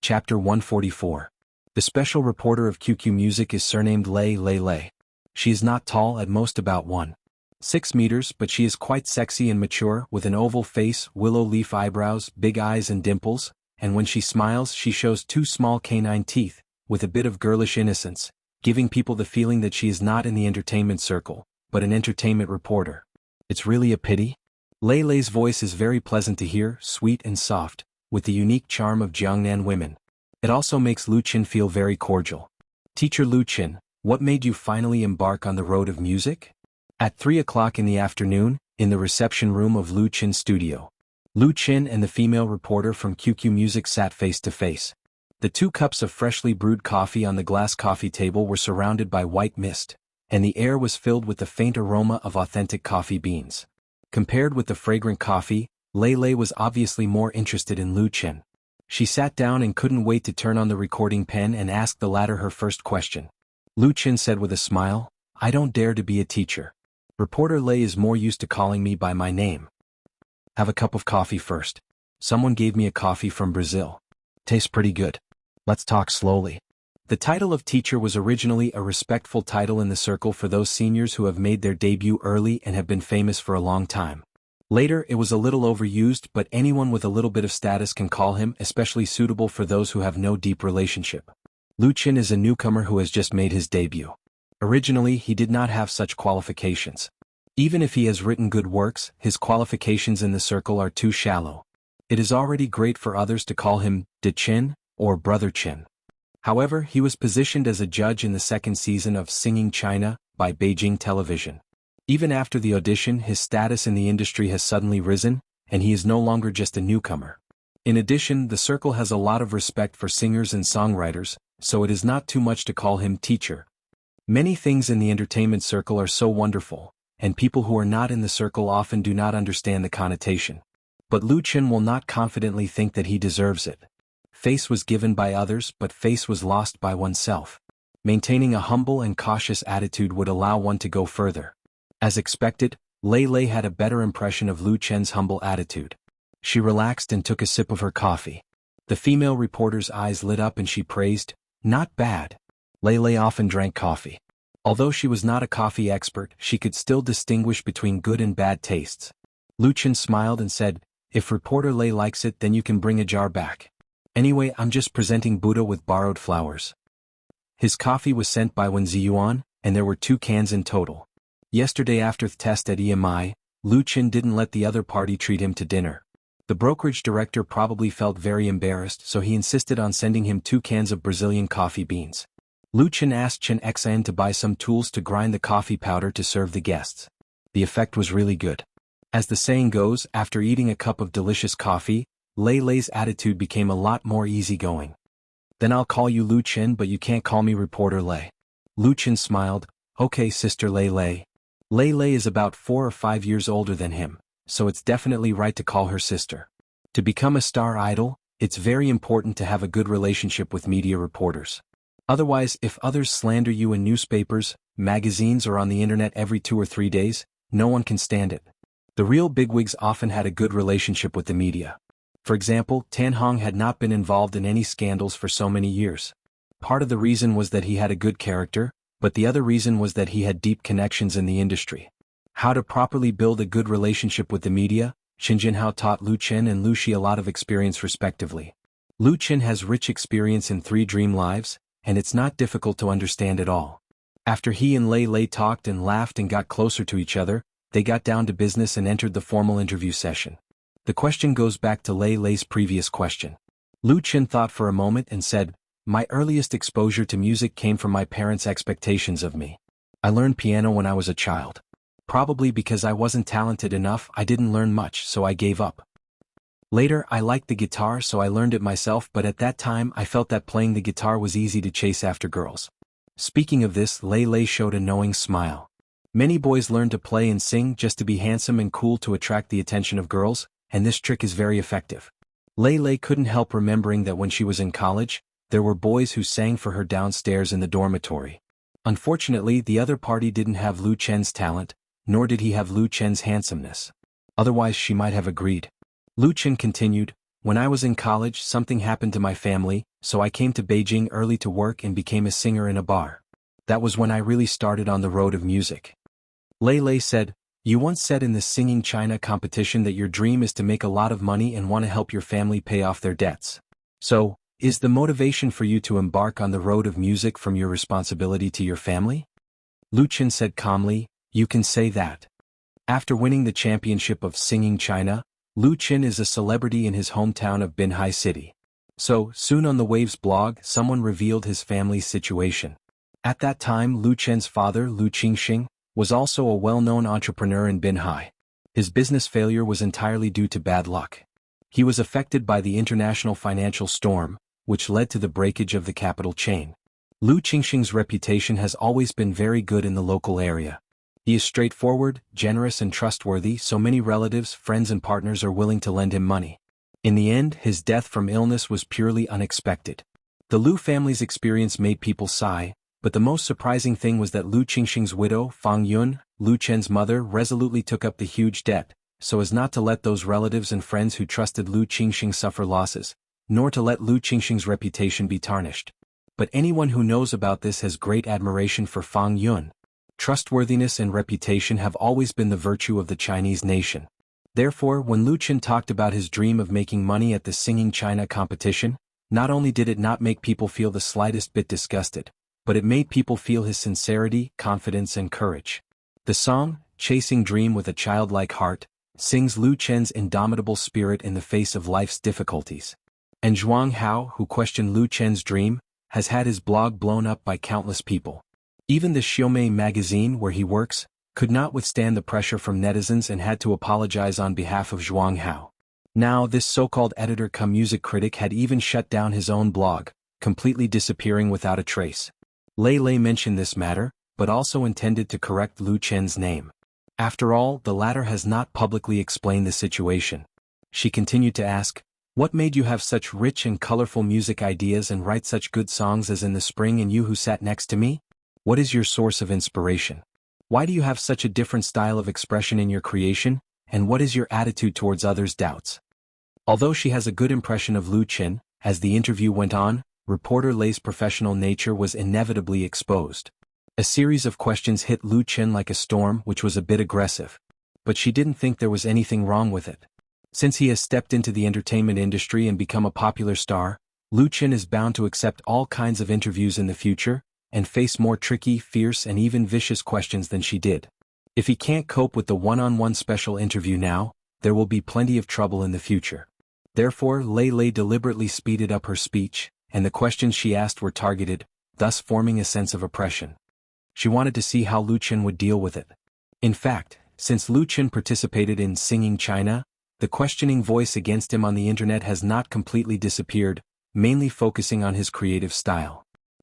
Chapter 144. The special reporter of QQ Music is surnamed Lei. She is not tall, at most about 1.6 meters, but she is quite sexy and mature, with an oval face, willow leaf eyebrows, big eyes and dimples, and when she smiles she shows two small canine teeth, with a bit of girlish innocence, giving people the feeling that she is not in the entertainment circle, but an entertainment reporter. It's really a pity. Lei's voice is very pleasant to hear, sweet and soft, with the unique charm of Jiangnan women. It also makes Lu Qin feel very cordial. Teacher Lu Qin, what made you finally embark on the road of music? At 3 o'clock in the afternoon, in the reception room of Lu Qin's studio. Lu Qin and the female reporter from QQ Music sat face to face. The 2 cups of freshly brewed coffee on the glass coffee table were surrounded by white mist, and the air was filled with the faint aroma of authentic coffee beans. Compared with the fragrant coffee, Lei was obviously more interested in Lu Qin. She sat down and couldn't wait to turn on the recording pen and ask the latter her first question. Lu Qin said with a smile, "I don't dare to be a teacher. Reporter Lei is more used to calling me by my name. Have a cup of coffee first. Someone gave me a coffee from Brazil. Tastes pretty good. Let's talk slowly." The title of teacher was originally a respectful title in the circle for those seniors who have made their debut early and have been famous for a long time. Later it was a little overused, but anyone with a little bit of status can call him, especially suitable for those who have no deep relationship. Lu Qin is a newcomer who has just made his debut. Originally he did not have such qualifications. Even if he has written good works, his qualifications in the circle are too shallow. It is already great for others to call him De Qin or Brother Qin. However, he was positioned as a judge in the 2nd season of Singing China by Beijing Television. Even after the audition, his status in the industry has suddenly risen, and he is no longer just a newcomer. In addition, the circle has a lot of respect for singers and songwriters, so it is not too much to call him teacher. Many things in the entertainment circle are so wonderful, and people who are not in the circle often do not understand the connotation. But Lu Qin will not confidently think that he deserves it. Face was given by others, but face was lost by oneself. Maintaining a humble and cautious attitude would allow one to go further. As expected, Lei had a better impression of Lu Qin's humble attitude. She relaxed and took a sip of her coffee. The female reporter's eyes lit up and she praised, "Not bad." Lei often drank coffee. Although she was not a coffee expert, she could still distinguish between good and bad tastes. Lu Qin smiled and said, "If reporter Lei likes it, then you can bring a jar back. Anyway, I'm just presenting Buddha with borrowed flowers." His coffee was sent by Wen Ziyuan, and there were 2 cans in total. Yesterday after the test at EMI, Lu Qin didn't let the other party treat him to dinner. The brokerage director probably felt very embarrassed, so he insisted on sending him 2 cans of Brazilian coffee beans. Lu Qin asked Chen Xan to buy some tools to grind the coffee powder to serve the guests. The effect was really good. As the saying goes, after eating a cup of delicious coffee, Lei's attitude became a lot more easygoing. "Then I'll call you Lu Qin, but you can't call me Reporter Lei." Lu Qin smiled, "Okay, Sister Lei." Lei is about 4 or 5 years older than him, so it's definitely right to call her sister. To become a star idol, it's very important to have a good relationship with media reporters. Otherwise, if others slander you in newspapers, magazines or on the internet every 2 or 3 days, no one can stand it. The real bigwigs often had a good relationship with the media. For example, Tan Hong had not been involved in any scandals for so many years. Part of the reason was that he had a good character, but the other reason was that he had deep connections in the industry. How to properly build a good relationship with the media, Qin Jinhao taught Lu Qin and Lu Shi a lot of experience respectively. Lu Qin has rich experience in 3 dream lives, and it's not difficult to understand at all. After he and Lei talked and laughed and got closer to each other, they got down to business and entered the formal interview session. The question goes back to Lei's previous question. Lu Qin thought for a moment and said, "My earliest exposure to music came from my parents' expectations of me. I learned piano when I was a child. Probably because I wasn't talented enough, I didn't learn much, so I gave up. Later, I liked the guitar, so I learned it myself, but at that time I felt that playing the guitar was easy to chase after girls." Speaking of this, Lei showed a knowing smile. Many boys learn to play and sing just to be handsome and cool to attract the attention of girls, and this trick is very effective. Lei couldn't help remembering that when she was in college, there were boys who sang for her downstairs in the dormitory. Unfortunately, the other party didn't have Lu Qin's talent, nor did he have Lu Qin's handsomeness. Otherwise she might have agreed. Lu Qin continued, When I was in college, something happened to my family, so I came to Beijing early to work and became a singer in a bar. That was when I really started on the road of music. Lei Lei said, "You once said in the Singing China competition that your dream is to make a lot of money and want to help your family pay off their debts. So, is the motivation for you to embark on the road of music from your responsibility to your family?" Lu Qin said calmly, "You can say that." After winning the championship of Singing China, Lu Qin is a celebrity in his hometown of Binhai City. So, soon on the Waves blog, someone revealed his family's situation. At that time, Lu Qin's father, Lu Qingxing, was also a well-known entrepreneur in Binhai. His business failure was entirely due to bad luck. He was affected by the international financial storm, which led to the breakage of the capital chain. Lu Qingxing's reputation has always been very good in the local area. He is straightforward, generous and trustworthy, so many relatives, friends and partners are willing to lend him money. In the end, his death from illness was purely unexpected. The Lu family's experience made people sigh, but the most surprising thing was that Lu Qingxing's widow, Fang Yun, Lu Chen's mother, resolutely took up the huge debt, so as not to let those relatives and friends who trusted Lu Qingxing suffer losses, nor to let Lu Qingxing's reputation be tarnished. But anyone who knows about this has great admiration for Fang Yun. Trustworthiness and reputation have always been the virtue of the Chinese nation. Therefore, when Lu Qin talked about his dream of making money at the Singing China competition, not only did it not make people feel the slightest bit disgusted, but it made people feel his sincerity, confidence and courage. The song, Chasing Dream with a Childlike Heart, sings Lu Chen's indomitable spirit in the face of life's difficulties. And Zhuang Hao, who questioned Lu Chen's dream, has had his blog blown up by countless people. Even the Xiaomei magazine where he works could not withstand the pressure from netizens and had to apologize on behalf of Zhuang Hao. Now this so-called editor-cum-music critic had even shut down his own blog, completely disappearing without a trace. Lei Lei mentioned this matter, but also intended to correct Lu Chen's name. After all, the latter has not publicly explained the situation. She continued to ask, "What made you have such rich and colorful music ideas and write such good songs as In the Spring and You Who Sat Next to Me? What is your source of inspiration? Why do you have such a different style of expression in your creation, and what is your attitude towards others' doubts?" Although she has a good impression of Lu Qin, as the interview went on, reporter Lei's professional nature was inevitably exposed. A series of questions hit Lu Qin like a storm, which was a bit aggressive. But she didn't think there was anything wrong with it. Since he has stepped into the entertainment industry and become a popular star, Lu Qin is bound to accept all kinds of interviews in the future, and face more tricky, fierce and even vicious questions than she did. If he can't cope with the one-on-one special interview now, there will be plenty of trouble in the future. Therefore, Lei Lei deliberately speeded up her speech, and the questions she asked were targeted, thus forming a sense of oppression. She wanted to see how Lu Qin would deal with it. In fact, since Lu Qin participated in Singing China, the questioning voice against him on the internet has not completely disappeared, mainly focusing on his creative style.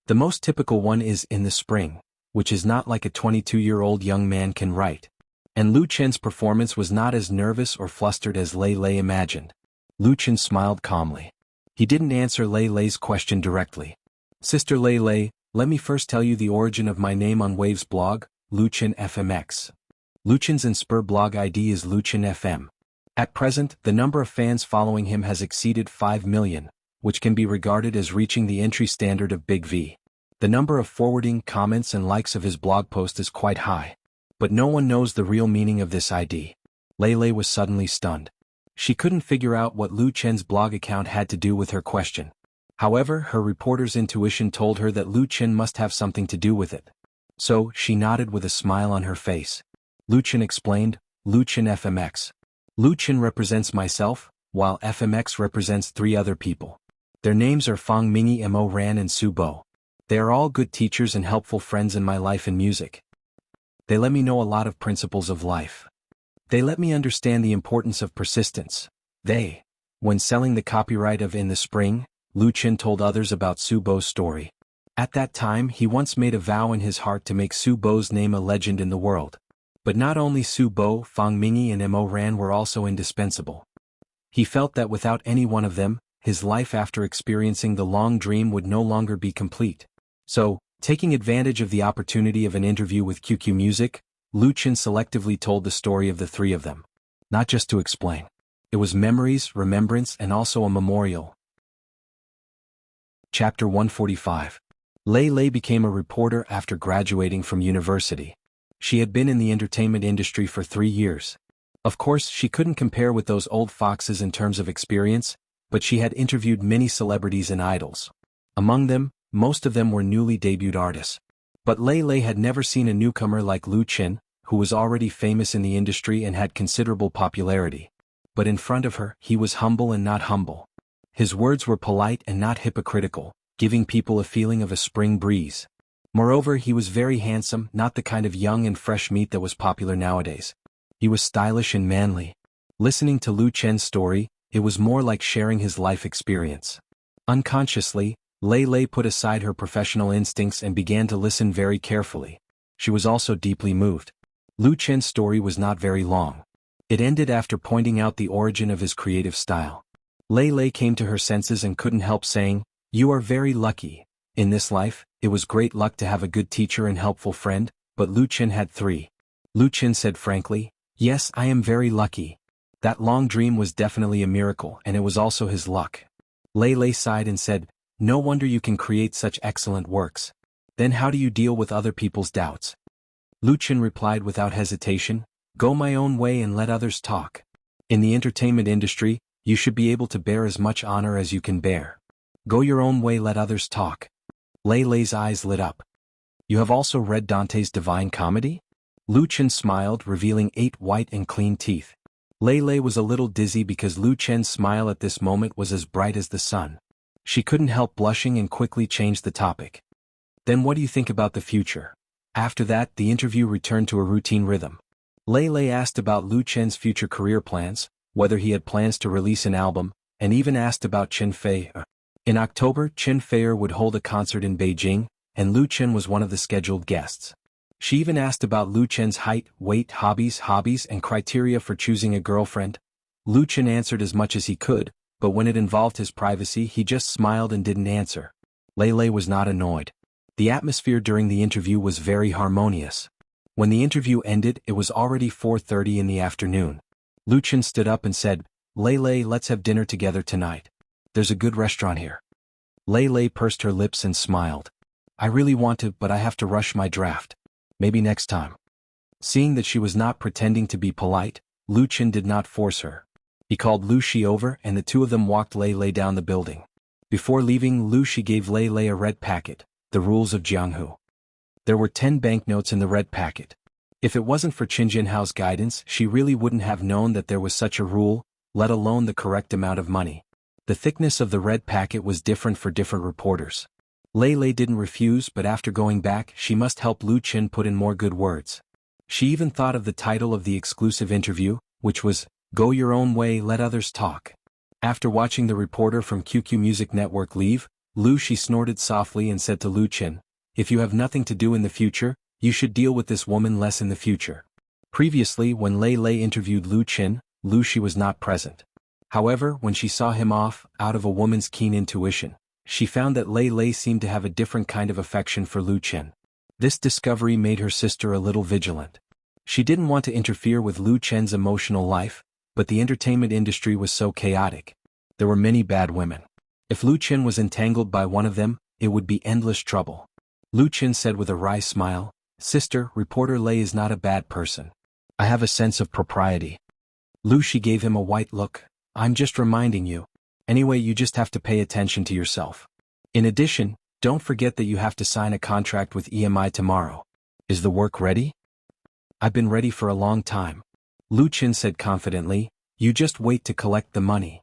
The most typical one is In the Spring, which is not like a 22-year-old young man can write. And Lu Chen's performance was not as nervous or flustered as Lei Lei imagined. Lu Qin smiled calmly. He didn't answer Lei Lei's question directly. "Sister Lei Lei, let me first tell you the origin of my name on Waves blog, Lu Qin FMX. Lu Qin's Inspire blog ID is Lu Qin FM. At present, the number of fans following him has exceeded 5 million, which can be regarded as reaching the entry standard of Big V. The number of forwarding, comments and likes of his blog post is quite high. But no one knows the real meaning of this ID." Lei Lei was suddenly stunned. She couldn't figure out what Lu Chen's blog account had to do with her question. However, her reporter's intuition told her that Lu Qin must have something to do with it. So, she nodded with a smile on her face. Lu Qin explained, "Lu Qin FMX. Lu Qin represents myself, while FMX represents 3 other people. Their names are Fang Mingi, Mo Ran and Su Bo. They are all good teachers and helpful friends in my life in music. They let me know a lot of principles of life. They let me understand the importance of persistence. When selling the copyright of In the Spring, Lu Qin told others about Su Bo's story. At that time, he once made a vow in his heart to make Su Bo's name a legend in the world. But not only Su Bo, Fang Mingi and Mo Ran were also indispensable. He felt that without any one of them, his life after experiencing the long dream would no longer be complete. So, taking advantage of the opportunity of an interview with QQ Music, Lu Qin selectively told the story of the 3 of them. Not just to explain. It was memories, remembrance, and also a memorial. Chapter 145. Lei Lei became a reporter after graduating from university. She had been in the entertainment industry for 3 years. Of course, she couldn't compare with those old foxes in terms of experience, but she had interviewed many celebrities and idols. Among them, most of them were newly debuted artists. But Lei Lei had never seen a newcomer like Lu Qin, who was already famous in the industry and had considerable popularity. But in front of her, he was humble and not humble. His words were polite and not hypocritical, giving people a feeling of a spring breeze. Moreover, he was very handsome, not the kind of young and fresh meat that was popular nowadays. He was stylish and manly. Listening to Lu Chen's story, it was more like sharing his life experience. Unconsciously, Lei Lei put aside her professional instincts and began to listen very carefully. She was also deeply moved. Lu Chen's story was not very long. It ended after pointing out the origin of his creative style. Lei Lei came to her senses and couldn't help saying, "You are very lucky. In this life, it was great luck to have a good teacher and helpful friend, but Lu Chen had 3. Lu Chen said frankly, "Yes, I am very lucky. That long dream was definitely a miracle and it was also his luck." Lei Lei sighed and said, "No wonder you can create such excellent works. Then how do you deal with other people's doubts?" Lu Chen replied without hesitation, "Go my own way and let others talk. In the entertainment industry, you should be able to bear as much honor as you can bear. Go your own way, let others talk." Lei Lei's eyes lit up. "You have also read Dante's Divine Comedy?" Lu Chen smiled, revealing 8 white and clean teeth. Lei Lei was a little dizzy because Lu Chen's smile at this moment was as bright as the sun. She couldn't help blushing and quickly changed the topic. "Then what do you think about the future?" After that, the interview returned to a routine rhythm. Lei Lei asked about Lu Chen's future career plans, whether he had plans to release an album, and even asked about Chen Fei. In October, Chen Fei would hold a concert in Beijing, and Lu Chen was one of the scheduled guests. She even asked about Lu Chen's height, weight, hobbies, and criteria for choosing a girlfriend. Lu Chen answered as much as he could, but when it involved his privacy, he just smiled and didn't answer. Lei Lei was not annoyed. The atmosphere during the interview was very harmonious. When the interview ended, it was already 4:30 in the afternoon. Lu Chen stood up and said, "Lei Lei, let's have dinner together tonight. There's a good restaurant here." Lei Lei pursed her lips and smiled. "I really want to, but I have to rush my draft. Maybe next time." Seeing that she was not pretending to be polite, Lu Chen did not force her. He called Lu Shi over and the two of them walked Lei Lei down the building. Before leaving, Lu Shi gave Lei Lei a red packet, the rules of Jianghu. There were 10 banknotes in the red packet. If it wasn't for Qin Jinhao's guidance, she really wouldn't have known that there was such a rule, let alone the correct amount of money. The thickness of the red packet was different for different reporters. Lei Lei didn't refuse, but after going back, she must help Lu Chen put in more good words. She even thought of the title of the exclusive interview, which was, "Go Your Own Way, Let Others Talk." After watching the reporter from QQ Music Network leave, Lu Shi snorted softly and said to Lu Chen, "If you have nothing to do in the future, you should deal with this woman less in the future." Previously, when Lei Lei interviewed Lu Chen, Lu Shi was not present. However, when she saw him off, out of a woman's keen intuition, she found that Lei Lei seemed to have a different kind of affection for Lu Chen. This discovery made her sister a little vigilant. She didn't want to interfere with Lu Chen's emotional life, but the entertainment industry was so chaotic. There were many bad women. If Lu Chen was entangled by one of them, it would be endless trouble. Lu Chen said with a wry smile, "Sister, reporter Lei is not a bad person. I have a sense of propriety." Lu Shi gave him a white look. "I'm just reminding you. Anyway, you just have to pay attention to yourself. In addition, don't forget that you have to sign a contract with EMI tomorrow. Is the work ready?" "I've been ready for a long time," Lu Chen said confidently. "You just wait to collect the money."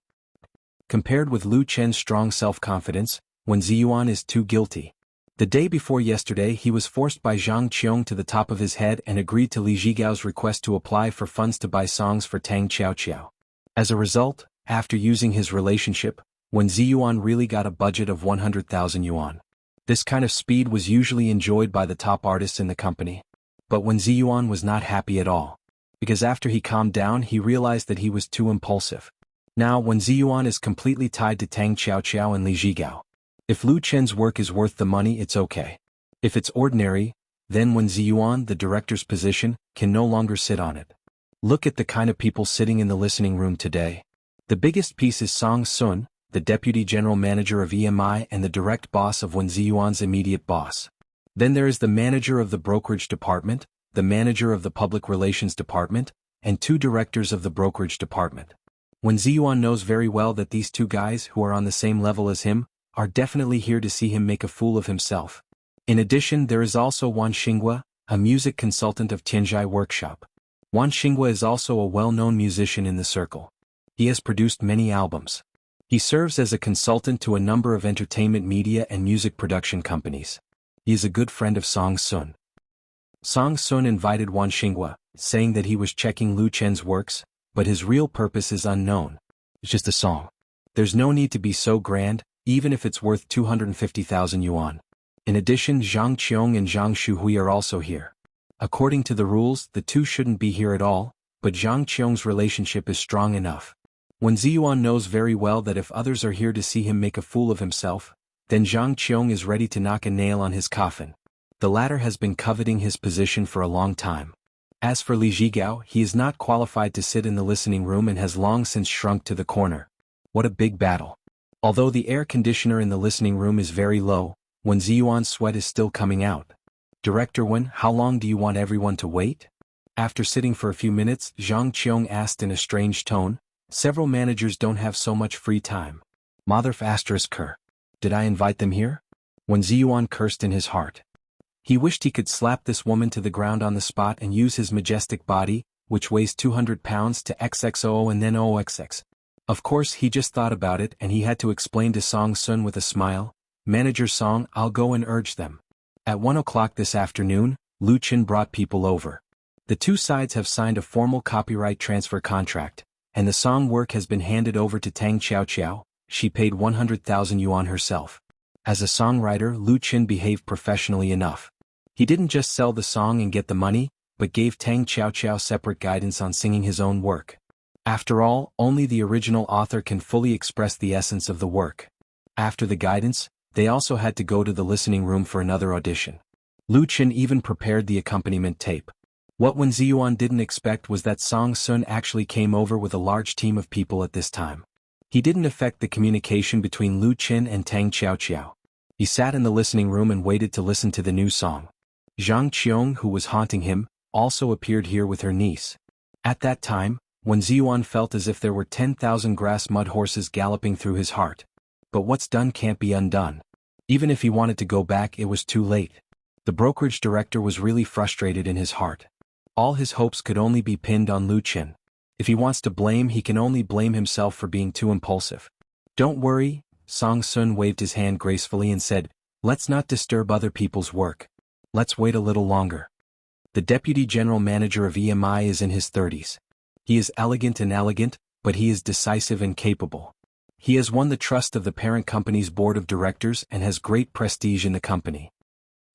Compared with Lu Chen's strong self-confidence, Wen Ziyuan is too guilty. The day before yesterday, he was forced by Zhang Qiong to the top of his head and agreed to Li Zhigao's request to apply for funds to buy songs for Tang Qiaoqiao. As a result, after using his relationship, Wen Ziyuan really got a budget of 100,000 yuan. This kind of speed was usually enjoyed by the top artists in the company. But Wen Ziyuan was not happy at all. Because after he calmed down, he realized that he was too impulsive. Now Wen Ziyuan is completely tied to Tang Qiaoqiao and Li Zhigao. If Lu Chen's work is worth the money, it's okay. If it's ordinary, then Wen Ziyuan, the director's position, can no longer sit on it. Look at the kind of people sitting in the listening room today. The biggest piece is Song Sun, the deputy general manager of EMI and the direct boss of Wen Ziyuan's immediate boss. Then there is the manager of the brokerage department, the manager of the public relations department, and 2 directors of the brokerage department. Wen Ziyuan knows very well that these 2 guys who are on the same level as him are definitely here to see him make a fool of himself. In addition, there is also Wan Xinghua, a music consultant of Tianzhai Workshop. Wan Xinghua is also a well-known musician in the circle. He has produced many albums. He serves as a consultant to a number of entertainment media and music production companies. He is a good friend of Song Sun. Song Sun invited Wan Xinghua, saying that he was checking Lu Chen's works, but his real purpose is unknown. It's just a song. There's no need to be so grand, even if it's worth 250,000 yuan. In addition, Zhang Qiong and Zhang Shuhui are also here. According to the rules, the 2 shouldn't be here at all, but Zhang Qiong's relationship is strong enough. Wen Ziyuan knows very well that if others are here to see him make a fool of himself, then Zhang Qiong is ready to knock a nail on his coffin. The latter has been coveting his position for a long time. As for Li Zhigao, he is not qualified to sit in the listening room and has long since shrunk to the corner. What a big battle. Although the air conditioner in the listening room is very low, Wen Ziyuan's sweat is still coming out. Director Wen, how long do you want everyone to wait? After sitting for a few minutes, Zhang Qiong asked in a strange tone, several managers don't have so much free time. Motherf asterisk cur. Did I invite them here? Wen Ziyuan cursed in his heart. He wished he could slap this woman to the ground on the spot and use his majestic body, which weighs 200 pounds to XXOO and then OXX. Of course he just thought about it and he had to explain to Song Sun with a smile, Manager Song, I'll go and urge them. At 1 o'clock this afternoon, Lu Chen brought people over. The 2 sides have signed a formal copyright transfer contract, and the song work has been handed over to Tang Qiao. She paid 100,000 yuan herself. As a songwriter, Lu Chen behaved professionally enough. He didn't just sell the song and get the money, but gave Tang Qiao separate guidance on singing his own work. After all, only the original author can fully express the essence of the work. After the guidance, they also had to go to the listening room for another audition. Lu Chen even prepared the accompaniment tape. What Wen Ziyuan didn't expect was that Song Sun actually came over with a large team of people at this time. He didn't affect the communication between Lu Chen and Tang Qiao. He sat in the listening room and waited to listen to the new song. Zhang Qiong, who was haunting him, also appeared here with her niece. At that time, Wen Ziyuan felt as if there were 10,000 grass mud horses galloping through his heart. But what's done can't be undone. Even if he wanted to go back, it was too late. The brokerage director was really frustrated in his heart. All his hopes could only be pinned on Lu Chen. If he wants to blame, he can only blame himself for being too impulsive. Don't worry, Song Sun waved his hand gracefully and said, let's not disturb other people's work. Let's wait a little longer. The deputy general manager of EMI is in his 30s. He is elegant, but he is decisive and capable. He has won the trust of the parent company's board of directors and has great prestige in the company.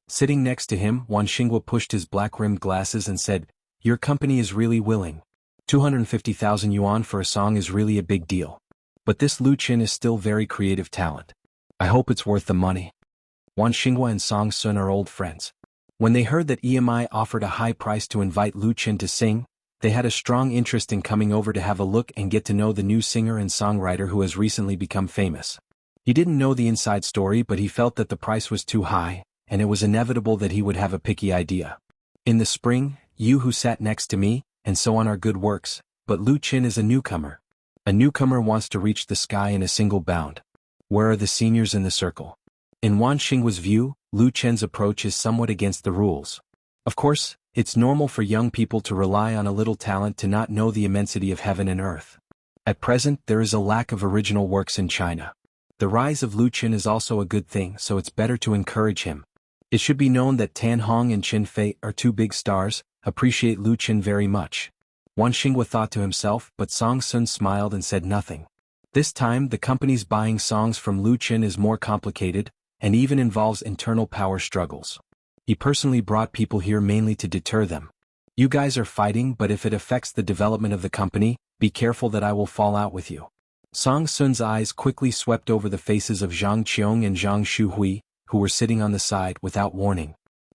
Sitting next to him, Wan Xinghua pushed his black-rimmed glasses and said, your company is really willing. 250,000 yuan for a song is really a big deal. But this Lu Chen is still very creative talent. I hope it's worth the money. Wan Xinghua and Song Sun are old friends. When they heard that EMI offered a high price to invite Lu Chen to sing, they had a strong interest in coming over to have a look and get to know the new singer and songwriter who has recently become famous. He didn't know the inside story, but he felt that the price was too high, and it was inevitable that he would have a picky idea. In the spring, you who sat next to me, and so on are good works, but Lu Chen is a newcomer. A newcomer wants to reach the sky in a single bound. Where are the seniors in the circle? In Wan Xinghua's view, Lu Chen's approach is somewhat against the rules. Of course, it's normal for young people to rely on a little talent to not know the immensity of heaven and earth. At present, there is a lack of original works in China. The rise of Lu Chen is also a good thing, so it's better to encourage him. It should be known that Tan Hong and Chen Fei are 2 big stars, appreciate Lu Chen very much. Wan Xinghua thought to himself, but Song Sun smiled and said nothing. This time, the company's buying songs from Lu Chen is more complicated, and even involves internal power struggles. He personally brought people here mainly to deter them. You guys are fighting, but if it affects the development of the company, be careful that I will fall out with you. Song Sun's eyes quickly swept over the faces of Zhang Qiong and Zhang Shuhui, who were sitting on the side without warning.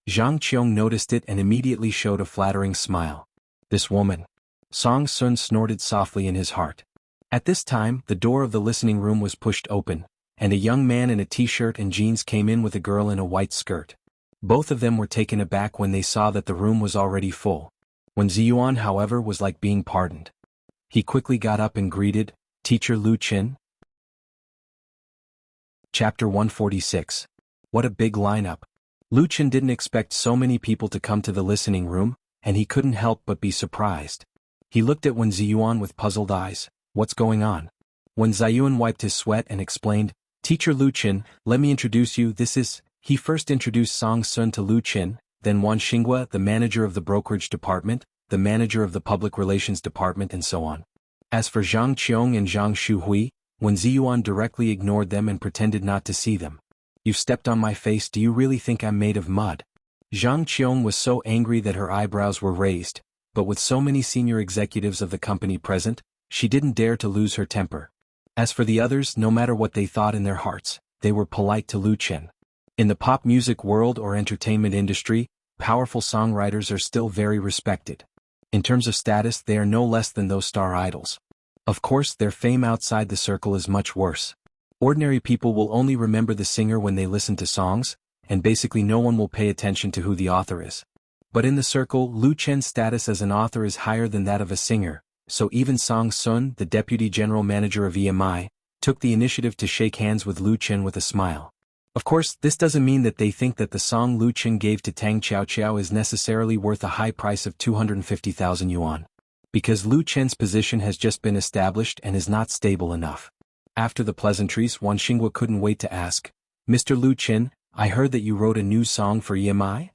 Zhang Qiong noticed it and immediately showed a flattering smile. This woman. Song Sun snorted softly in his heart. At this time, the door of the listening room was pushed open, and a young man in a t-shirt and jeans came in with a girl in a white skirt. Both of them were taken aback when they saw that the room was already full. Wen Ziyuan, however, was like being pardoned. He quickly got up and greeted, "Teacher Lu Qin?" Chapter 146. What a big lineup. Lu Qin didn't expect so many people to come to the listening room, and he couldn't help but be surprised. He looked at Wen Ziyuan with puzzled eyes. What's going on? Wen Ziyuan wiped his sweat and explained, "Teacher Lu Qin, let me introduce you, this is..." He first introduced Song Sun to Lu Qin, then Wan Xinghua, the manager of the brokerage department, the manager of the public relations department, and so on. As for Zhang Qiong and Zhang Shuhui, Wen Ziyuan directly ignored them and pretended not to see them. "You've stepped on my face, do you really think I'm made of mud?" Zhang Qiong was so angry that her eyebrows were raised, but with so many senior executives of the company present, she didn't dare to lose her temper. As for the others, no matter what they thought in their hearts, they were polite to Lu Qin. In the pop music world or entertainment industry, powerful songwriters are still very respected. In terms of status, they are no less than those star idols. Of course, their fame outside the circle is much worse. Ordinary people will only remember the singer when they listen to songs, and basically no one will pay attention to who the author is. But in the circle, Lu Qin's status as an author is higher than that of a singer, so even Song Sun, the deputy general manager of EMI, took the initiative to shake hands with Lu Qin with a smile. Of course, this doesn't mean that they think that the song Lu Qin gave to Tang Xiaoqiao is necessarily worth a high price of 250,000 yuan. Because Lu Qin's position has just been established and is not stable enough. After the pleasantries, Wan Xinghua couldn't wait to ask, "Mr. Lu Qin, I heard that you wrote a new song for EMI?"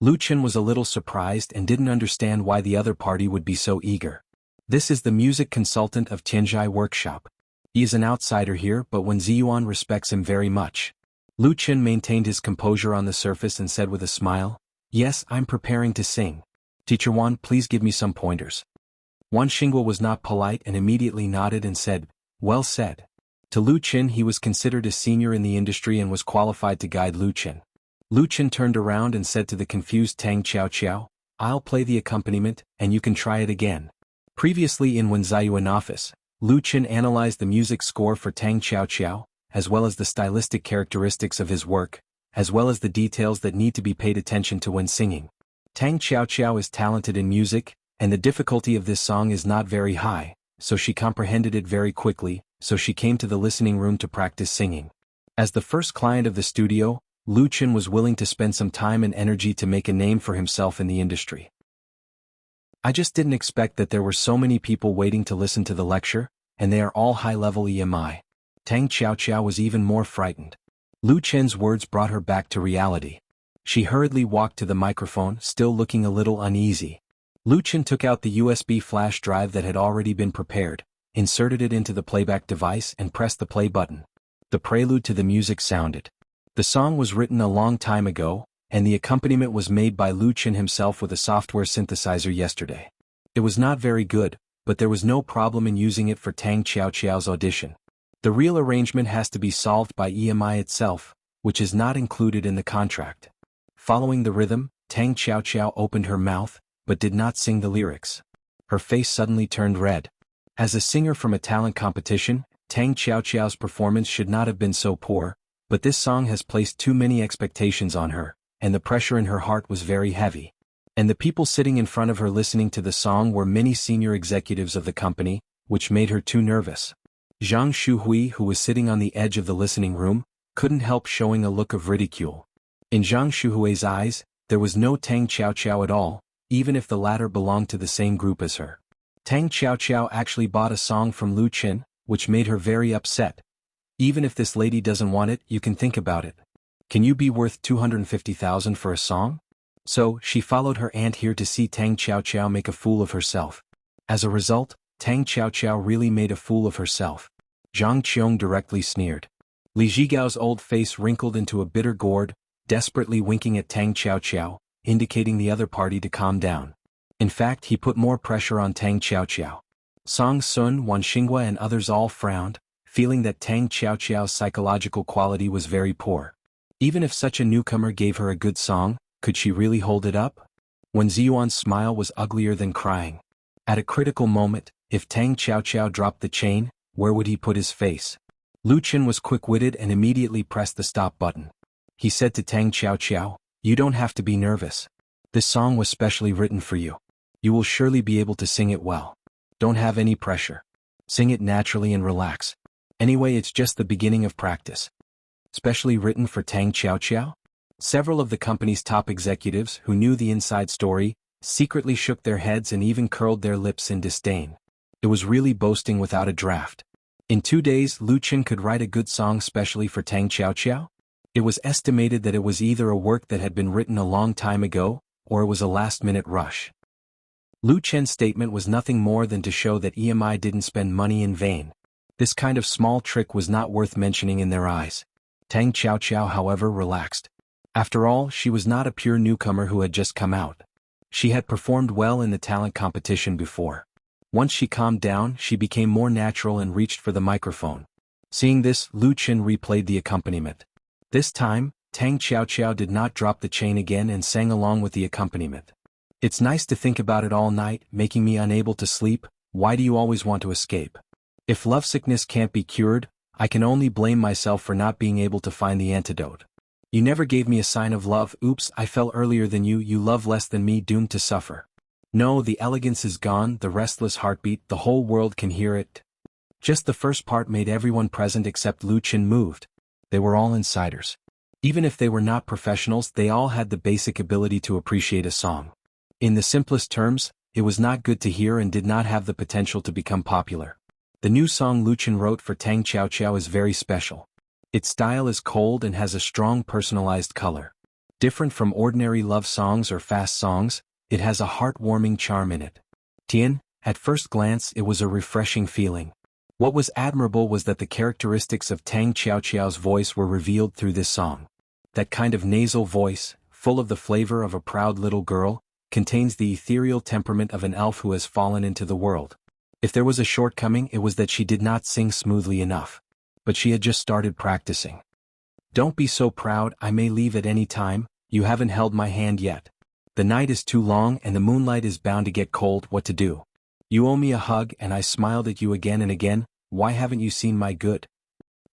Lu Qin was a little surprised and didn't understand why the other party would be so eager. This is the music consultant of Tianzhai Workshop. He is an outsider here, but Wen Ziyuan respects him very much. Lu Qin maintained his composure on the surface and said with a smile, "Yes, I'm preparing to sing. Teacher Wan, please give me some pointers." Wan Xinghua was not polite and immediately nodded and said, "Well said." To Lu Qin, he was considered a senior in the industry and was qualified to guide Lu Qin. Lu Qin turned around and said to the confused Tang Xiaoqiao, "I'll play the accompaniment, and you can try it again." Previously in Wen Ziyuan office, Lu Qin analyzed the music score for Tang Xiaoqiao, as well as the stylistic characteristics of his work, as well as the details that need to be paid attention to when singing. Tang Xiaoqiao is talented in music, and the difficulty of this song is not very high, so she comprehended it very quickly, so she came to the listening room to practice singing. As the first client of the studio, Lu Qin was willing to spend some time and energy to make a name for himself in the industry. "I just didn't expect that there were so many people waiting to listen to the lecture, and they are all high-level EMI." Tang Xiaoqiao was even more frightened. Lu Qin's words brought her back to reality. She hurriedly walked to the microphone, still looking a little uneasy. Lu Qin took out the USB flash drive that had already been prepared, inserted it into the playback device and pressed the play button. The prelude to the music sounded. The song was written a long time ago, and the accompaniment was made by Lu Qin himself with a software synthesizer yesterday. It was not very good, but there was no problem in using it for Tang Xiaoqiao's audition. The real arrangement has to be solved by EMI itself, which is not included in the contract. Following the rhythm, Tang Xiaoqiao opened her mouth, but did not sing the lyrics. Her face suddenly turned red. As a singer from a talent competition, Tang Xiaoqiao's performance should not have been so poor, but this song has placed too many expectations on her, and the pressure in her heart was very heavy. And the people sitting in front of her listening to the song were many senior executives of the company, which made her too nervous. Zhang Shuhui, who was sitting on the edge of the listening room, couldn't help showing a look of ridicule. In Zhang Shuhui's eyes, there was no Tang Xiaoqiao at all, even if the latter belonged to the same group as her. Tang Xiaoqiao actually bought a song from Lu Qin, which made her very upset. "Even if this lady doesn't want it, you can think about it. Can you be worth 250,000 for a song?" So, she followed her aunt here to see Tang Xiaoqiao make a fool of herself. As a result, Tang Xiaoqiao really made a fool of herself. Zhang Qiong directly sneered. Li Zhigao's old face wrinkled into a bitter gourd, desperately winking at Tang Xiaoqiao, indicating the other party to calm down. In fact, he put more pressure on Tang Xiaoqiao. Song Sun, Wan Xinghua and others all frowned, feeling that Tang Xiaoqiao's psychological quality was very poor. Even if such a newcomer gave her a good song, could she really hold it up? Wen Ziyuan's smile was uglier than crying. At a critical moment, if Tang Xiaoqiao dropped the chain, Where would he put his face? Lu Chen was quick-witted and immediately pressed the stop button. He said to Tang Xiao, "You don't have to be nervous. This song was specially written for you. You will surely be able to sing it well. Don't have any pressure. Sing it naturally and relax. Anyway, it's just the beginning of practice." Specially written for Tang Xiao? Several of the company's top executives who knew the inside story secretly shook their heads and even curled their lips in disdain. It was really boasting without a draft. In 2 days, Lu Chen could write a good song specially for Tang Xiao? It was estimated that it was either a work that had been written a long time ago, or it was a last-minute rush. Lu Chen's statement was nothing more than to show that EMI didn't spend money in vain. This kind of small trick was not worth mentioning in their eyes. Tang Xiao, however, relaxed. After all, she was not a pure newcomer who had just come out. She had performed well in the talent competition before. Once she calmed down, she became more natural and reached for the microphone. Seeing this, Lu Chen replayed the accompaniment. This time, Tang Xiao did not drop the chain again and sang along with the accompaniment. "It's nice to think about it all night, making me unable to sleep. Why do you always want to escape? If lovesickness can't be cured, I can only blame myself for not being able to find the antidote. You never gave me a sign of love. Oops, I fell earlier than you. You love less than me, doomed to suffer. No, the elegance is gone, the restless heartbeat, the whole world can hear it." Just the first part made everyone present except Lu Chen moved. They were all insiders. Even if they were not professionals, they all had the basic ability to appreciate a song. In the simplest terms, it was not good to hear and did not have the potential to become popular. The new song Lu Chen wrote for Tang Xiao is very special. Its style is cold and has a strong personalized color. Different from ordinary love songs or fast songs, it has a heartwarming charm in it. At first glance, it was a refreshing feeling. What was admirable was that the characteristics of Tang Xiao's voice were revealed through this song. That kind of nasal voice, full of the flavor of a proud little girl, contains the ethereal temperament of an elf who has fallen into the world. If there was a shortcoming, it was that she did not sing smoothly enough. But she had just started practicing. "Don't be so proud, I may leave at any time, you haven't held my hand yet. The night is too long and the moonlight is bound to get cold. What to do? You owe me a hug and I smiled at you again and again. Why haven't you seen my good?"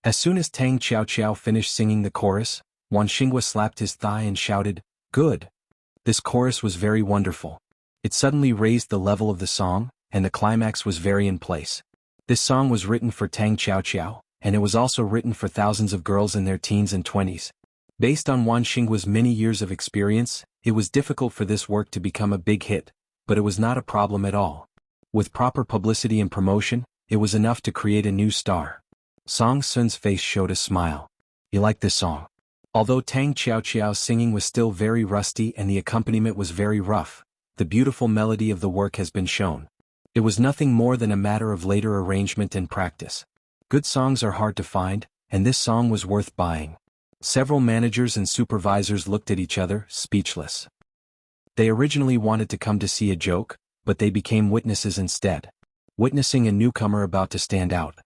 As soon as Tang Xiao finished singing the chorus, Wan Xinghua slapped his thigh and shouted, "Good!" This chorus was very wonderful. It suddenly raised the level of the song, and the climax was very in place. This song was written for Tang Xiao, and it was also written for thousands of girls in their teens and 20s. Based on Wan Xinghua's many years of experience, it was difficult for this work to become a big hit, but it was not a problem at all. With proper publicity and promotion, it was enough to create a new star. Song Sun's face showed a smile. "You like this song?" Although Tang Xiao's singing was still very rusty and the accompaniment was very rough, the beautiful melody of the work has been shown. It was nothing more than a matter of later arrangement and practice. Good songs are hard to find, and this song was worth buying. Several managers and supervisors looked at each other, speechless. They originally wanted to come to see a joke, but they became witnesses instead. Witnessing a newcomer about to stand out.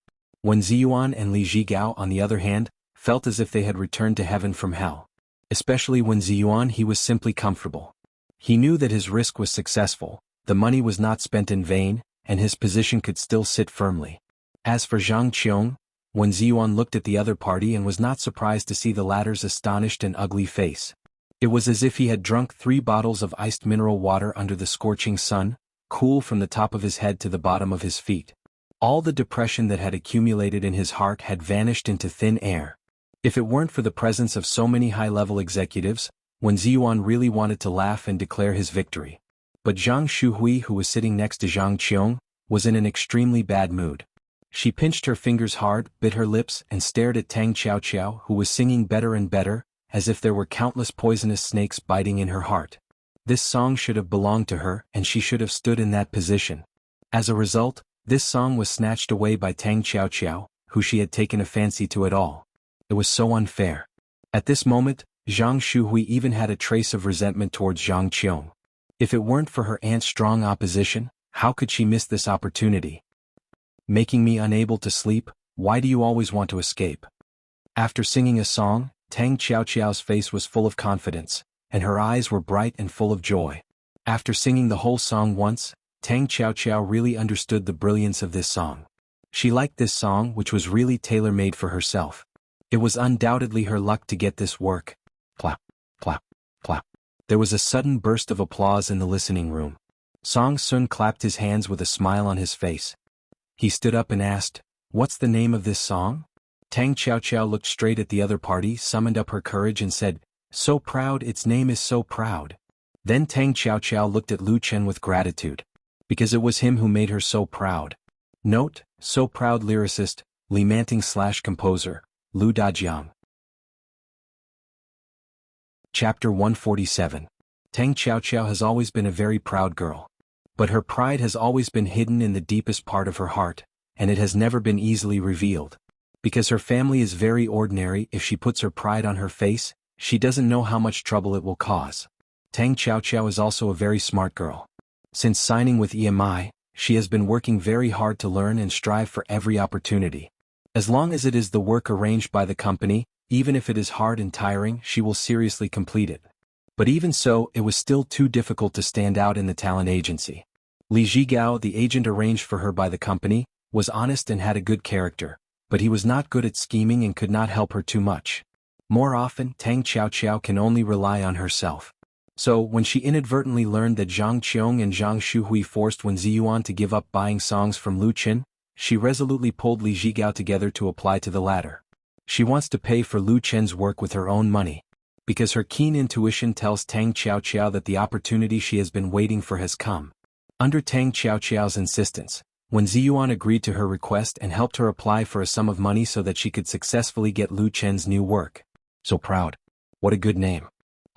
Wen Ziyuan and Li Zhigao, on the other hand, felt as if they had returned to heaven from hell. Especially Wen Ziyuan, he was simply comfortable. He knew that his risk was successful, the money was not spent in vain, and his position could still sit firmly. As for Zhang Qiong, Wen Ziyuan looked at the other party and was not surprised to see the latter's astonished and ugly face. It was as if he had drunk 3 bottles of iced mineral water under the scorching sun, cool from the top of his head to the bottom of his feet. All the depression that had accumulated in his heart had vanished into thin air. If it weren't for the presence of so many high-level executives, Wen Ziyuan really wanted to laugh and declare his victory. But Zhang Shuhui, who was sitting next to Zhang Qiong, was in an extremely bad mood. She pinched her fingers hard, bit her lips, and stared at Tang Xiao, who was singing better and better, as if there were countless poisonous snakes biting in her heart. This song should have belonged to her, and she should have stood in that position. As a result, this song was snatched away by Tang Xiao, who she had taken a fancy to at all. It was so unfair. At this moment, Zhang Shuhui even had a trace of resentment towards Zhang Qiong. If it weren't for her aunt's strong opposition, how could she miss this opportunity? "Making me unable to sleep, why do you always want to escape?" After singing a song, Tang Xiao's face was full of confidence, and her eyes were bright and full of joy. After singing the whole song once, Tang Xiao really understood the brilliance of this song. She liked this song, which was really tailor-made for herself. It was undoubtedly her luck to get this work. Clap, clap, clap. There was a sudden burst of applause in the listening room. Song Sun clapped his hands with a smile on his face. He stood up and asked, "What's the name of this song?" Tang Xiaoqiao looked straight at the other party, summoned up her courage and said, "So proud, its name is So Proud." Then Tang Xiaoqiao looked at Lu Chen with gratitude. Because it was him who made her so proud. Note, So Proud lyricist, Li Manting/composer, Lu Dajiang. Chapter 147. Tang Xiaoqiao has always been a very proud girl. But her pride has always been hidden in the deepest part of her heart, and it has never been easily revealed. Because her family is very ordinary, if she puts her pride on her face, she doesn't know how much trouble it will cause. Tang Xiaoqiao is also a very smart girl. Since signing with EMI, she has been working very hard to learn and strive for every opportunity. As long as it is the work arranged by the company, even if it is hard and tiring, she will seriously complete it. But even so, it was still too difficult to stand out in the talent agency. Li Zhigao, the agent arranged for her by the company, was honest and had a good character, but he was not good at scheming and could not help her too much. More often, Tang Xiaoqiao can only rely on herself. So, when she inadvertently learned that Zhang Qiong and Zhang Shuhui forced Wen Ziyuan to give up buying songs from Lu Chen, she resolutely pulled Li Zhigao together to apply to the latter. She wants to pay for Lu Chen's work with her own money. Because her keen intuition tells Tang Xiaoqiao that the opportunity she has been waiting for has come. Under Tang Xiaoqiao's insistence, Wen Ziyuan agreed to her request and helped her apply for a sum of money so that she could successfully get Lu Chen's new work. So Proud. What a good name.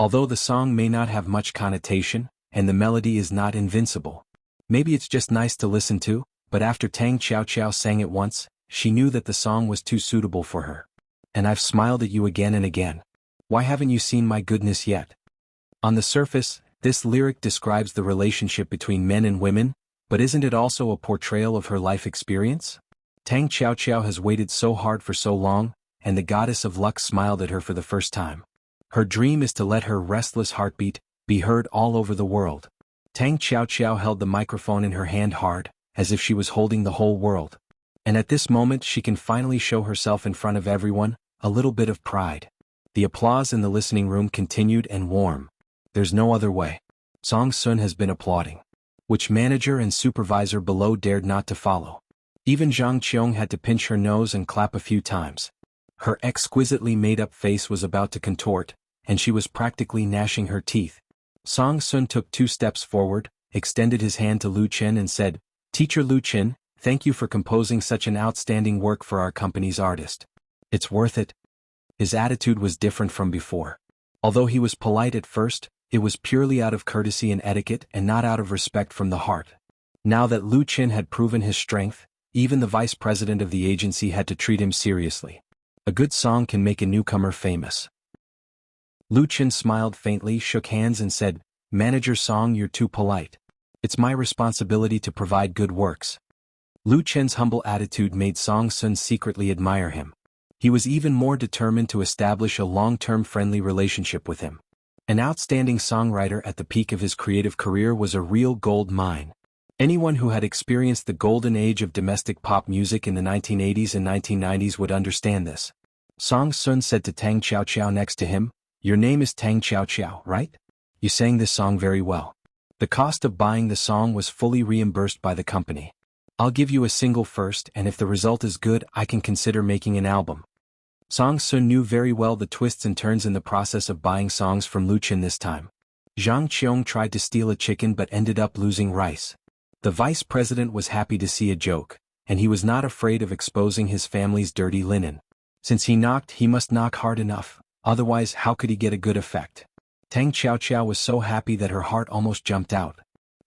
Although the song may not have much connotation, and the melody is not invincible. Maybe it's just nice to listen to, but after Tang Xiaoqiao sang it once, she knew that the song was too suitable for her. And I've smiled at you again and again. Why haven't you seen my goodness yet? On the surface, this lyric describes the relationship between men and women, but isn't it also a portrayal of her life experience? Tang Xiaoqiao has waited so hard for so long, and the goddess of luck smiled at her for the first time. Her dream is to let her restless heartbeat be heard all over the world. Tang Xiaoqiao held the microphone in her hand hard, as if she was holding the whole world. And at this moment she can finally show herself in front of everyone, a little bit of pride. The applause in the listening room continued and warm. There's no other way. Song Sun has been applauding. Which manager and supervisor below dared not to follow. Even Zhang Qiong had to pinch her nose and clap a few times. Her exquisitely made-up face was about to contort, and she was practically gnashing her teeth. Song Sun took 2 steps forward, extended his hand to Lu Chen and said, "Teacher Lu Chen, thank you for composing such an outstanding work for our company's artist. It's worth it." His attitude was different from before. Although he was polite at first, it was purely out of courtesy and etiquette and not out of respect from the heart. Now that Lu Chen had proven his strength, even the vice president of the agency had to treat him seriously. A good song can make a newcomer famous. Lu Chen smiled faintly, shook hands and said, "Manager Song, you're too polite. It's my responsibility to provide good works." Lu Chen's humble attitude made Song Sun secretly admire him. He was even more determined to establish a long-term friendly relationship with him. An outstanding songwriter at the peak of his creative career was a real gold mine. Anyone who had experienced the golden age of domestic pop music in the 1980s and 1990s would understand this. Song Sun said to Tang Xiaoqiao next to him, "Your name is Tang Xiaoqiao, right? You sang this song very well. The cost of buying the song was fully reimbursed by the company. I'll give you a single first, and if the result is good, I can consider making an album." Song Sun knew very well the twists and turns in the process of buying songs from Lu Chen this time. Zhang Qiong tried to steal a chicken but ended up losing rice. The vice president was happy to see a joke, and he was not afraid of exposing his family's dirty linen. Since he knocked, he must knock hard enough, otherwise how could he get a good effect? Tang Xiaoqiao was so happy that her heart almost jumped out.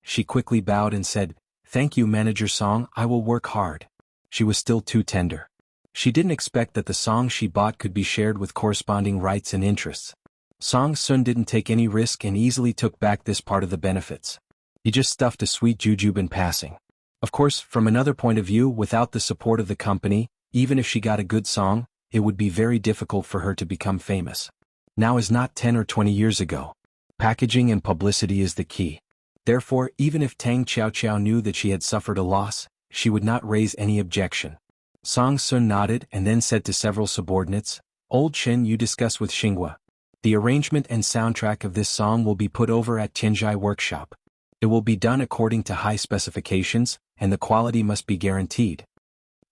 She quickly bowed and said, "Thank you, Manager Song, I will work hard." She was still too tender. She didn't expect that the song she bought could be shared with corresponding rights and interests. Song Sun didn't take any risk and easily took back this part of the benefits. He just stuffed a sweet jujube in passing. Of course, from another point of view, without the support of the company, even if she got a good song, it would be very difficult for her to become famous. Now is not 10 or 20 years ago. Packaging and publicity is the key. Therefore, even if Tang Xiaoqiao knew that she had suffered a loss, she would not raise any objection. Song Sun nodded and then said to several subordinates, "Old Chen, you discuss with Xinghua. The arrangement and soundtrack of this song will be put over at Tianjai workshop. It will be done according to high specifications, and the quality must be guaranteed.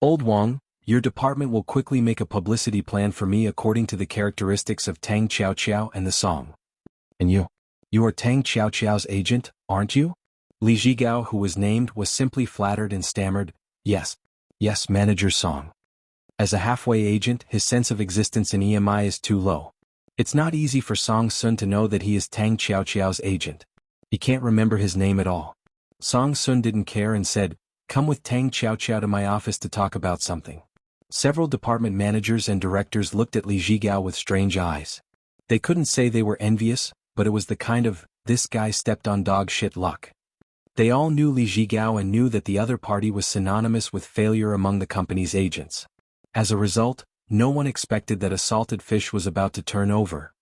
Old Wang, your department will quickly make a publicity plan for me according to the characteristics of Tang Qiao and the song." "And you are Tang Qiao's agent, aren't you?" Li Zhigao, who was named, was simply flattered and stammered, "Yes. Yes, Manager Song." As a halfway agent, his sense of existence in EMI is too low. It's not easy for Song Sun to know that he is Tang Qiao's agent. He can't remember his name at all. Song Sun didn't care and said, "Come with Tang Qiao to my office to talk about something." Several department managers and directors looked at Li Zhigao with strange eyes. They couldn't say they were envious, but it was the kind of, "this guy stepped on dog shit" luck. They all knew Li Zhigao and knew that the other party was synonymous with failure among the company's agents. As a result, no one expected that a salted fish was about to turn over.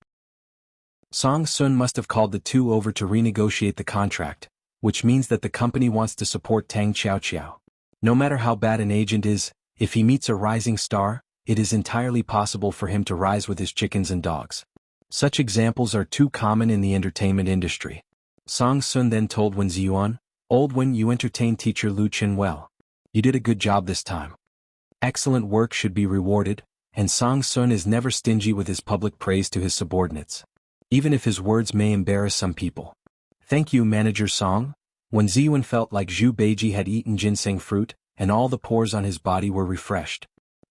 Song Sun must have called the two over to renegotiate the contract, which means that the company wants to support Tang Qiao. No matter how bad an agent is, if he meets a rising star, it is entirely possible for him to rise with his chickens and dogs. Such examples are too common in the entertainment industry. Song Sun then told Wen Ziyuan, "Old Wen, you entertained teacher Lu Chen well. You did a good job this time. Excellent work should be rewarded, and Song Sun is never stingy with his public praise to his subordinates, even if his words may embarrass some people." "Thank you, Manager Song." When Ziyuan felt like Zhu Beiji had eaten ginseng fruit, and all the pores on his body were refreshed,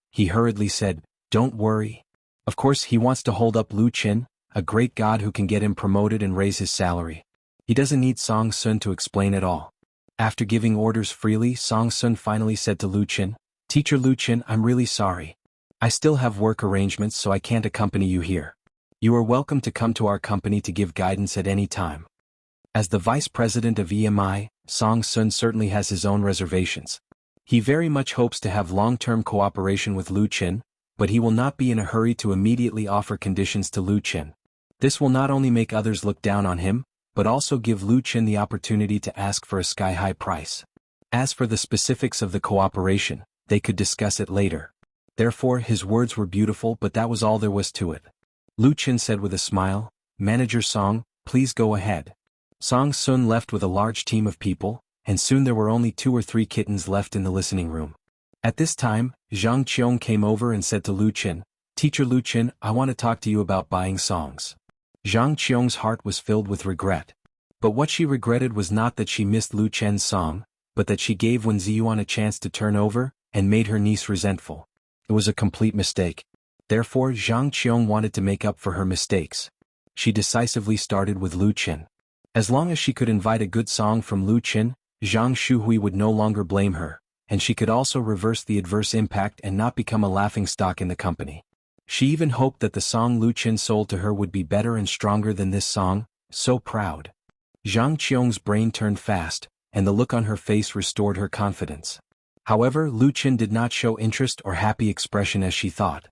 he hurriedly said, "Don't worry. Of course he wants to hold up Lu Chen, a great god who can get him promoted and raise his salary. He doesn't need Song Sun to explain it all." After giving orders freely, Song Sun finally said to Lu Chen, "Teacher Lu Chen, I'm really sorry. I still have work arrangements so I can't accompany you here. You are welcome to come to our company to give guidance at any time." As the vice president of EMI, Song Sun certainly has his own reservations. He very much hopes to have long-term cooperation with Lu Chen, but he will not be in a hurry to immediately offer conditions to Lu Chen. This will not only make others look down on him, but also give Lu Chen the opportunity to ask for a sky-high price. As for the specifics of the cooperation, they could discuss it later. Therefore, his words were beautiful, but that was all there was to it. Lu Chen said with a smile, "Manager Song, please go ahead." Song Sun left with a large team of people, and soon there were only 2 or 3 kittens left in the listening room. At this time, Zhang Qiong came over and said to Lu Chen, "Teacher Lu Chen, I want to talk to you about buying songs." Zhang Qiong's heart was filled with regret. But what she regretted was not that she missed Lu Chen's song, but that she gave Wen Ziyuan a chance to turn over, and made her niece resentful. It was a complete mistake. Therefore, Zhang Qiong wanted to make up for her mistakes. She decisively started with Lu Chen. As long as she could invite a good song from Lu Chen, Zhang Shuhui would no longer blame her, and she could also reverse the adverse impact and not become a laughingstock in the company. She even hoped that the song Lu Chen sold to her would be better and stronger than this song, So Proud. Zhang Qiong's brain turned fast, and the look on her face restored her confidence. However, Lu Chen did not show interest or happy expression as she thought.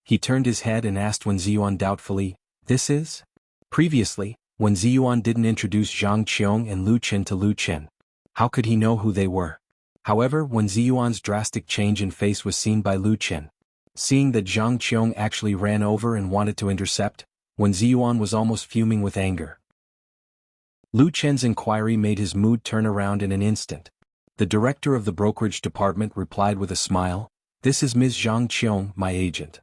He turned his head and asked Wen Ziyuan doubtfully, "This is?" Previously, Wen Ziyuan didn't introduce Zhang Qiong and Lu Chen to Lu Chen. How could he know who they were? However, Wen Ziyuan's drastic change in face was seen by Lu Chen. Seeing that Zhang Qiong actually ran over and wanted to intercept, Wen Ziyuan was almost fuming with anger. Lu Chen's inquiry made his mood turn around in an instant. The director of the brokerage department replied with a smile, "This is Ms. Zhang Qiong, my agent."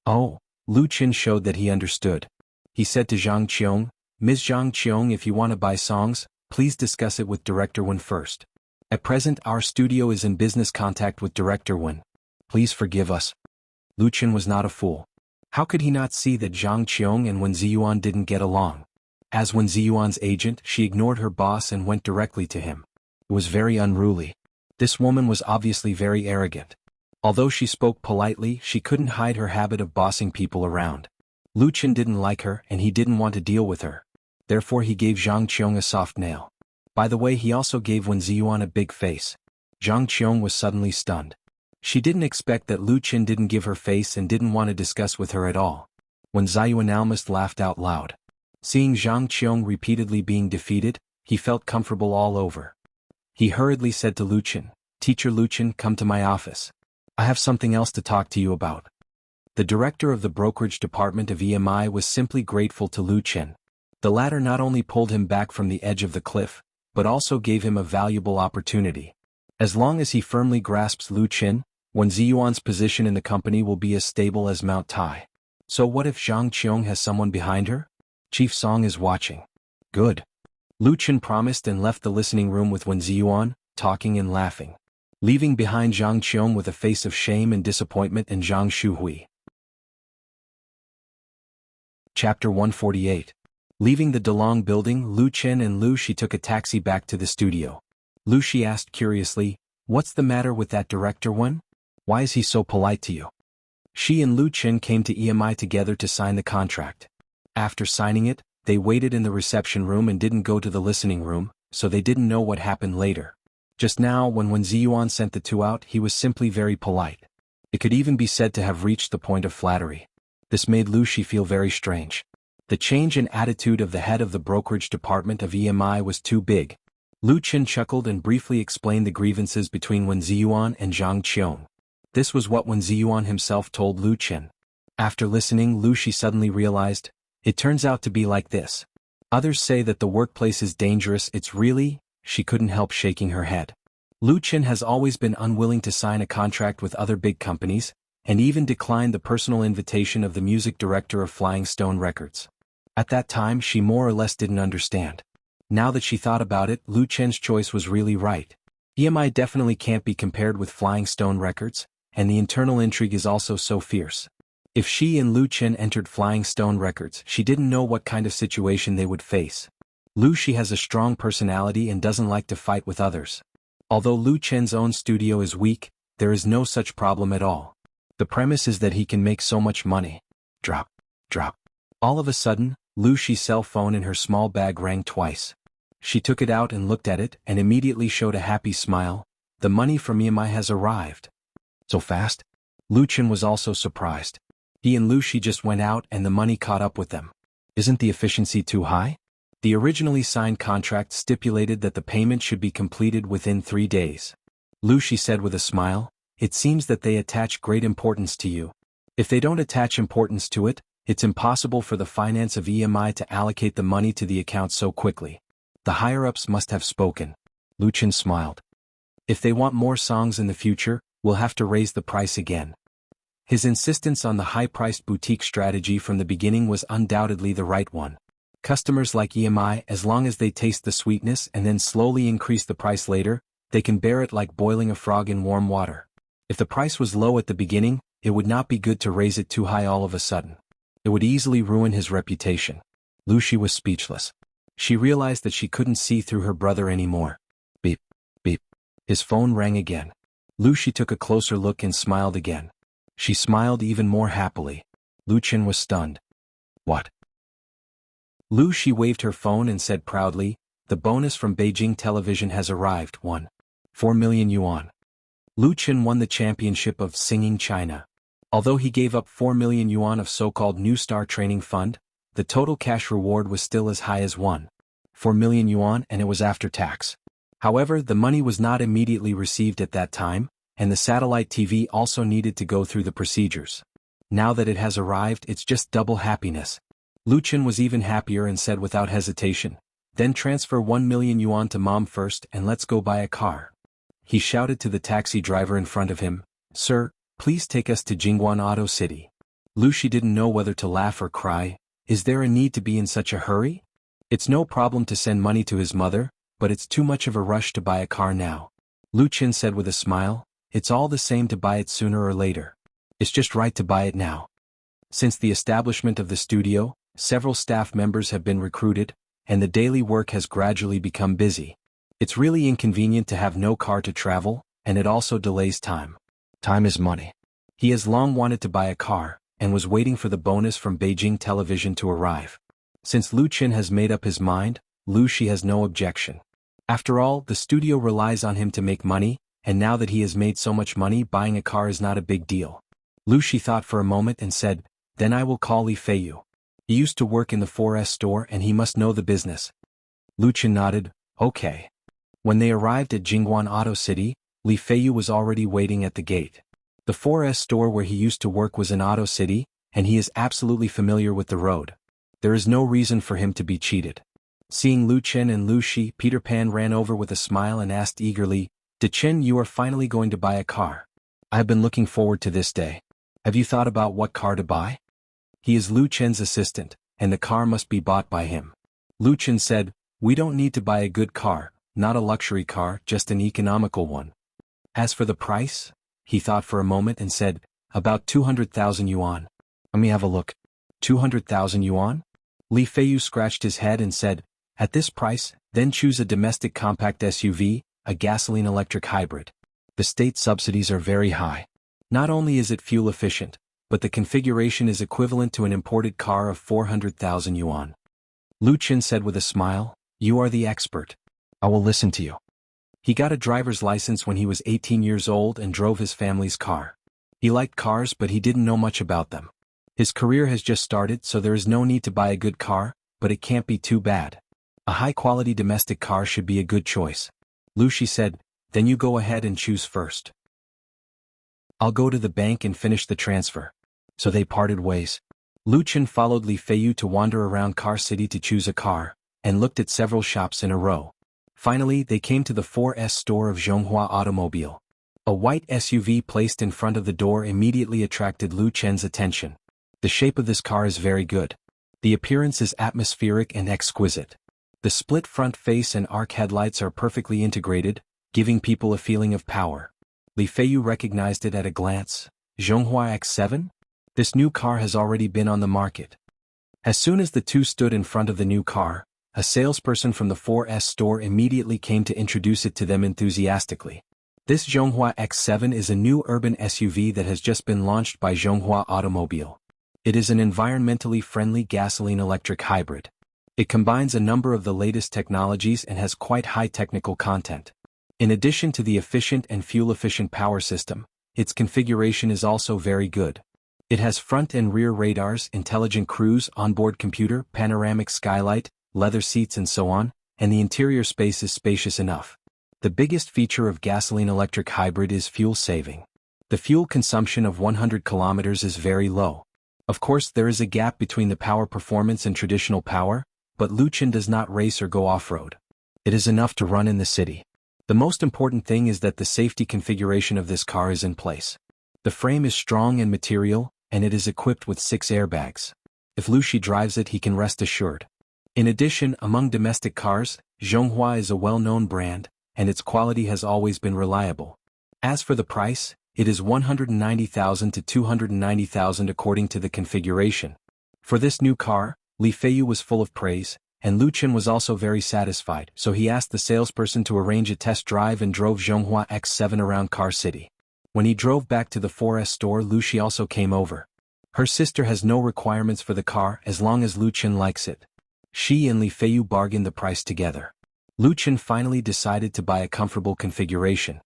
Oh, Lu Chen showed that he understood. He said to Zhang Qiong, "Ms. Zhang Qiong, if you want to buy songs, please discuss it with Director Wen first. At present our studio is in business contact with Director Wen. Please forgive us." Lu Chen was not a fool. How could he not see that Zhang Qiong and Wen Ziyuan didn't get along? As Wen Ziyuan's agent, she ignored her boss and went directly to him. It was very unruly. This woman was obviously very arrogant. Although she spoke politely, she couldn't hide her habit of bossing people around. Lu Chen didn't like her and he didn't want to deal with her. Therefore he gave Zhang Qiong a soft nail. By the way, he also gave Wen Ziyuan a big face. Zhang Qiong was suddenly stunned. She didn't expect that Lu Chen didn't give her face and didn't want to discuss with her at all. When Ziyuan almost laughed out loud. Seeing Zhang Qiong repeatedly being defeated, he felt comfortable all over. He hurriedly said to Lu Chen, "Teacher Lu Chen, come to my office." I have something else to talk to you about. The director of the brokerage department of EMI was simply grateful to Lu Chen. The latter not only pulled him back from the edge of the cliff, but also gave him a valuable opportunity. As long as he firmly grasps Lu Chen, Wen Ziyuan's position in the company will be as stable as Mount Tai. So what if Zhang Qiong has someone behind her? Chief Song is watching. Good. Lu Chen promised and left the listening room with Wen Ziyuan, talking and laughing, leaving behind Zhang Qiong with a face of shame and disappointment and Zhang Shuhui. Chapter 148. Leaving the Delong building, Lu Chen and Lu Shi took a taxi back to the studio. Lu Shi asked curiously, "What's the matter with that director Wen? Why is he so polite to you?" She and Lu Chen came to EMI together to sign the contract. After signing it, they waited in the reception room and didn't go to the listening room, so they didn't know what happened later. Just now when Wen Ziyuan sent the two out, he was simply very polite. It could even be said to have reached the point of flattery. This made Lu Shi feel very strange. The change in attitude of the head of the brokerage department of EMI was too big. Lu Chen chuckled and briefly explained the grievances between Wen Ziyuan and Zhang Qiong. This was what Wen Ziyuan himself told Lu Chen. After listening, Lu Shi suddenly realized, it turns out to be like this. Others say that the workplace is dangerous, it's really, she couldn't help shaking her head. Lu Chen has always been unwilling to sign a contract with other big companies, and even declined the personal invitation of the music director of Flying Stone Records. At that time she more or less didn't understand. Now that she thought about it, Lu Chen's choice was really right. EMI definitely can't be compared with Flying Stone Records, and the internal intrigue is also so fierce. If she and Lu Chen entered Flying Stone Records, she didn't know what kind of situation they would face. Lu Shi has a strong personality and doesn't like to fight with others. Although Lu Chen's own studio is weak, there is no such problem at all. The premise is that he can make so much money. Drop. Drop. All of a sudden, Lu Shi's cell phone in her small bag rang twice. She took it out and looked at it and immediately showed a happy smile. The money from EMI has arrived. So fast? Lu Chen was also surprised. He and Lu Shi just went out and the money caught up with them. Isn't the efficiency too high? The originally signed contract stipulated that the payment should be completed within 3 days. Lu Shi said with a smile, "It seems that they attach great importance to you. If they don't attach importance to it, it's impossible for the finance of EMI to allocate the money to the account so quickly. The higher-ups must have spoken." Lu Chen smiled. "If they want more songs in the future, we'll have to raise the price again." His insistence on the high-priced boutique strategy from the beginning was undoubtedly the right one. Customers like EMI, as long as they taste the sweetness and then slowly increase the price later, they can bear it like boiling a frog in warm water. If the price was low at the beginning, it would not be good to raise it too high all of a sudden. It would easily ruin his reputation. Lu Shi was speechless. She realized that she couldn't see through her brother anymore. Beep, beep. His phone rang again. Lu Shi took a closer look and smiled again. She smiled even more happily. Lu Chen was stunned. What? Lu Shi waved her phone and said proudly, "The bonus from Beijing television has arrived, 4 million yuan. Lu Chen won the championship of Singing China. Although he gave up 4 million yuan of so-called New Star Training Fund, the total cash reward was still as high as 4 million yuan, and it was after tax. However, the money was not immediately received at that time, and the satellite TV also needed to go through the procedures. Now that it has arrived, it's just double happiness." Lu Chen was even happier and said without hesitation, "Then transfer 1 million yuan to Mom first and let's go buy a car." He shouted to the taxi driver in front of him, "Sir, please take us to Jingguan Auto City." Lu Shi didn't know whether to laugh or cry. Is there a need to be in such a hurry? It's no problem to send money to his mother, but it's too much of a rush to buy a car now. Lu Chen said with a smile, "It's all the same to buy it sooner or later. It's just right to buy it now." Since the establishment of the studio, several staff members have been recruited, and the daily work has gradually become busy. It's really inconvenient to have no car to travel, and it also delays time. Time is money. He has long wanted to buy a car, and was waiting for the bonus from Beijing television to arrive. Since Lu Chen has made up his mind, Lu Shi has no objection. After all, the studio relies on him to make money, and now that he has made so much money, buying a car is not a big deal. Lu Shi thought for a moment and said, "Then I will call Li Feiyu. He used to work in the 4S store and he must know the business." Lu Chen nodded, "Okay." When they arrived at Jingguan Auto City, Li Feiyu was already waiting at the gate. The 4S store where he used to work was in Auto City, and he is absolutely familiar with the road. There is no reason for him to be cheated. Seeing Lu Chen and Lu Shi, Peter Pan ran over with a smile and asked eagerly, "De Chen, you are finally going to buy a car. I have been looking forward to this day. Have you thought about what car to buy?" He is Lu Chen's assistant, and the car must be bought by him. Lu Chen said, "We don't need to buy a good car, not a luxury car, just an economical one." As for the price, he thought for a moment and said, "About 200,000 yuan. Let me have a look. 200,000 yuan? Li Feiyu scratched his head and said, "At this price, then choose a domestic compact SUV, a gasoline-electric hybrid. The state subsidies are very high. Not only is it fuel efficient, but the configuration is equivalent to an imported car of 400,000 yuan. Lu Chen said with a smile, "You are the expert. I will listen to you." He got a driver's license when he was 18 years old and drove his family's car. He liked cars, but he didn't know much about them. His career has just started, so there is no need to buy a good car, but it can't be too bad. A high-quality domestic car should be a good choice. Lu Shi said, "Then you go ahead and choose first. I'll go to the bank and finish the transfer." So they parted ways. Lu Chen followed Li Feiyu to wander around Car City to choose a car, and looked at several shops in a row. Finally, they came to the 4S store of Zhonghua Automobile. A white SUV placed in front of the door immediately attracted Lu Chen's attention. The shape of this car is very good. The appearance is atmospheric and exquisite. The split front face and arc headlights are perfectly integrated, giving people a feeling of power. Li Feiyu recognized it at a glance. Zhonghua X7? This new car has already been on the market. As soon as the two stood in front of the new car, a salesperson from the 4S store immediately came to introduce it to them enthusiastically. This Zhonghua X7 is a new urban SUV that has just been launched by Zhonghua Automobile. It is an environmentally friendly gasoline-electric hybrid. It combines a number of the latest technologies and has quite high technical content. In addition to the efficient and fuel-efficient power system, its configuration is also very good. It has front and rear radars, intelligent cruise, onboard computer, panoramic skylight, leather seats and so on, and the interior space is spacious enough. The biggest feature of gasoline-electric hybrid is fuel saving. The fuel consumption of 100 kilometers is very low. Of course, there is a gap between the power performance and traditional power, but Lu Chen does not race or go off-road. It is enough to run in the city. The most important thing is that the safety configuration of this car is in place. The frame is strong and material, and it is equipped with 6 airbags. If Lu Shi drives it, he can rest assured. In addition, among domestic cars, Zhonghua is a well-known brand, and its quality has always been reliable. As for the price, it is 190,000 to 290,000 according to the configuration. For this new car, Li Feiyu was full of praise, and Lu Chen was also very satisfied, so he asked the salesperson to arrange a test drive and drove Zhonghua X7 around Car City. When he drove back to the 4S store, Lu Shi also came over. Her sister has no requirements for the car as long as Lu Chen likes it. She and Li Feiyu bargained the price together. Lu Chen finally decided to buy a comfortable configuration.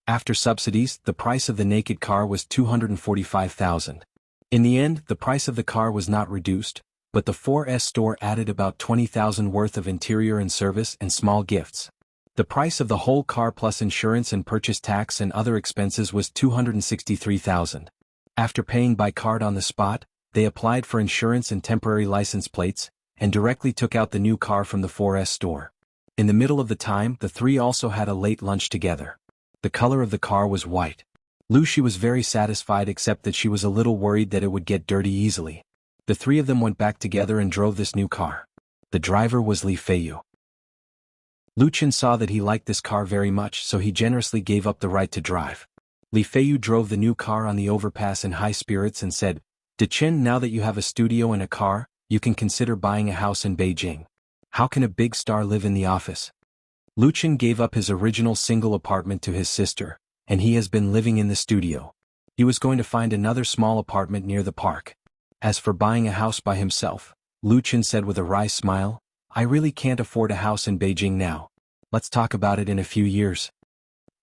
After subsidies, the price of the naked car was 245,000. In the end, the price of the car was not reduced, but the 4S store added about 20,000 worth of interior and service and small gifts. The price of the whole car plus insurance and purchase tax and other expenses was 263,000. After paying by card on the spot, they applied for insurance and temporary license plates, and directly took out the new car from the 4S store. In the middle of the time, the three also had a late lunch together. The color of the car was white. Lu Shi was very satisfied except that she was a little worried that it would get dirty easily. The three of them went back together and drove this new car. The driver was Li Feiyu. Lu Chen saw that he liked this car very much, so he generously gave up the right to drive. Li Feiyu drove the new car on the overpass in high spirits and said, "De Chen, now that you have a studio and a car, you can consider buying a house in Beijing. How can a big star live in the office?" Lu Chen gave up his original single apartment to his sister, and he has been living in the studio. He was going to find another small apartment near the park. As for buying a house by himself, Lu Chen said with a wry smile, "I really can't afford a house in Beijing now. Let's talk about it in a few years."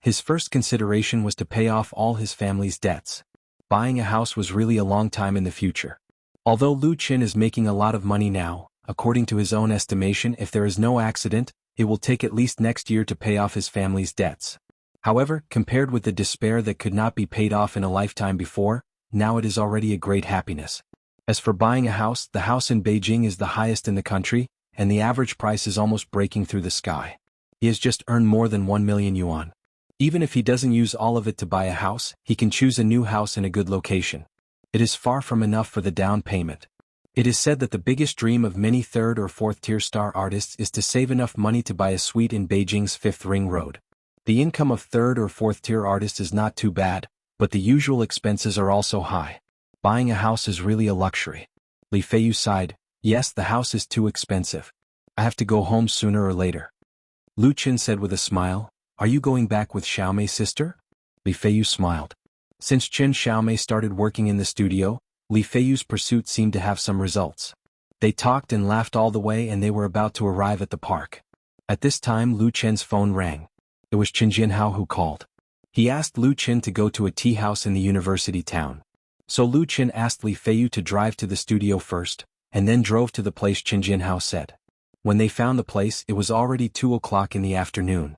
His first consideration was to pay off all his family's debts. Buying a house was really a long time in the future. Although Lu Chen is making a lot of money now, according to his own estimation, if there is no accident, it will take at least next year to pay off his family's debts. However, compared with the despair that could not be paid off in a lifetime before, now it is already a great happiness. As for buying a house, the house in Beijing is the highest in the country, and the average price is almost breaking through the sky. He has just earned more than 1 million yuan. Even if he doesn't use all of it to buy a house, he can choose a new house in a good location. It is far from enough for the down payment. It is said that the biggest dream of many third or fourth tier star artists is to save enough money to buy a suite in Beijing's Fifth Ring Road. The income of third or fourth tier artists is not too bad, but the usual expenses are also high. Buying a house is really a luxury. Li Feiyu sighed. Yes, the house is too expensive. I have to go home sooner or later. Lu Qin said with a smile, Are you going back with Xiaomei's sister? Li Feiyu smiled. Since Qin Xiaomei started working in the studio, Li Feiyu's pursuit seemed to have some results. They talked and laughed all the way and they were about to arrive at the park. At this time Lu Chen's phone rang. It was Qin Jianhao who called. He asked Lu Qin to go to a tea house in the university town. So Lu Qin asked Li Feiyu to drive to the studio first, and then drove to the place Qin Jianhao said. When they found the place, it was already 2 o'clock in the afternoon.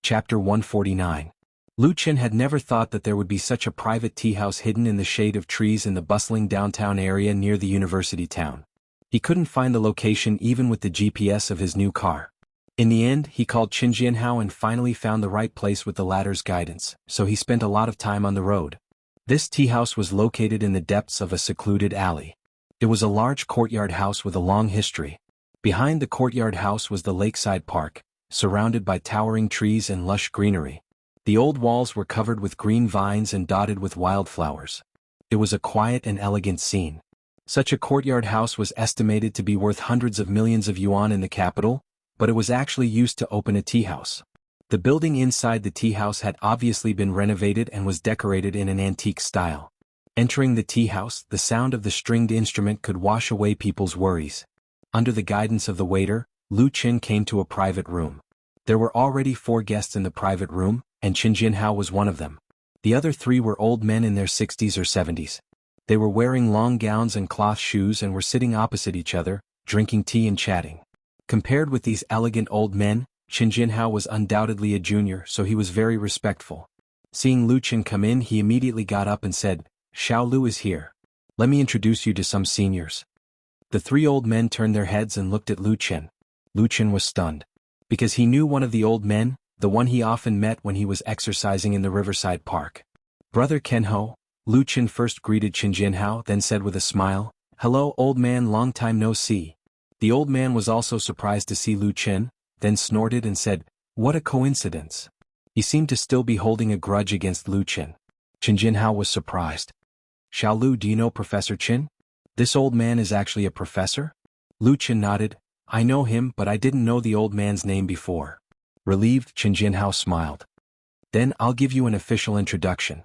Chapter 149. Lu Qin had never thought that there would be such a private tea house hidden in the shade of trees in the bustling downtown area near the university town. He couldn't find the location even with the GPS of his new car. In the end, he called Qin Jianhao and finally found the right place with the latter's guidance, so he spent a lot of time on the road. This tea house was located in the depths of a secluded alley. It was a large courtyard house with a long history. Behind the courtyard house was the lakeside park, surrounded by towering trees and lush greenery. The old walls were covered with green vines and dotted with wildflowers. It was a quiet and elegant scene. Such a courtyard house was estimated to be worth hundreds of millions of yuan in the capital, but it was actually used to open a tea house. The building inside the tea house had obviously been renovated and was decorated in an antique style. Entering the tea house, the sound of the stringed instrument could wash away people's worries. Under the guidance of the waiter, Lu Qin came to a private room. There were already 4 guests in the private room, and Qin Jianhao was one of them. The other 3 were old men in their 60s or 70s. They were wearing long gowns and cloth shoes and were sitting opposite each other, drinking tea and chatting. Compared with these elegant old men, Qin Jianhao was undoubtedly a junior, so he was very respectful. Seeing Lu Qin come in, he immediately got up and said, Xiao Lu is here. Let me introduce you to some seniors. The 3 old men turned their heads and looked at Lu Qin. Lu Qin was stunned. Because he knew one of the old men, the one he often met when he was exercising in the riverside park. Brother Kenho, Lu Qin first greeted Qin Jianhao, then said with a smile, Hello old man, long time no see. The old man was also surprised to see Lu Qin, then snorted and said, What a coincidence. He seemed to still be holding a grudge against Lu Qin. Qin Jianhao was surprised. Xiao Lu, do you know Professor Qin? This old man is actually a professor? Lu Qin nodded. I know him, but I didn't know the old man's name before. Relieved, Qin Jianhao smiled. Then I'll give you an official introduction.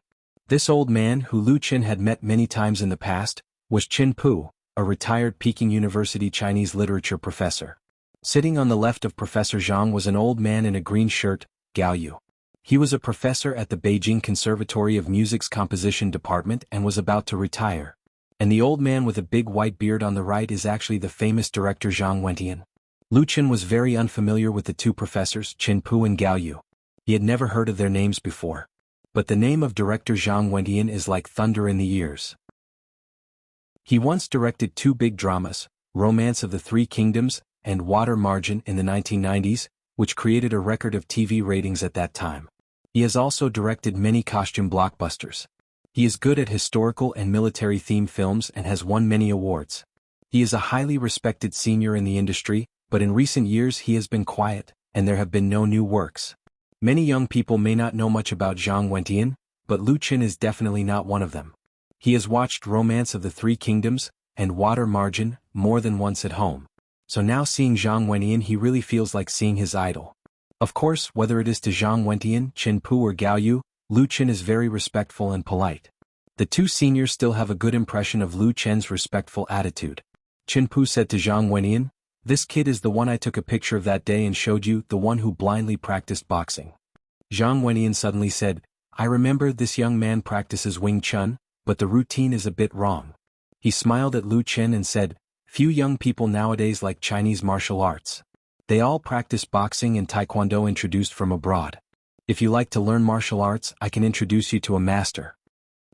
This old man, who Lu Qin had met many times in the past, was Qin Pu, a retired Peking University Chinese literature professor. Sitting on the left of Professor Zhang was an old man in a green shirt, Gao Yu. He was a professor at the Beijing Conservatory of Music's composition department and was about to retire. And the old man with a big white beard on the right is actually the famous director Zhang Wentian. Lu Qin was very unfamiliar with the 2 professors, Qin Pu and Gao Yu. He had never heard of their names before. But the name of director Zhang Wentian is like thunder in the ears. He once directed 2 big dramas, Romance of the 3 Kingdoms and Water Margin in the 1990s, which created a record of TV ratings at that time. He has also directed many costume blockbusters. He is good at historical and military-themed films and has won many awards. He is a highly respected senior in the industry, but in recent years he has been quiet, and there have been no new works. Many young people may not know much about Zhang Wentian, but Lu Qin is definitely not one of them. He has watched Romance of the 3 Kingdoms and Water Margin more than once at home. So now seeing Zhang Wentian, he really feels like seeing his idol. Of course, whether it is to Zhang Wentian, Qin Pu or Gao Yu, Lu Qin is very respectful and polite. The 2 seniors still have a good impression of Lu Qin's respectful attitude. Qin Pu said to Zhang Wentian, This kid is the one I took a picture of that day and showed you, the one who blindly practiced boxing. Zhang Wentian suddenly said, I remember this young man practices Wing Chun, but the routine is a bit wrong. He smiled at Lu Qin and said, Few young people nowadays like Chinese martial arts. They all practice boxing and taekwondo introduced from abroad. If you like to learn martial arts, I can introduce you to a master.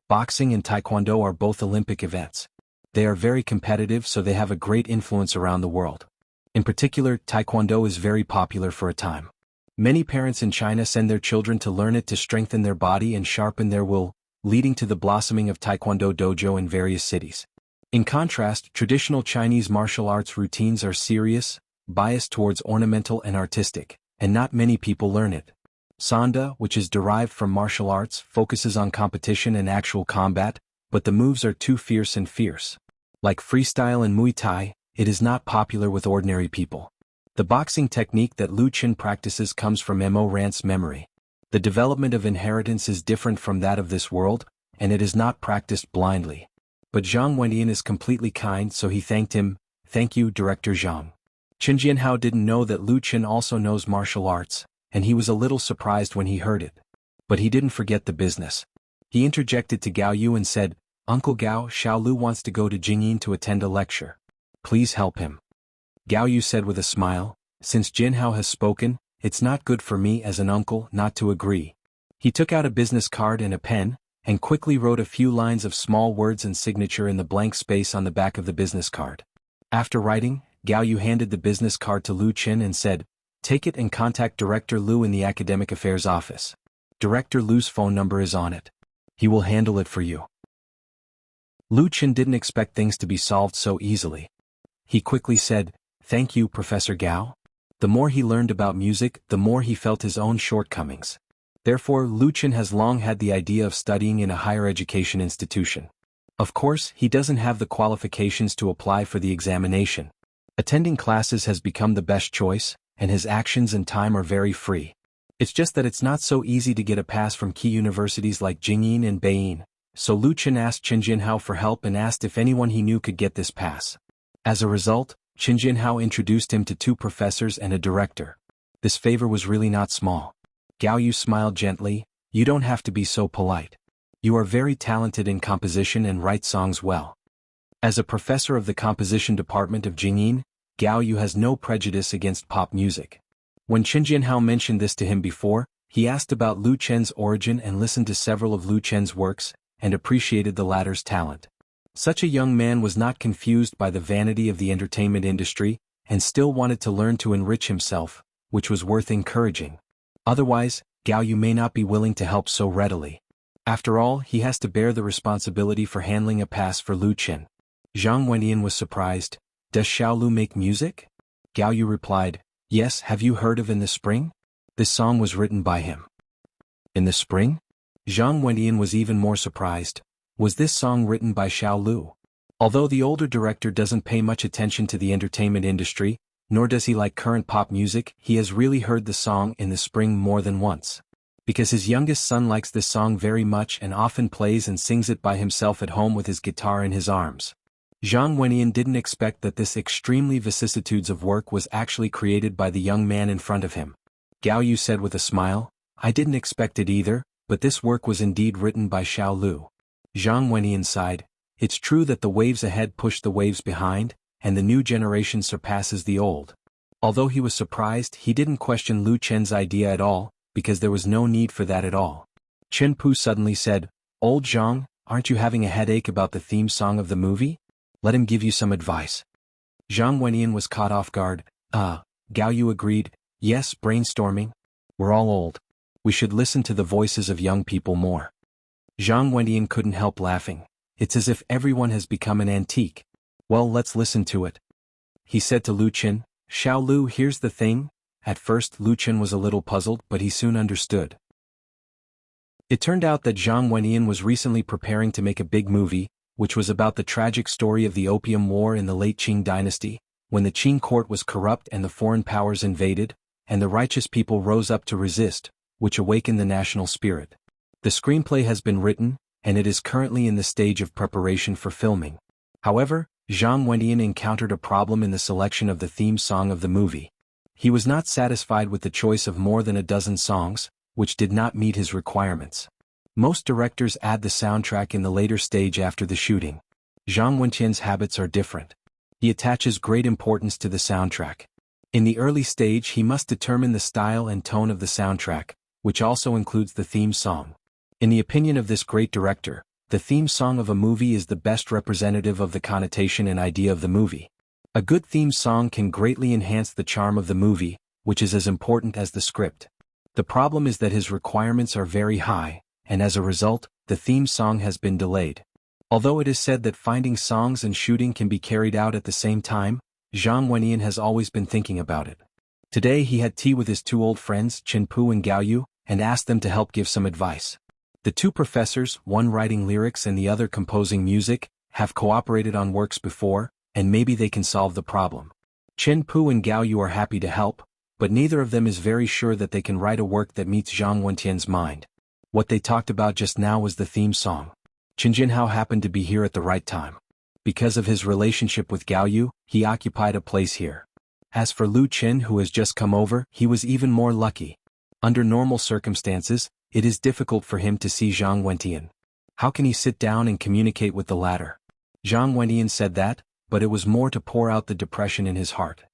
Boxing and taekwondo are both Olympic events. They are very competitive, so they have a great influence around the world. In particular, taekwondo is very popular for a time. Many parents in China send their children to learn it to strengthen their body and sharpen their will, leading to the blossoming of taekwondo dojo in various cities. In contrast, traditional Chinese martial arts routines are serious, biased towards ornamental and artistic, and not many people learn it. Sanda, which is derived from martial arts, focuses on competition and actual combat, but the moves are too fierce and fierce. Like freestyle and Muay Thai, it is not popular with ordinary people. The boxing technique that Lu Qin practices comes from Mo Rant's memory. The development of inheritance is different from that of this world, and it is not practiced blindly. But Zhang Wendian is completely kind, so he thanked him. "Thank you, Director Zhang." Qin Jianhao didn't know that Lu Qin also knows martial arts, and he was a little surprised when he heard it. But he didn't forget the business. He interjected to Gao Yu and said, "Uncle Gao, Xiao Lu wants to go to Jingyin to attend a lecture. Please help him." Gao Yu said with a smile, "Since Jinhao has spoken, it's not good for me as an uncle not to agree." He took out a business card and a pen, and quickly wrote a few lines of small words and signature in the blank space on the back of the business card. After writing, Gao Yu handed the business card to Lu Qin and said, "Take it and contact Director Lu in the Academic Affairs office. Director Lu's phone number is on it. He will handle it for you." Lu Qin didn't expect things to be solved so easily. He quickly said, "Thank you, Professor Gao." The more he learned about music, the more he felt his own shortcomings. Therefore, Lu Qin has long had the idea of studying in a higher education institution. Of course, he doesn't have the qualifications to apply for the examination. Attending classes has become the best choice, and his actions and time are very free. It's just that it's not so easy to get a pass from key universities like Jingyin and Beiying, so Lu Qin asked Qin Jinhao for help and asked if anyone he knew could get this pass. As a result, Qin Jinhao introduced him to 2 professors and a director. This favor was really not small. Gao Yu smiled gently, "You don't have to be so polite. You are very talented in composition and write songs well." As a professor of the composition department of Jingyin, Gao Yu has no prejudice against pop music. When Qin Jinhao mentioned this to him before, he asked about Lu Chen's origin and listened to several of Lu Chen's works, and appreciated the latter's talent. Such a young man was not confused by the vanity of the entertainment industry, and still wanted to learn to enrich himself, which was worth encouraging. Otherwise, Gao Yu may not be willing to help so readily. After all, he has to bear the responsibility for handling a pass for Lu Qin. Zhang Wendian was surprised. "Does Xiao Lu make music?" Gao Yu replied, "Yes, have you heard of In the Spring? This song was written by him." In the Spring? Zhang Wendian was even more surprised. Was this song written by Xiao Lu? Although the older director doesn't pay much attention to the entertainment industry, nor does he like current pop music, he has really heard the song In the Spring more than once. Because his youngest son likes this song very much and often plays and sings it by himself at home with his guitar in his arms. Zhang Wendian didn't expect that this extremely vicissitudes of work was actually created by the young man in front of him. Gao Yu said with a smile, "I didn't expect it either, but this work was indeed written by Xiao Lu." Zhang Wendian sighed. It's true that the waves ahead push the waves behind, and the new generation surpasses the old. Although he was surprised, he didn't question Lu Chen's idea at all, because there was no need for that at all. Chen Pu suddenly said, "Old Zhang, aren't you having a headache about the theme song of the movie? Let him give you some advice." Zhang Wendian was caught off guard. Gao Yu agreed, "Yes, brainstorming. We're all old. We should listen to the voices of young people more." Zhang Wendian couldn't help laughing. It's as if everyone has become an antique. "Well, let's listen to it." He said to Lu Qin, "Xiao Lu, here's the thing." At first Lu Qin was a little puzzled, but he soon understood. It turned out that Zhang Wendian was recently preparing to make a big movie, which was about the tragic story of the Opium War in the late Qing dynasty, when the Qing court was corrupt and the foreign powers invaded, and the righteous people rose up to resist, which awakened the national spirit. The screenplay has been written, and it is currently in the stage of preparation for filming. However, Zhang Wendian encountered a problem in the selection of the theme song of the movie. He was not satisfied with the choice of more than a dozen songs, which did not meet his requirements. Most directors add the soundtrack in the later stage after the shooting. Zhang Wendian's habits are different. He attaches great importance to the soundtrack. In the early stage he must determine the style and tone of the soundtrack, which also includes the theme song. In the opinion of this great director, the theme song of a movie is the best representative of the connotation and idea of the movie. A good theme song can greatly enhance the charm of the movie, which is as important as the script. The problem is that his requirements are very high, and as a result, the theme song has been delayed. Although it is said that finding songs and shooting can be carried out at the same time, Zhang Wenyan has always been thinking about it. Today he had tea with his two old friends Chen Pu and Gao Yu, and asked them to help give some advice. The two professors, one writing lyrics and the other composing music, have cooperated on works before, and maybe they can solve the problem. Chen Pu and Gao Yu are happy to help, but neither of them is very sure that they can write a work that meets Zhang Wenyan's mind. What they talked about just now was the theme song. Chen Jinhao happened to be here at the right time. Because of his relationship with Gao Yu, he occupied a place here. As for Lu Qin, who has just come over, he was even more lucky. Under normal circumstances, it is difficult for him to see Zhang Wenyan. How can he sit down and communicate with the latter? Zhang Wenyan said that, but it was more to pour out the depression in his heart.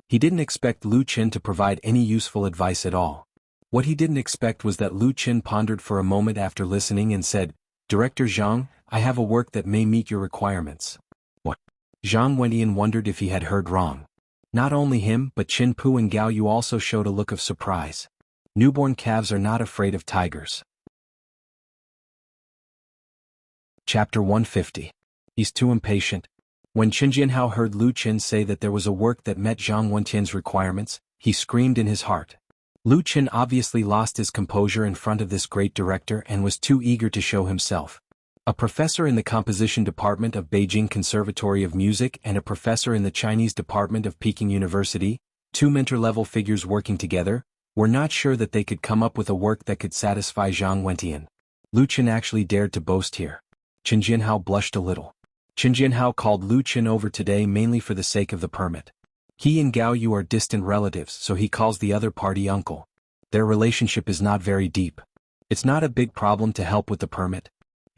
He didn't expect Lu Qin to provide any useful advice at all. What he didn't expect was that Lu Qin pondered for a moment after listening and said, "Director Zhang, I have a work that may meet your requirements." What? Zhang Wenyan wondered if he had heard wrong. Not only him but Chen Pu and Gao Yu also showed a look of surprise. Newborn calves are not afraid of tigers. Chapter 150. He's too impatient. When Chen Jinhao heard Lu Qin say that there was a work that met Zhang Wenyan's requirements, he screamed in his heart. Lu Qin obviously lost his composure in front of this great director and was too eager to show himself. A professor in the composition department of Beijing Conservatory of Music and a professor in the Chinese department of Peking University, two mentor-level figures working together, were not sure that they could come up with a work that could satisfy Zhang Wenyan. Lu Qin actually dared to boast here. Chen Jinhao blushed a little. Chen Jinhao called Lu Qin over today mainly for the sake of the permit. He and Gao Yu are distant relatives, so he calls the other party uncle. Their relationship is not very deep. It's not a big problem to help with the permit.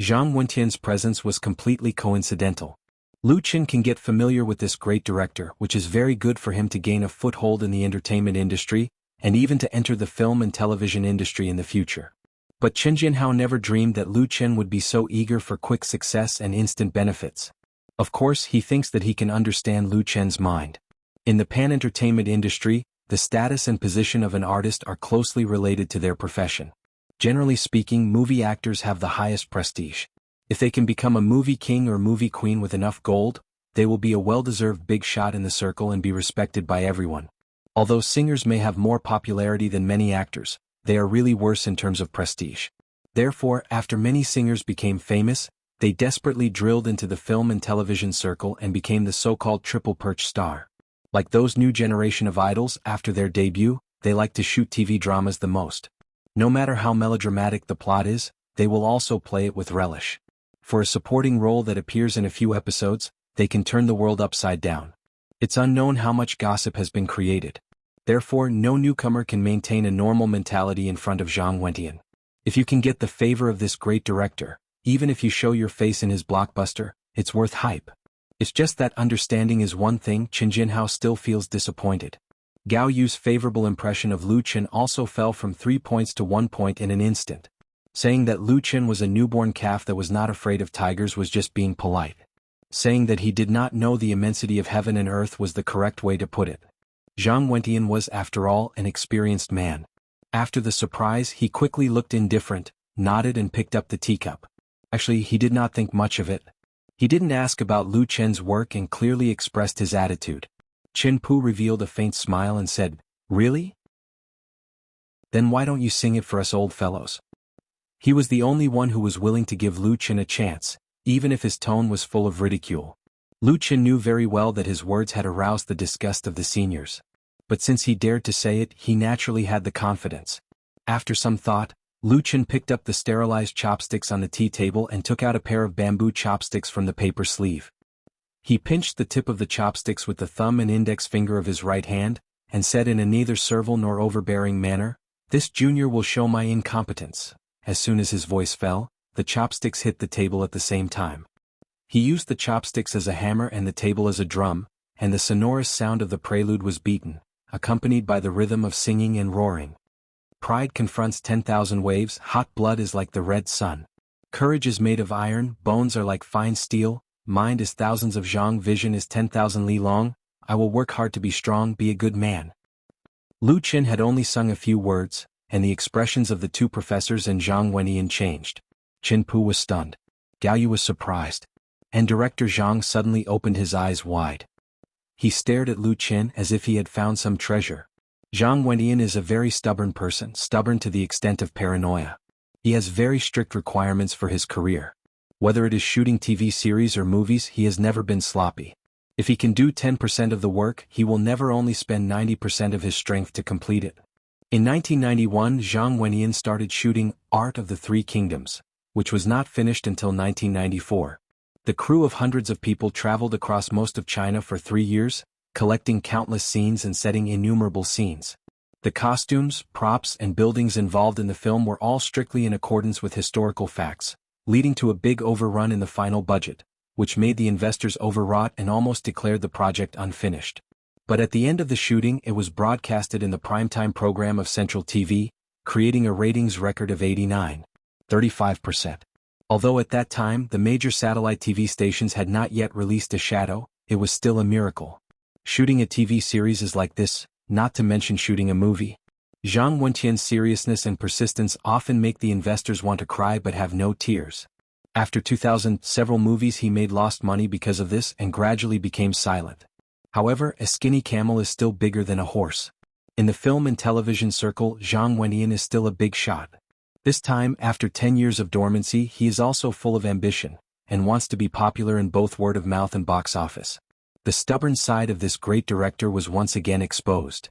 Zhang Wenyan's presence was completely coincidental. Lu Qin can get familiar with this great director, which is very good for him to gain a foothold in the entertainment industry, and even to enter the film and television industry in the future. But Chen Jinhao never dreamed that Lu Qin would be so eager for quick success and instant benefits. Of course, he thinks that he can understand Lu Qin's mind. In the pan-entertainment industry, the status and position of an artist are closely related to their profession. Generally speaking, movie actors have the highest prestige. If they can become a movie king or movie queen with enough gold, they will be a well-deserved big shot in the circle and be respected by everyone. Although singers may have more popularity than many actors, they are really worse in terms of prestige. Therefore, after many singers became famous, they desperately drilled into the film and television circle and became the so-called triple perch star. Like those new generation of idols, after their debut, they like to shoot TV dramas the most. No matter how melodramatic the plot is, they will also play it with relish. For a supporting role that appears in a few episodes, they can turn the world upside down. It's unknown how much gossip has been created. Therefore, no newcomer can maintain a normal mentality in front of Zhang Wenyan. If you can get the favor of this great director, even if you show your face in his blockbuster, it's worth hype. It's just that understanding is one thing. Chen Jinhao still feels disappointed. Gao Yu's favorable impression of Lu Qin also fell from 3 points to 1 point in an instant. Saying that Lu Qin was a newborn calf that was not afraid of tigers was just being polite. Saying that he did not know the immensity of heaven and earth was the correct way to put it. Zhang Wenyan was, after all, an experienced man. After the surprise, he quickly looked indifferent, nodded and picked up the teacup. Actually, he did not think much of it. He didn't ask about Lu Qin's work and clearly expressed his attitude. Chen Pu revealed a faint smile and said, "Really? Then why don't you sing it for us old fellows?" He was the only one who was willing to give Lu Qin a chance, even if his tone was full of ridicule. Lu Qin knew very well that his words had aroused the disgust of the seniors. But since he dared to say it, he naturally had the confidence. After some thought, Lu Qin picked up the sterilized chopsticks on the tea table and took out a pair of bamboo chopsticks from the paper sleeve. He pinched the tip of the chopsticks with the thumb and index finger of his right hand, and said in a neither servile nor overbearing manner, "This junior will show my incompetence." As soon as his voice fell, the chopsticks hit the table at the same time. He used the chopsticks as a hammer and the table as a drum, and the sonorous sound of the prelude was beaten. accompanied by the rhythm of singing and roaring. Pride confronts 10,000 waves, hot blood is like the red sun. Courage is made of iron, bones are like fine steel, mind is thousands of zhang, vision is 10,000 li long, I will work hard to be strong, be a good man. Lu Qin had only sung a few words, and the expressions of the two professors and Zhang Wenyan changed. Qin Pu was stunned. Gao Yu was surprised. And director Zhang suddenly opened his eyes wide. He stared at Lu Qin as if he had found some treasure. Zhang Wenyan is a very stubborn person, stubborn to the extent of paranoia. He has very strict requirements for his career. Whether it is shooting TV series or movies, he has never been sloppy. If he can do 10% of the work, he will never only spend 90% of his strength to complete it. In 1991, Zhang Wenyan started shooting Art of the Three Kingdoms, which was not finished until 1994. The crew of hundreds of people traveled across most of China for 3 years, collecting countless scenes and setting innumerable scenes. The costumes, props, and buildings involved in the film were all strictly in accordance with historical facts, leading to a big overrun in the final budget, which made the investors overwrought and almost declared the project unfinished. But at the end of the shooting, it was broadcasted in the primetime program of Central TV, creating a ratings record of 89.35%. Although at that time the major satellite TV stations had not yet released a shadow, it was still a miracle. Shooting a TV series is like this, not to mention shooting a movie. Zhang Wenyan's seriousness and persistence often make the investors want to cry but have no tears. After 2000, several movies he made lost money because of this and gradually became silent. However, a skinny camel is still bigger than a horse. In the film and television circle, Zhang Wenyan is still a big shot. This time, after 10 years of dormancy, he is also full of ambition, and wants to be popular in both word of mouth and box office. The stubborn side of this great director was once again exposed.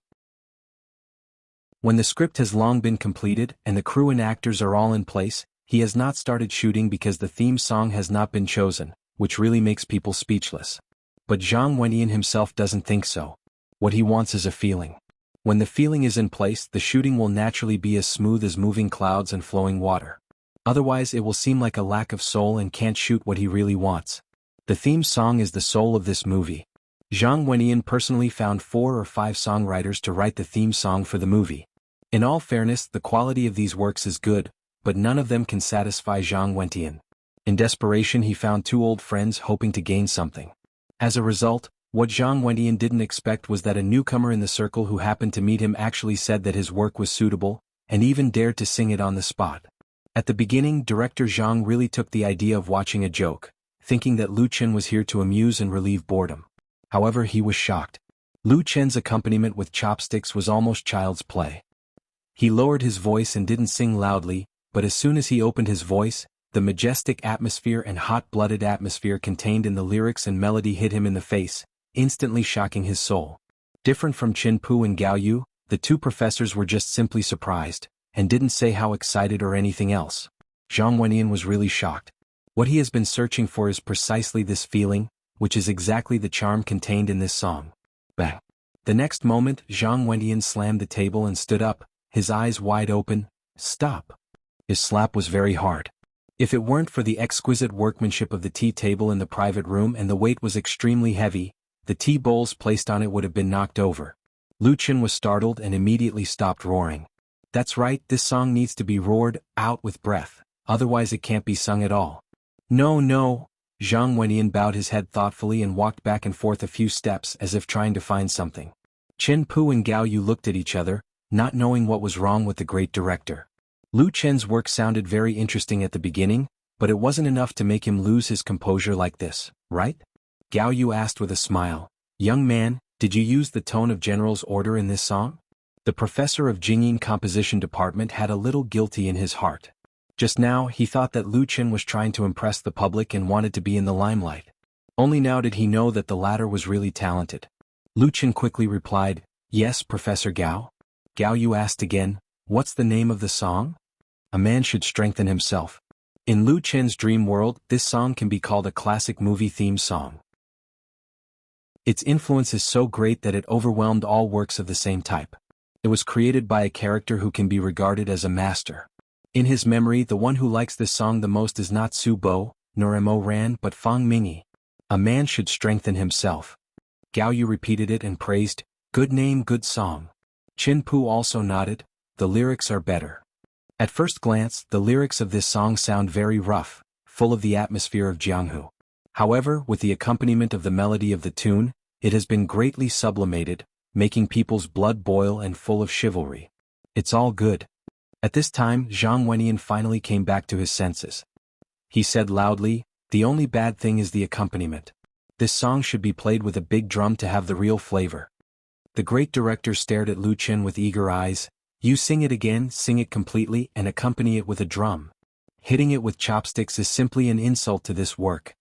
When the script has long been completed and the crew and actors are all in place, he has not started shooting because the theme song has not been chosen, which really makes people speechless. But Zhang Wenyan himself doesn't think so. What he wants is a feeling. When the feeling is in place, the shooting will naturally be as smooth as moving clouds and flowing water. Otherwise it will seem like a lack of soul and can't shoot what he really wants. The theme song is the soul of this movie. Zhang Wenyan personally found 4 or 5 songwriters to write the theme song for the movie. In all fairness, the quality of these works is good, but none of them can satisfy Zhang Wenyan. In desperation he found 2 old friends hoping to gain something. As a result, what Zhang Wenyan didn't expect was that a newcomer in the circle who happened to meet him actually said that his work was suitable, and even dared to sing it on the spot. At the beginning, director Zhang really took the idea of watching a joke, thinking that Lu Qin was here to amuse and relieve boredom. However, he was shocked. Lu Qin's accompaniment with chopsticks was almost child's play. He lowered his voice and didn't sing loudly, but as soon as he opened his voice, the majestic atmosphere and hot-blooded atmosphere contained in the lyrics and melody hit him in the face, instantly shocking his soul. Different from Qin Pu and Gao Yu, the 2 professors were just simply surprised, and didn't say how excited or anything else. Zhang Wenyan was really shocked. What he has been searching for is precisely this feeling, which is exactly the charm contained in this song. Bang! The next moment, Zhang Wenyan slammed the table and stood up, his eyes wide open. Stop! His slap was very hard. If it weren't for the exquisite workmanship of the tea table in the private room and the weight was extremely heavy, the tea bowls placed on it would have been knocked over. Lu Qin was startled and immediately stopped roaring. That's right, this song needs to be roared out with breath, otherwise it can't be sung at all. No, no. Zhang Wenyan bowed his head thoughtfully and walked back and forth a few steps as if trying to find something. Qin Pu and Gao Yu looked at each other, not knowing what was wrong with the great director. Lu Qin's work sounded very interesting at the beginning, but it wasn't enough to make him lose his composure like this, right? Gao Yu asked with a smile. Young man, did you use the tone of general's order in this song? The professor of Jingyin composition department had a little guilty in his heart. Just now he thought that Lu Qin was trying to impress the public and wanted to be in the limelight. Only now did he know that the latter was really talented. Lu Qin quickly replied, Yes, Professor Gao. Gao Yu asked again, What's the name of the song? A man should strengthen himself. In Lu Qin's dream world, this song can be called a classic movie theme song. Its influence is so great that it overwhelmed all works of the same type. It was created by a character who can be regarded as a master. In his memory, the one who likes this song the most is not Su Bo, nor Mo Ran, but Fang Mingyi. A man should strengthen himself. Gao Yu repeated it and praised, Good name, good song. Chin Pu also nodded. The lyrics are better. At first glance, the lyrics of this song sound very rough, full of the atmosphere of Jianghu. However, with the accompaniment of the melody of the tune, it has been greatly sublimated, making people's blood boil and full of chivalry. It's all good. At this time, Zhang Wenyan finally came back to his senses. He said loudly, "The only bad thing is the accompaniment. This song should be played with a big drum to have the real flavor." The great director stared at Lu Chen with eager eyes. "You sing it again, sing it completely and accompany it with a drum. Hitting it with chopsticks is simply an insult to this work."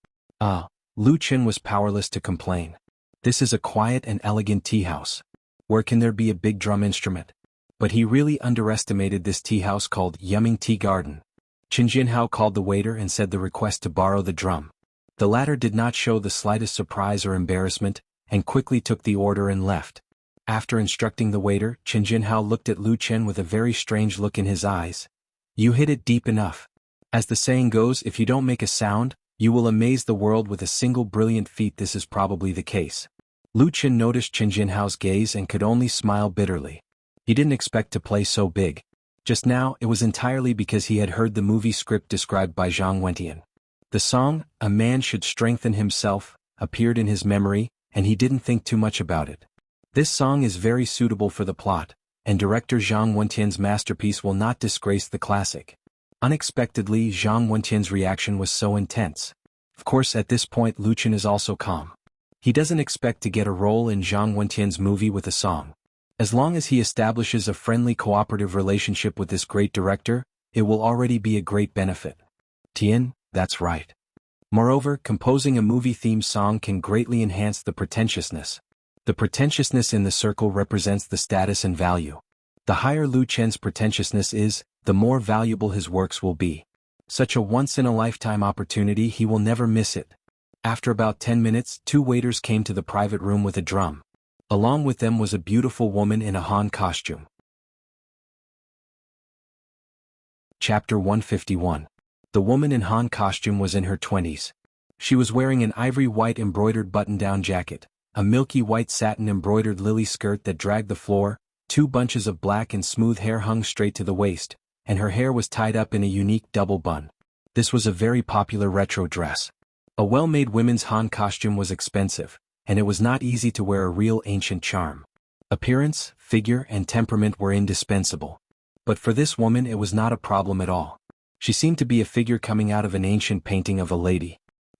Lu Chen was powerless to complain. This is a quiet and elegant tea house. Where can there be a big drum instrument? But he really underestimated this tea house called Yumming Tea Garden. Qin Jinhao called the waiter and said the request to borrow the drum. The latter did not show the slightest surprise or embarrassment, and quickly took the order and left. After instructing the waiter, Qin Jinhao looked at Lu Chen with a very strange look in his eyes. "You hit it deep enough. As the saying goes, if you don't make a sound, you will amaze the world with a single brilliant feat. This is probably the case." Lu Chen noticed Qin Jinhao's gaze and could only smile bitterly. He didn't expect to play so big. Just now, it was entirely because he had heard the movie script described by Zhang Wenyan. The song, "A Man Should Strengthen Himself," appeared in his memory, and he didn't think too much about it. This song is very suitable for the plot, and director Zhang Wentian's masterpiece will not disgrace the classic. Unexpectedly, Zhang Wentian's reaction was so intense. Of course, at this point Lu Chen is also calm. He doesn't expect to get a role in Zhang Wentian's movie with a song. As long as he establishes a friendly cooperative relationship with this great director, it will already be a great benefit. Tian, that's right. Moreover, composing a movie-themed song can greatly enhance the pretentiousness. The pretentiousness in the circle represents the status and value. The higher Lu Chen's pretentiousness is, the more valuable his works will be. Such a once-in-a-lifetime opportunity, he will never miss it. After about 10 minutes, 2 waiters came to the private room with a drum. Along with them was a beautiful woman in a Han costume. Chapter 151. The woman in Han costume was in her 20s. She was wearing an ivory white embroidered button-down jacket, a milky white satin embroidered lily skirt that dragged the floor, 2 bunches of black and smooth hair hung straight to the waist, and her hair was tied up in a unique double bun. This was a very popular retro dress. A well-made women's Han costume was expensive, and it was not easy to wear a real ancient charm. Appearance, figure, and temperament were indispensable. But for this woman it was not a problem at all. She seemed to be a figure coming out of an ancient painting of a lady.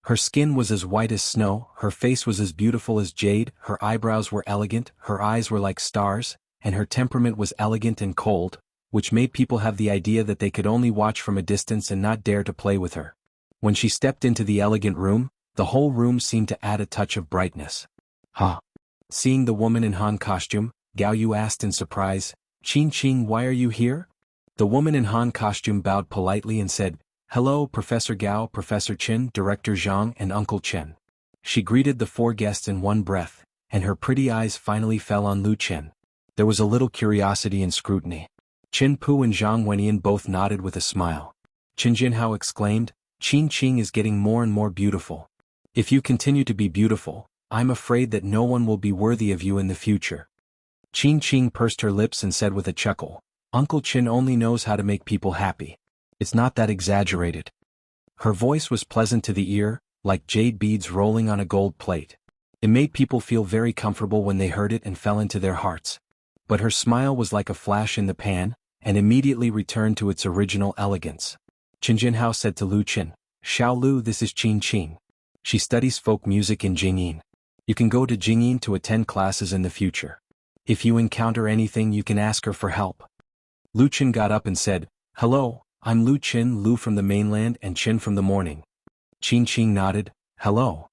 Her skin was as white as snow, her face was as beautiful as jade, her eyebrows were elegant, her eyes were like stars, and her temperament was elegant and cold, which made people have the idea that they could only watch from a distance and not dare to play with her. When she stepped into the elegant room, the whole room seemed to add a touch of brightness. Seeing the woman in Han costume, Gao Yu asked in surprise, "Qing, why are you here?" The woman in Han costume bowed politely and said, "Hello, Professor Gao, Professor Qin, Director Zhang, and Uncle Chen." She greeted the 4 guests in one breath, and her pretty eyes finally fell on Lu Chen. There was a little curiosity and scrutiny. Qin Pu and Zhang Wenyan both nodded with a smile. Qin Jinhao exclaimed, "Qing is getting more and more beautiful. If you continue to be beautiful, I'm afraid that no one will be worthy of you in the future." Qing pursed her lips and said with a chuckle, "Uncle Chen only knows how to make people happy. It's not that exaggerated." Her voice was pleasant to the ear, like jade beads rolling on a gold plate. It made people feel very comfortable when they heard it and fell into their hearts. But her smile was like a flash in the pan, and immediately returned to its original elegance. Qin Jinhao said to Lu Chen, "Xiao Lu, this is Qing. She studies folk music in Jingyin. You can go to Jingyin to attend classes in the future. If you encounter anything you can ask her for help." Lu Chen got up and said, "Hello, I'm Lu Chen, Lu from the mainland and Chen from the morning." Qing nodded, "Hello."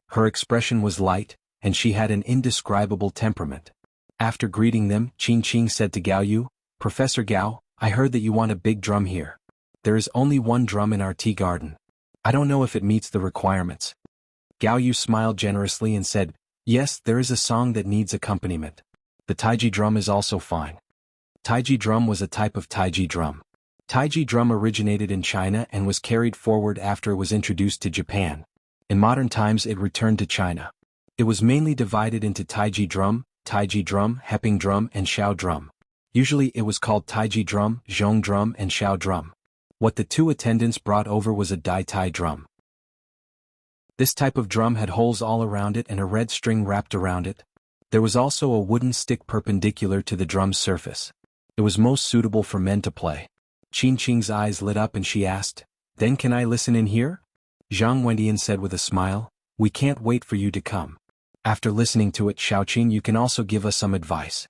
Her expression was light, and she had an indescribable temperament. After greeting them, Qing said to Gao Yu, "Professor Gao, I heard that you want a big drum here. There is only one drum in our tea garden. I don't know if it meets the requirements." Gao Yu smiled generously and said, "Yes, there is a song that needs accompaniment. The taiji drum is also fine." Taiji drum was a type of taiji drum. Taiji drum originated in China and was carried forward after it was introduced to Japan. In modern times it returned to China. It was mainly divided into taiji drum, Taiji drum, Heping drum, and Xiao drum. Usually it was called Taiji drum, Zhong drum, and Xiao drum. What the two attendants brought over was a Dai Tai drum. This type of drum had holes all around it and a red string wrapped around it. There was also a wooden stick perpendicular to the drum's surface. It was most suitable for men to play. Qin Qing's eyes lit up and she asked, "Then can I listen in here?" Zhang Wendian said with a smile, "We can't wait for you to come. After listening to it, Xiaoqing, you can also give us some advice."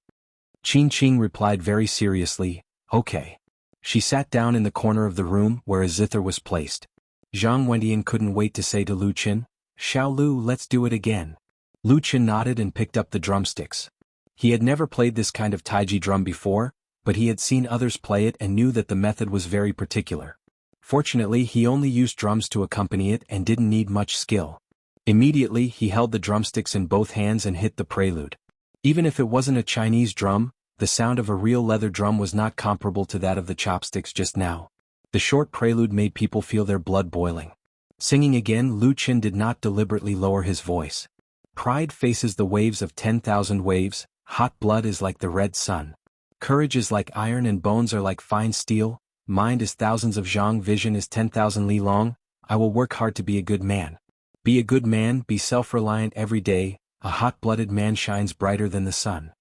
Qin Qing replied very seriously, "Okay." She sat down in the corner of the room where a zither was placed. Zhang Wendian couldn't wait to say to Lu Qin, "Xiao Lu, let's do it again." Lu Qin nodded and picked up the drumsticks. He had never played this kind of Taiji drum before, but he had seen others play it and knew that the method was very particular. Fortunately, he only used drums to accompany it and didn't need much skill. Immediately, he held the drumsticks in both hands and hit the prelude. Even if it wasn't a Chinese drum, the sound of a real leather drum was not comparable to that of the chopsticks just now. The short prelude made people feel their blood boiling. Singing again, Lu Qin did not deliberately lower his voice. Pride faces the waves of 10,000 waves, hot blood is like the red sun. Courage is like iron and bones are like fine steel, mind is thousands of zhang, vision is 10,000 li long, I will work hard to be a good man. Be a good man, be self-reliant every day, a hot-blooded man shines brighter than the sun.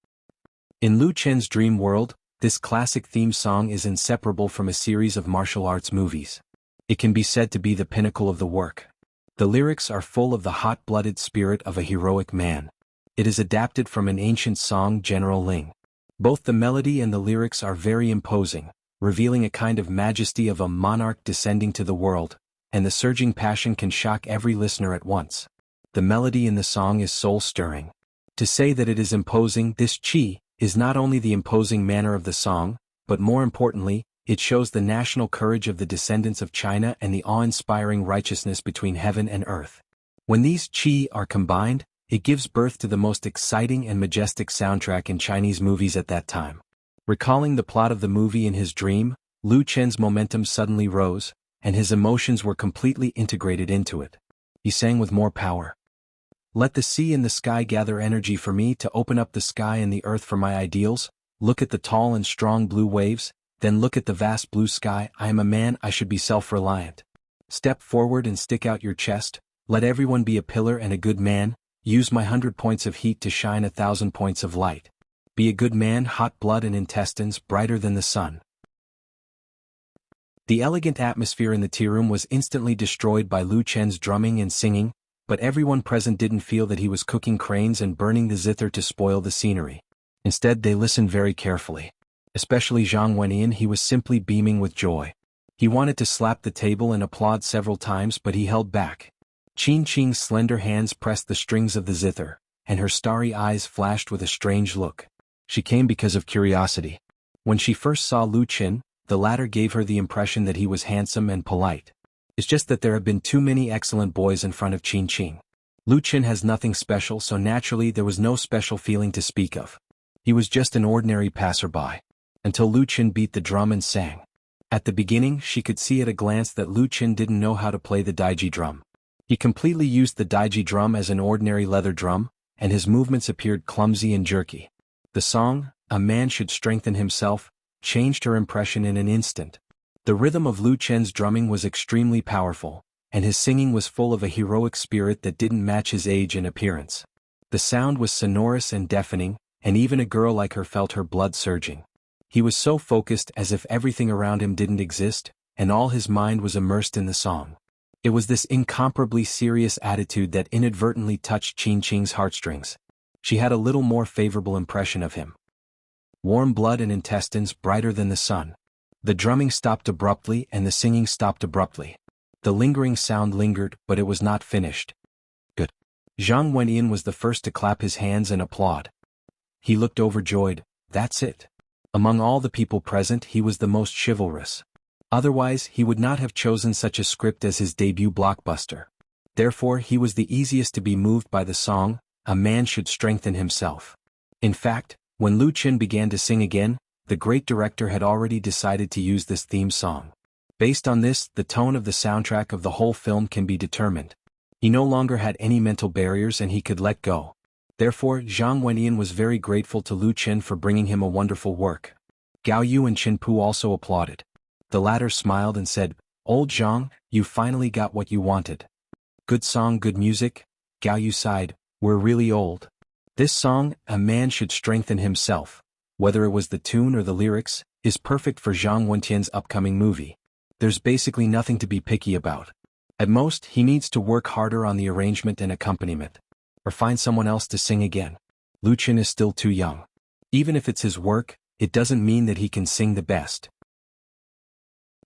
In Lu Qin's dream world, this classic theme song is inseparable from a series of martial arts movies. It can be said to be the pinnacle of the work. The lyrics are full of the hot-blooded spirit of a heroic man. It is adapted from an ancient song, General Ling. Both the melody and the lyrics are very imposing, revealing a kind of majesty of a monarch descending to the world, and the surging passion can shock every listener at once. The melody in the song is soul-stirring. To say that it is imposing, this qi, is not only the imposing manner of the song, but more importantly, it shows the national courage of the descendants of China and the awe-inspiring righteousness between heaven and earth. When these qi are combined, it gives birth to the most exciting and majestic soundtrack in Chinese movies at that time. Recalling the plot of the movie in his dream, Lu Qin's momentum suddenly rose, and his emotions were completely integrated into it. He sang with more power. "Let the sea and the sky gather energy for me to open up the sky and the earth for my ideals. Look at the tall and strong blue waves, then look at the vast blue sky. I am a man, I should be self-reliant. Step forward and stick out your chest, let everyone be a pillar and a good man, use my 100 points of heat to shine 1,000 points of light. Be a good man, hot blood and intestines brighter than the sun." The elegant atmosphere in the tea room was instantly destroyed by Lu Qin's drumming and singing, but everyone present didn't feel that he was cooking cranes and burning the zither to spoil the scenery. Instead, they listened very carefully. Especially Zhang Wenyan, he was simply beaming with joy. He wanted to slap the table and applaud several times, but he held back. Qin Qing's slender hands pressed the strings of the zither, and her starry eyes flashed with a strange look. She came because of curiosity. When she first saw Lu Qin, the latter gave her the impression that he was handsome and polite. It's just that there have been too many excellent boys in front of Qin Qing. Lu Qin has nothing special, so naturally there was no special feeling to speak of. He was just an ordinary passerby. Until Lu Qin beat the drum and sang. At the beginning, she could see at a glance that Lu Qin didn't know how to play the daiji drum. He completely used the daiji drum as an ordinary leather drum, and his movements appeared clumsy and jerky. The song, "A Man Should Strengthen Himself," changed her impression in an instant. The rhythm of Lu Qin's drumming was extremely powerful, and his singing was full of a heroic spirit that didn't match his age and appearance. The sound was sonorous and deafening, and even a girl like her felt her blood surging. He was so focused as if everything around him didn't exist, and all his mind was immersed in the song. It was this incomparably serious attitude that inadvertently touched Qin Qing's heartstrings. She had a little more favorable impression of him. Warm blood and intestines brighter than the sun. The drumming stopped abruptly and the singing stopped abruptly. The lingering sound lingered, but it was not finished. Good. Zhang Wenyan was the first to clap his hands and applaud. He looked overjoyed. That's it. Among all the people present, he was the most chivalrous. Otherwise, he would not have chosen such a script as his debut blockbuster. Therefore, he was the easiest to be moved by the song, "A Man Should Strengthen Himself." In fact, when Lu Qin began to sing again, the great director had already decided to use this theme song. Based on this, the tone of the soundtrack of the whole film can be determined. He no longer had any mental barriers and he could let go. Therefore, Zhang Wenyan was very grateful to Lu Qin for bringing him a wonderful work. Gao Yu and Qin Pu also applauded. The latter smiled and said, "Old Zhang, you finally got what you wanted. Good song, good music." Gao Yu sighed, "We're really old. This song, A Man Should Strengthen Himself, whether it was the tune or the lyrics, is perfect for Zhang Wenyan's upcoming movie. There's basically nothing to be picky about. At most, he needs to work harder on the arrangement and accompaniment. Or find someone else to sing again. Lu Qin is still too young. Even if it's his work, it doesn't mean that he can sing the best."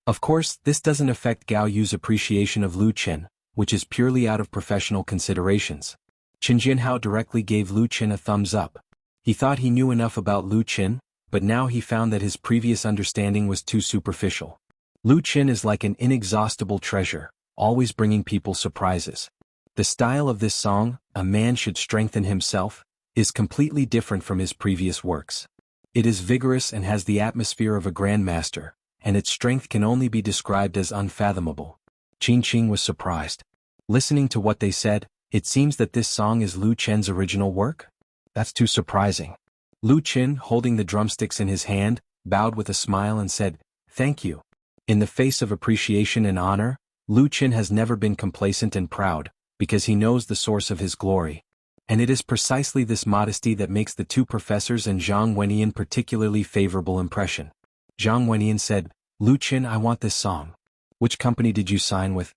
Of course, this doesn't affect Gao Yu's appreciation of Lu Qin, which is purely out of professional considerations. Qin Jianhao directly gave Lu Qin a thumbs up. He thought he knew enough about Lu Qin, but now he found that his previous understanding was too superficial. Lu Qin is like an inexhaustible treasure, always bringing people surprises. The style of this song, A Man Should Strengthen Himself, is completely different from his previous works. It is vigorous and has the atmosphere of a grandmaster, and its strength can only be described as unfathomable. Qin Qing was surprised. Listening to what they said, it seems that this song is Lu Qin's original work? That's too surprising. Lu Qin, holding the drumsticks in his hand, bowed with a smile and said, "Thank you." In the face of appreciation and honor, Lu Qin has never been complacent and proud, because he knows the source of his glory. And it is precisely this modesty that makes the two professors and Zhang Wenyan particularly favorable impression. Zhang Wenyan said, "Lu Qin, I want this song. Which company did you sign with?"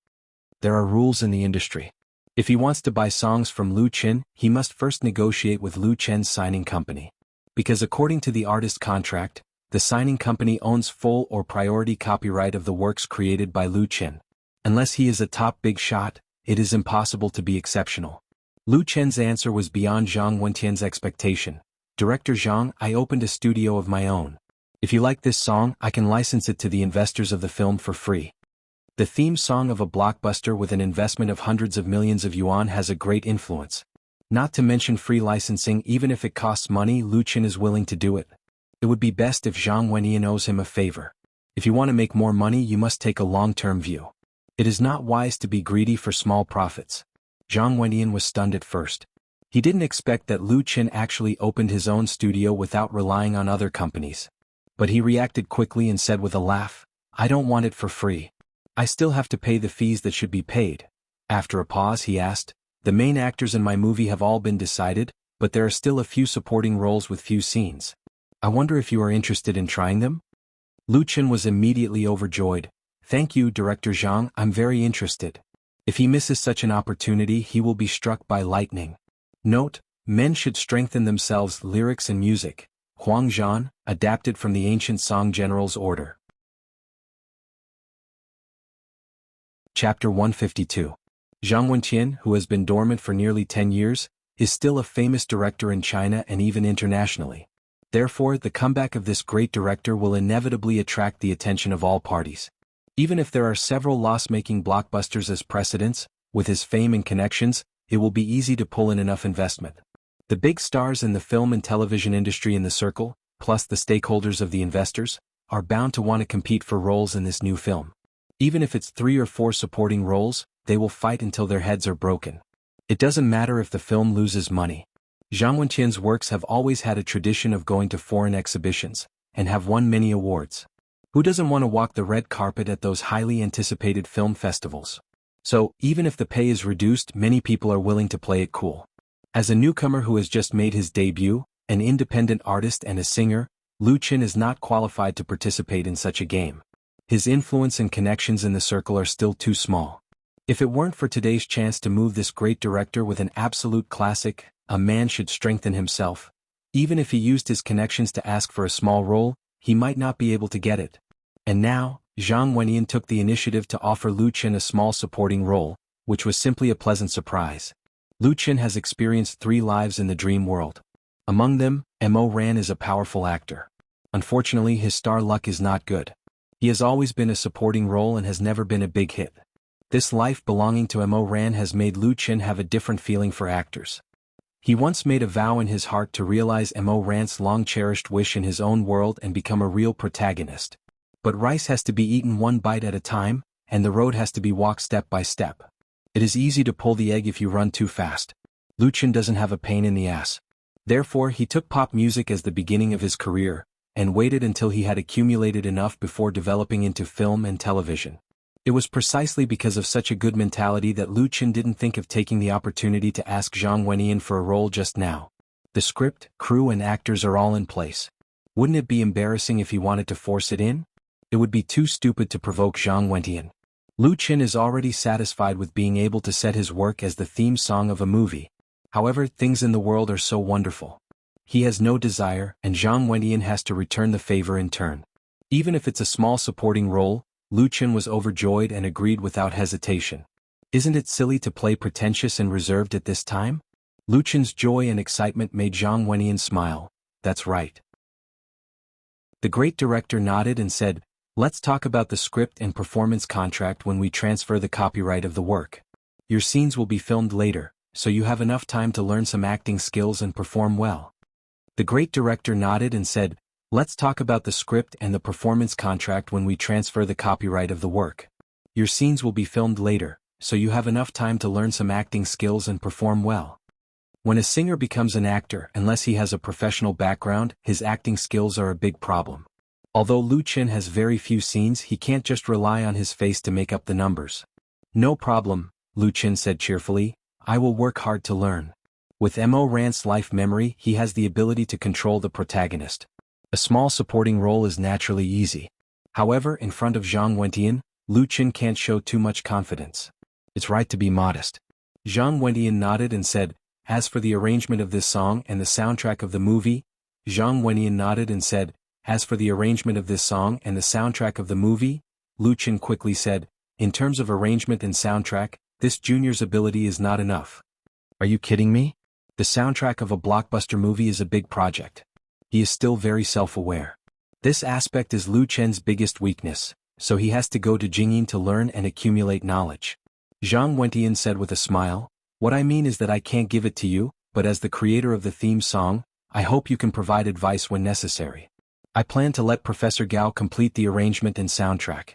There are rules in the industry. If he wants to buy songs from Lu Qin, he must first negotiate with Lu Qin's signing company. Because according to the artist contract, the signing company owns full or priority copyright of the works created by Lu Qin. Unless he is a top big shot, it is impossible to be exceptional. Lu Qin's answer was beyond Zhang Wenyan's expectation. "Director Zhang, I opened a studio of my own. If you like this song, I can license it to the investors of the film for free." The theme song of a blockbuster with an investment of hundreds of millions of yuan has a great influence. Not to mention free licensing. Even if it costs money, Lu Qin is willing to do it. It would be best if Zhang Wenyan owes him a favor. If you want to make more money, you must take a long-term view. It is not wise to be greedy for small profits. Zhang Wenyan was stunned at first. He didn't expect that Lu Qin actually opened his own studio without relying on other companies. But he reacted quickly and said with a laugh, "I don't want it for free. I still have to pay the fees that should be paid." After a pause he asked, "The main actors in my movie have all been decided, but there are still a few supporting roles with few scenes. I wonder if you are interested in trying them?" Lu Qin was immediately overjoyed. "Thank you, Director Zhang, I'm very interested." If he misses such an opportunity, he will be struck by lightning. Note, Men Should Strengthen Themselves. Lyrics and music. Huang Zhan, adapted from the ancient Song General's order. Chapter 152. Zhang Wenyan, who has been dormant for nearly 10 years, is still a famous director in China and even internationally. Therefore, the comeback of this great director will inevitably attract the attention of all parties. Even if there are several loss-making blockbusters as precedents, with his fame and connections, it will be easy to pull in enough investment. The big stars in the film and television industry in the circle, plus the stakeholders of the investors, are bound to want to compete for roles in this new film. Even if it's 3 or 4 supporting roles, they will fight until their heads are broken. It doesn't matter if the film loses money. Zhang Wenyan's works have always had a tradition of going to foreign exhibitions, and have won many awards. Who doesn't want to walk the red carpet at those highly anticipated film festivals? So, even if the pay is reduced, many people are willing to play it cool. As a newcomer who has just made his debut, an independent artist and a singer, Lu Qin is not qualified to participate in such a game. His influence and connections in the circle are still too small. If it weren't for today's chance to move this great director with an absolute classic, A Man Should Strengthen Himself, even if he used his connections to ask for a small role, he might not be able to get it. And now, Zhang Wenyan took the initiative to offer Lu Qin a small supporting role, which was simply a pleasant surprise. Lu Qin has experienced 3 lives in the dream world. Among them, Mo Ran is a powerful actor. Unfortunately, his star luck is not good. He has always been a supporting role and has never been a big hit. This life belonging to Mo Ran has made Lu Qin have a different feeling for actors. He once made a vow in his heart to realize Mo Ran's long-cherished wish in his own world and become a real protagonist. But rice has to be eaten one bite at a time, and the road has to be walked step by step. It is easy to pull the egg if you run too fast. Lu Chen doesn't have a pain in the ass. Therefore he took pop music as the beginning of his career, and waited until he had accumulated enough before developing into film and television. It was precisely because of such a good mentality that Lu Chen didn't think of taking the opportunity to ask Zhang Wenyan for a role just now. The script, crew and actors are all in place. Wouldn't it be embarrassing if he wanted to force it in? It would be too stupid to provoke Zhang Wenyan. Lu Chen is already satisfied with being able to set his work as the theme song of a movie. However, things in the world are so wonderful. He has no desire, and Zhang Wenyan has to return the favor in turn. Even if it's a small supporting role, Lu Chen was overjoyed and agreed without hesitation. Isn't it silly to play pretentious and reserved at this time? Lu Chen's joy and excitement made Zhang Wenyan smile. That's right. The great director nodded and said, "Let's talk about the script and performance contract when we transfer the copyright of the work. Your scenes will be filmed later, so you have enough time to learn some acting skills and perform well." The great director nodded and said, "Let's talk about the script and the performance contract when we transfer the copyright of the work. Your scenes will be filmed later, so you have enough time to learn some acting skills and perform well." When a singer becomes an actor, unless he has a professional background, his acting skills are a big problem. Although Lu Chen has very few scenes, he can't just rely on his face to make up the numbers. "No problem," Lu Chen said cheerfully, "I will work hard to learn." With Mo Rant's life memory, he has the ability to control the protagonist. A small supporting role is naturally easy. However, in front of Zhang Wenyan, Lu Chen can't show too much confidence. It's right to be modest. Zhang Wenyan nodded and said, "As for the arrangement of this song and the soundtrack of the movie," Zhang Wenyan nodded and said, "As for the arrangement of this song and the soundtrack of the movie," Lu Chen quickly said, "In terms of arrangement and soundtrack, this junior's ability is not enough." Are you kidding me? The soundtrack of a blockbuster movie is a big project. He is still very self-aware. This aspect is Lu Chen's biggest weakness, so he has to go to Jingyin to learn and accumulate knowledge. Zhang Wenyan said with a smile, "What I mean is that I can't give it to you, but as the creator of the theme song, I hope you can provide advice when necessary. I plan to let Professor Gao complete the arrangement and soundtrack."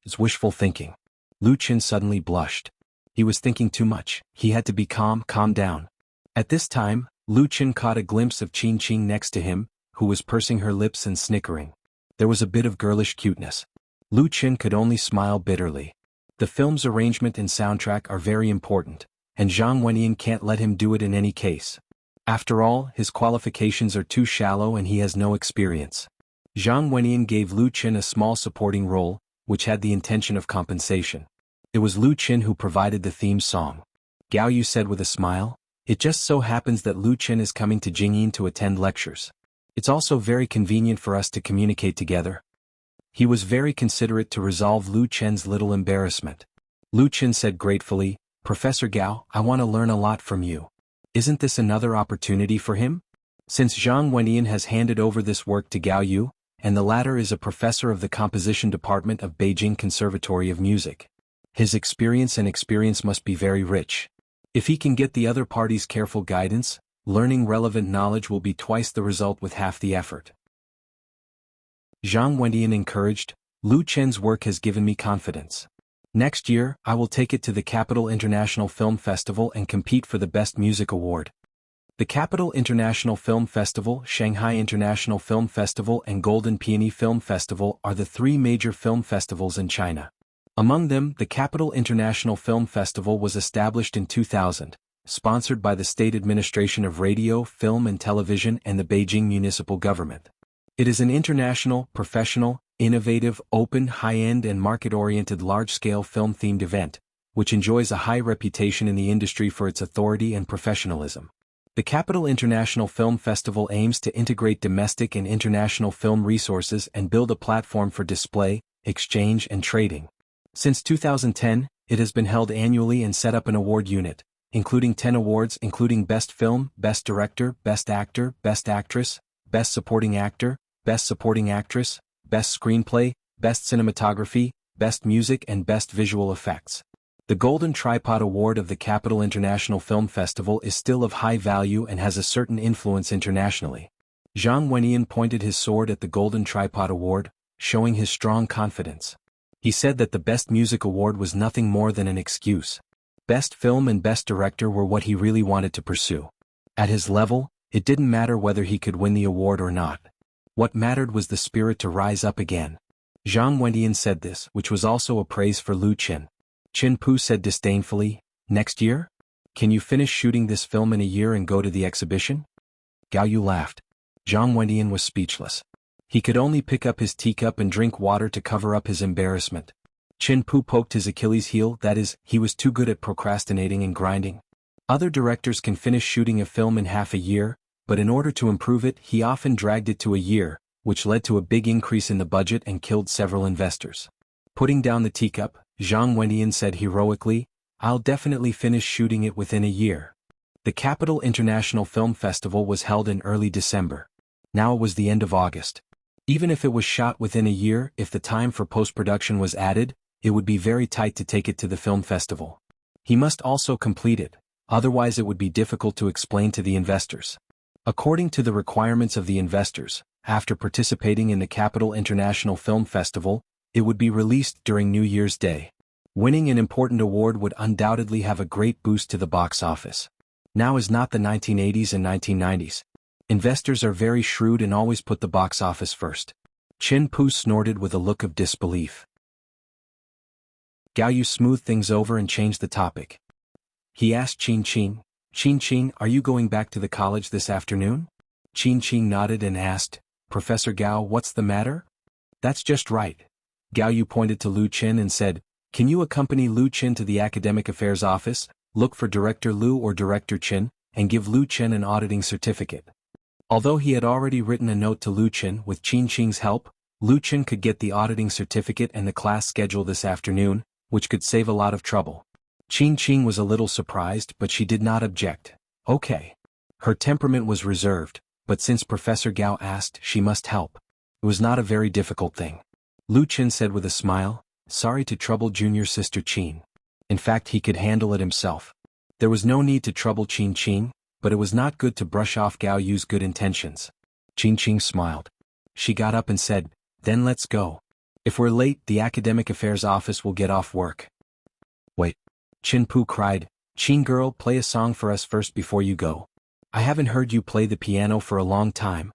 It's wishful thinking. Lu Chen suddenly blushed. He was thinking too much. He had to be calm down. At this time, Lu Chen caught a glimpse of Qing Qing next to him, who was pursing her lips and snickering. There was a bit of girlish cuteness. Lu Chen could only smile bitterly. The film's arrangement and soundtrack are very important, and Zhang Wenyan can't let him do it in any case. After all, his qualifications are too shallow and he has no experience. Zhang Wenyan gave Lu Chen a small supporting role, which had the intention of compensation. It was Lu Chen who provided the theme song. Gao Yu said with a smile, "It just so happens that Lu Chen is coming to Jingyin to attend lectures. It's also very convenient for us to communicate together." He was very considerate to resolve Lu Chen's little embarrassment. Lu Chen said gratefully, "Professor Gao, I want to learn a lot from you. Isn't this another opportunity for him?" Since Zhang Wenyan has handed over this work to Gao Yu, and the latter is a professor of the composition department of Beijing Conservatory of Music, his experience must be very rich. If he can get the other party's careful guidance, learning relevant knowledge will be twice the result with half the effort. Zhang Wenyan encouraged, "Lu Chen's work has given me confidence. Next year, I will take it to the Capital International Film Festival and compete for the Best Music Award." The Capital International Film Festival, Shanghai International Film Festival and Golden Peony Film Festival are the three major film festivals in China. Among them, the Capital International Film Festival was established in 2000, sponsored by the State Administration of Radio, Film and Television and the Beijing Municipal Government. It is an international, professional, innovative, open, high-end and market-oriented large-scale film-themed event, which enjoys a high reputation in the industry for its authority and professionalism. The Capital International Film Festival aims to integrate domestic and international film resources and build a platform for display, exchange and trading. Since 2010, it has been held annually and set up an award unit, including 10 awards including Best Film, Best Director, Best Actor, Best Actress, Best Supporting Actor, Best Supporting Actress, Best Screenplay, Best Cinematography, Best Music and Best Visual Effects. The Golden Tripod Award of the Capital International Film Festival is still of high value and has a certain influence internationally. Zhang Wenyan pointed his sword at the Golden Tripod Award, showing his strong confidence. He said that the Best Music Award was nothing more than an excuse. Best film and best director were what he really wanted to pursue. At his level, it didn't matter whether he could win the award or not. What mattered was the spirit to rise up again. Zhang Wendian said this, which was also a praise for Lu Qin. Qin Pu said disdainfully, "Next year? Can you finish shooting this film in a year and go to the exhibition?" Gao Yu laughed. Zhang Wendian was speechless. He could only pick up his teacup and drink water to cover up his embarrassment. Qin Pu poked his Achilles heel, that is, he was too good at procrastinating and grinding. Other directors can finish shooting a film in half a year, but in order to improve it, he often dragged it to a year, which led to a big increase in the budget and killed several investors. Putting down the teacup, Zhang Wendian said heroically, "I'll definitely finish shooting it within a year." The Capital International Film Festival was held in early December. Now it was the end of August. Even if it was shot within a year, if the time for post-production was added, it would be very tight to take it to the film festival. He must also complete it, otherwise it would be difficult to explain to the investors. According to the requirements of the investors, after participating in the Capital International Film Festival, it would be released during New Year's Day. Winning an important award would undoubtedly have a great boost to the box office. Now is not the 1980s and 1990s. Investors are very shrewd and always put the box office first. Qin Pu snorted with a look of disbelief. Gao Yu smoothed things over and changed the topic. He asked Qin Qin, "Qin Qin, are you going back to the college this afternoon?" Qin Qin nodded and asked, "Professor Gao, what's the matter?" "That's just right." Gao Yu pointed to Lu Qin and said, "Can you accompany Lu Qin to the Academic Affairs office, look for Director Lu or Director Qin, and give Lu Qin an auditing certificate?" Although he had already written a note to Lu Qin, with Qin Qin's help, Lu Qin could get the auditing certificate and the class schedule this afternoon, which could save a lot of trouble. Qin Qin was a little surprised, but she did not object. Okay. Her temperament was reserved, but since Professor Gao asked, she must help. It was not a very difficult thing. Lu Qin said with a smile, "Sorry to trouble junior sister Qin." In fact, he could handle it himself. There was no need to trouble Qin Qin, but it was not good to brush off Gao Yu's good intentions. Qin Qin smiled. She got up and said, "Then let's go. If we're late, the Academic Affairs office will get off work." "Wait." Qin Pu cried, "Qin girl, play a song for us first before you go. I haven't heard you play the piano for a long time."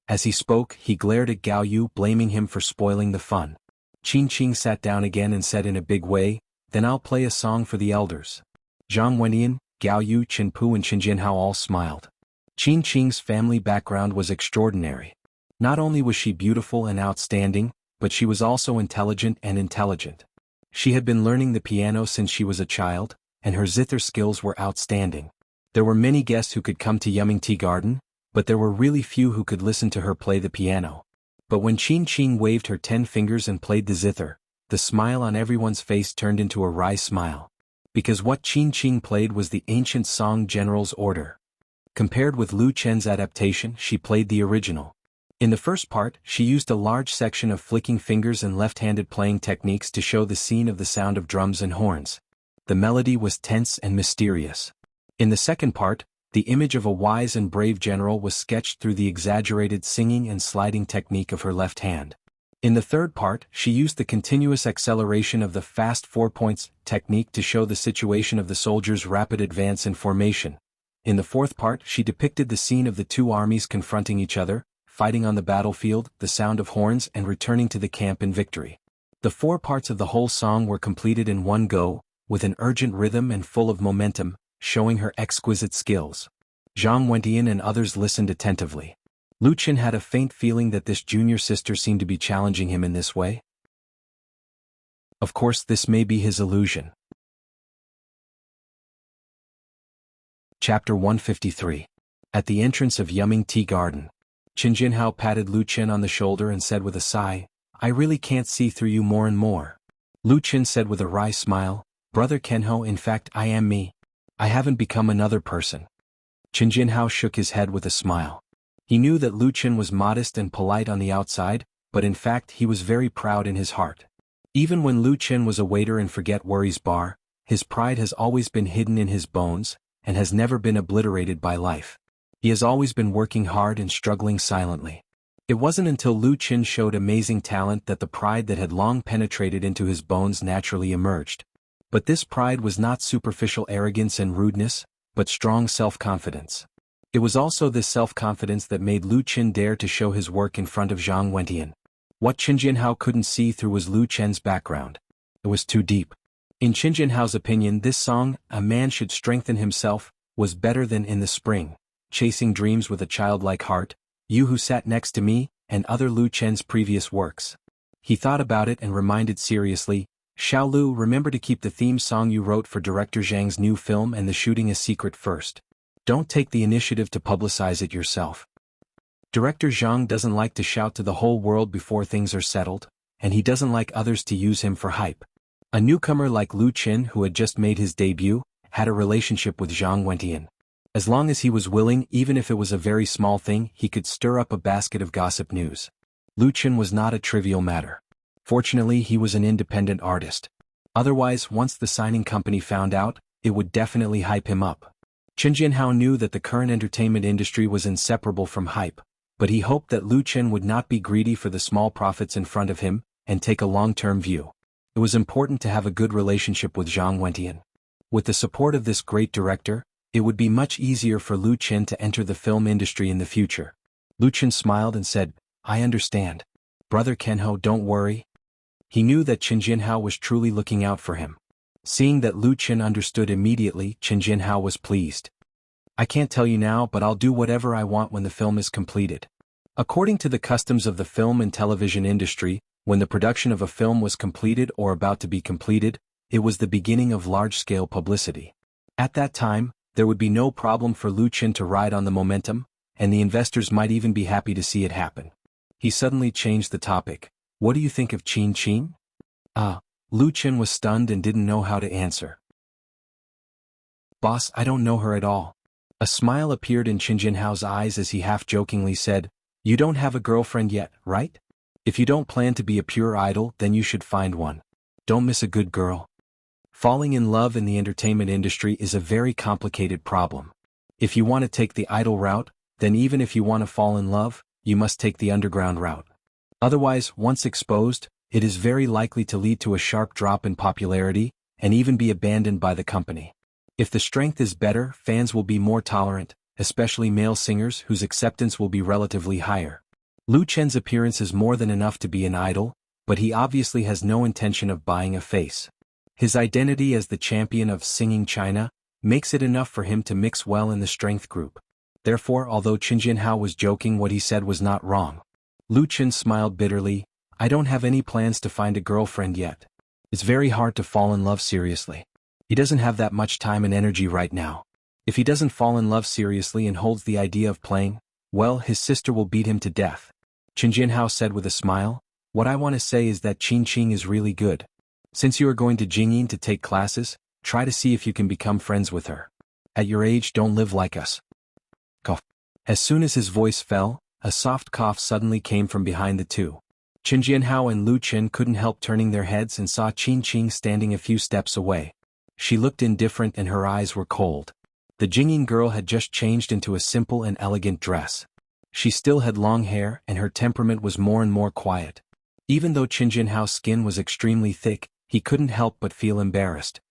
As he spoke, he glared at Gao Yu, blaming him for spoiling the fun. Qin Qin sat down again and said in a big way, "Then I'll play a song for the elders." Zhang Wendian, Gao Yu, Qin Pu and Qin Jinhao all smiled. Qin Qin's family background was extraordinary. Not only was she beautiful and outstanding, but she was also intelligent and intelligent. She had been learning the piano since she was a child, and her zither skills were outstanding. There were many guests who could come to Yumming Tea Garden, but there were really few who could listen to her play the piano. But when Qin Qin waved her 10 fingers and played the zither, the smile on everyone's face turned into a wry smile. Because what Qin Qin played was the ancient song General's Order. Compared with Lu Chen's adaptation, she played the original. In the first part, she used a large section of flicking fingers and left-handed playing techniques to show the scene of the sound of drums and horns. The melody was tense and mysterious. In the second part, the image of a wise and brave general was sketched through the exaggerated singing and sliding technique of her left hand. In the third part, she used the continuous acceleration of the fast 4 points technique to show the situation of the soldiers' rapid advance in formation. In the fourth part, she depicted the scene of the two armies confronting each other, fighting on the battlefield, the sound of horns and returning to the camp in victory. The 4 parts of the whole song were completed in one go, with an urgent rhythm and full of momentum, showing her exquisite skills. Zhang Wendian and others listened attentively. Lu Qin had a faint feeling that this junior sister seemed to be challenging him in this way. Of course, this may be his illusion. Chapter 153. At the entrance of Yumming Tea Garden, Qin Jinhao patted Lu Qin on the shoulder and said with a sigh, "I really can't see through you more and more." Lu Qin said with a wry smile, "Brother Kenho, in fact I am me. I haven't become another person." Qin Jinhao shook his head with a smile. He knew that Lu Qin was modest and polite on the outside, but in fact he was very proud in his heart. Even when Lu Qin was a waiter in Forget Worries Bar, his pride has always been hidden in his bones, and has never been obliterated by life. He has always been working hard and struggling silently. It wasn't until Lu Qin showed amazing talent that the pride that had long penetrated into his bones naturally emerged. But this pride was not superficial arrogance and rudeness, but strong self-confidence. It was also this self-confidence that made Lu Qin dare to show his work in front of Zhang Wentian. What Qin Jianhao couldn't see through was Lu Chen's background. It was too deep. In Qin Jianhao's opinion, this song, "A Man Should Strengthen Himself," was better than "In the Spring," "Chasing Dreams with a Childlike Heart," "You Who Sat Next to Me," and other Lu Chen's previous works. He thought about it and reminded seriously, "Xiao Lu, remember to keep the theme song you wrote for director Zhang's new film and the shooting a secret first. Don't take the initiative to publicize it yourself. Director Zhang doesn't like to shout to the whole world before things are settled, and he doesn't like others to use him for hype." A newcomer like Lu Qin, who had just made his debut, had a relationship with Zhang Wentian. As long as he was willing, even if it was a very small thing, he could stir up a basket of gossip news. Lu Qin was not a trivial matter. Fortunately, he was an independent artist. Otherwise, once the signing company found out, it would definitely hype him up. Qin Jianhao knew that the current entertainment industry was inseparable from hype, but he hoped that Lu Qin would not be greedy for the small profits in front of him, and take a long-term view. It was important to have a good relationship with Zhang Wentian. With the support of this great director, it would be much easier for Lu Qin to enter the film industry in the future. Lu Qin smiled and said, "I understand. Brother Kenho, don't worry." He knew that Qin Jianhao was truly looking out for him. Seeing that Lu Qin understood immediately, Qin Jianhao was pleased. "I can't tell you now, but I'll do whatever I want when the film is completed." According to the customs of the film and television industry, when the production of a film was completed or about to be completed, it was the beginning of large-scale publicity. At that time, there would be no problem for Lu Qin to ride on the momentum, and the investors might even be happy to see it happen. He suddenly changed the topic. "What do you think of Qin Qin?" Lu Qin was stunned and didn't know how to answer. "Boss, I don't know her at all." A smile appeared in Qin Jianhao's eyes as he half-jokingly said, "You don't have a girlfriend yet, right? If you don't plan to be a pure idol, then you should find one. Don't miss a good girl." Falling in love in the entertainment industry is a very complicated problem. If you want to take the idol route, then even if you want to fall in love, you must take the underground route. Otherwise, once exposed, it is very likely to lead to a sharp drop in popularity, and even be abandoned by the company. If the strength is better, fans will be more tolerant, especially male singers whose acceptance will be relatively higher. Lu Chen's appearance is more than enough to be an idol, but he obviously has no intention of buying a face. His identity as the champion of singing China makes it enough for him to mix well in the strength group. Therefore, although Qin Jianhao was joking, what he said was not wrong. Lu Qin smiled bitterly. "I don't have any plans to find a girlfriend yet. It's very hard to fall in love seriously. He doesn't have that much time and energy right now. If he doesn't fall in love seriously and holds the idea of playing, well, his sister will beat him to death." Qin Jianhao said with a smile, "What I want to say is that Qin Qing is really good. Since you are going to Jingyin to take classes, try to see if you can become friends with her. At your age, don't live like us." Cough. As soon as his voice fell, a soft cough suddenly came from behind the two. Qin Jianhao and Lu Qin couldn't help turning their heads and saw Qin Qing standing a few steps away. She looked indifferent and her eyes were cold. The Jingyin girl had just changed into a simple and elegant dress. She still had long hair and her temperament was more and more quiet. Even though Qin Jianhao's skin was extremely thick, he couldn't help but feel embarrassed.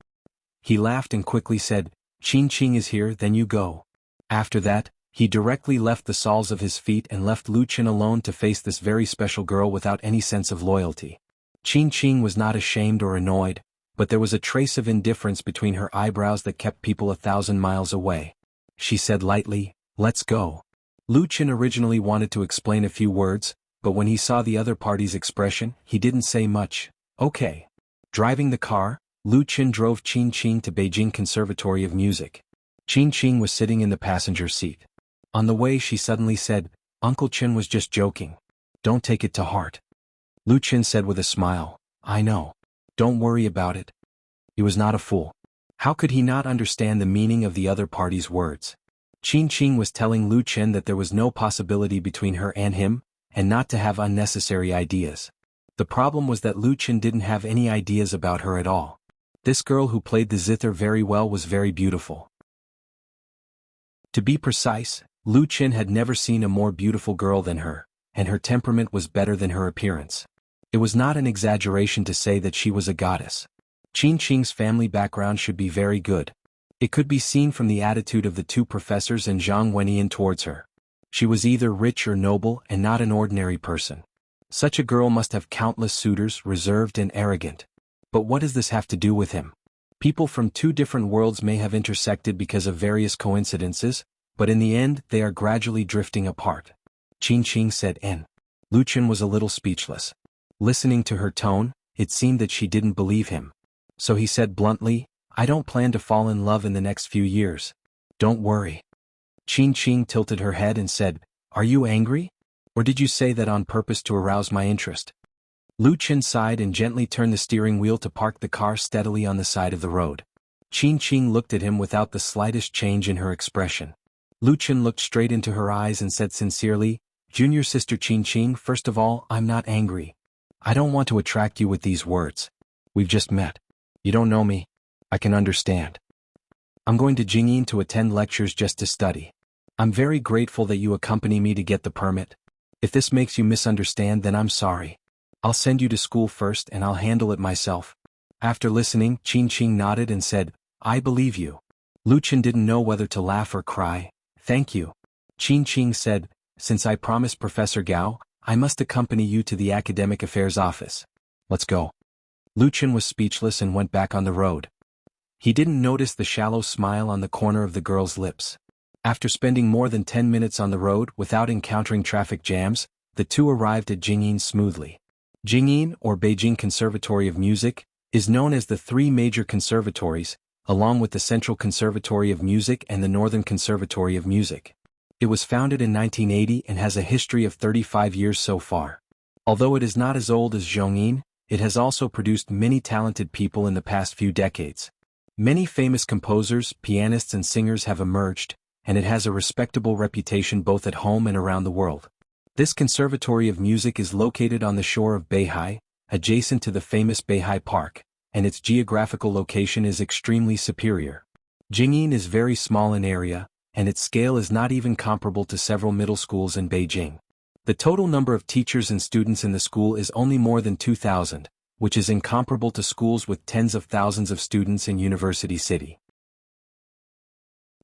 He laughed and quickly said, "Qin Qing is here, then you go." After that, he directly left the soles of his feet and left Lu Qin alone to face this very special girl without any sense of loyalty. Qin Qing was not ashamed or annoyed, but there was a trace of indifference between her eyebrows that kept people 1,000 miles away. She said lightly, "Let's go." Lu Qin originally wanted to explain a few words, but when he saw the other party's expression, he didn't say much. "Okay." Driving the car, Lu Qin drove Qin Qing to Beijing Conservatory of Music. Qin Qing was sitting in the passenger seat. On the way she suddenly said, "Uncle Qin was just joking. Don't take it to heart." Lu Qin said with a smile, "I know. Don't worry about it." He was not a fool. How could he not understand the meaning of the other party's words? Qin Qing was telling Lu Qin that there was no possibility between her and him, and not to have unnecessary ideas. The problem was that Lu Qin didn't have any ideas about her at all. This girl who played the zither very well was very beautiful. To be precise, Lu Qin had never seen a more beautiful girl than her, and her temperament was better than her appearance. It was not an exaggeration to say that she was a goddess. Qin Qing's family background should be very good. It could be seen from the attitude of the two professors and Zhang Wenyan towards her. She was either rich or noble and not an ordinary person. Such a girl must have countless suitors, reserved and arrogant. But what does this have to do with him? People from two different worlds may have intersected because of various coincidences, but in the end they are gradually drifting apart. Qin Qing said N. Lu Chen was a little speechless. Listening to her tone, it seemed that she didn't believe him. So he said bluntly, I don't plan to fall in love in the next few years. Don't worry. Qin Qing tilted her head and said, Are you angry? Or did you say that on purpose to arouse my interest? Lu Chen sighed and gently turned the steering wheel to park the car steadily on the side of the road. Qin Qing looked at him without the slightest change in her expression. Lu Chen looked straight into her eyes and said sincerely, Junior sister Qin Qing, first of all, I'm not angry. I don't want to attract you with these words. We've just met. You don't know me. I can understand. I'm going to Jingyin to attend lectures just to study. I'm very grateful that you accompany me to get the permit. If this makes you misunderstand, then I'm sorry. I'll send you to school first and I'll handle it myself. After listening, Qin Qing nodded and said, I believe you. Lu Chen didn't know whether to laugh or cry. Thank you. Qin Qing said, Since I promised Professor Gao, I must accompany you to the Academic Affairs office. Let's go. Lu Chen was speechless and went back on the road. He didn't notice the shallow smile on the corner of the girl's lips. After spending more than 10 minutes on the road without encountering traffic jams, the two arrived at Jingyin smoothly. Jingyin, or Beijing Conservatory of Music, is known as the three major conservatories, along with the Central Conservatory of Music and the Northern Conservatory of Music. It was founded in 1980 and has a history of 35 years so far. Although it is not as old as Zhongyin, it has also produced many talented people in the past few decades. Many famous composers, pianists and singers have emerged, and it has a respectable reputation both at home and around the world. This Conservatory of Music is located on the shore of Beihai, adjacent to the famous Beihai Park, and its geographical location is extremely superior. Jingyin is very small in area, and its scale is not even comparable to several middle schools in Beijing. The total number of teachers and students in the school is only more than 2,000, which is incomparable to schools with tens of thousands of students in University City.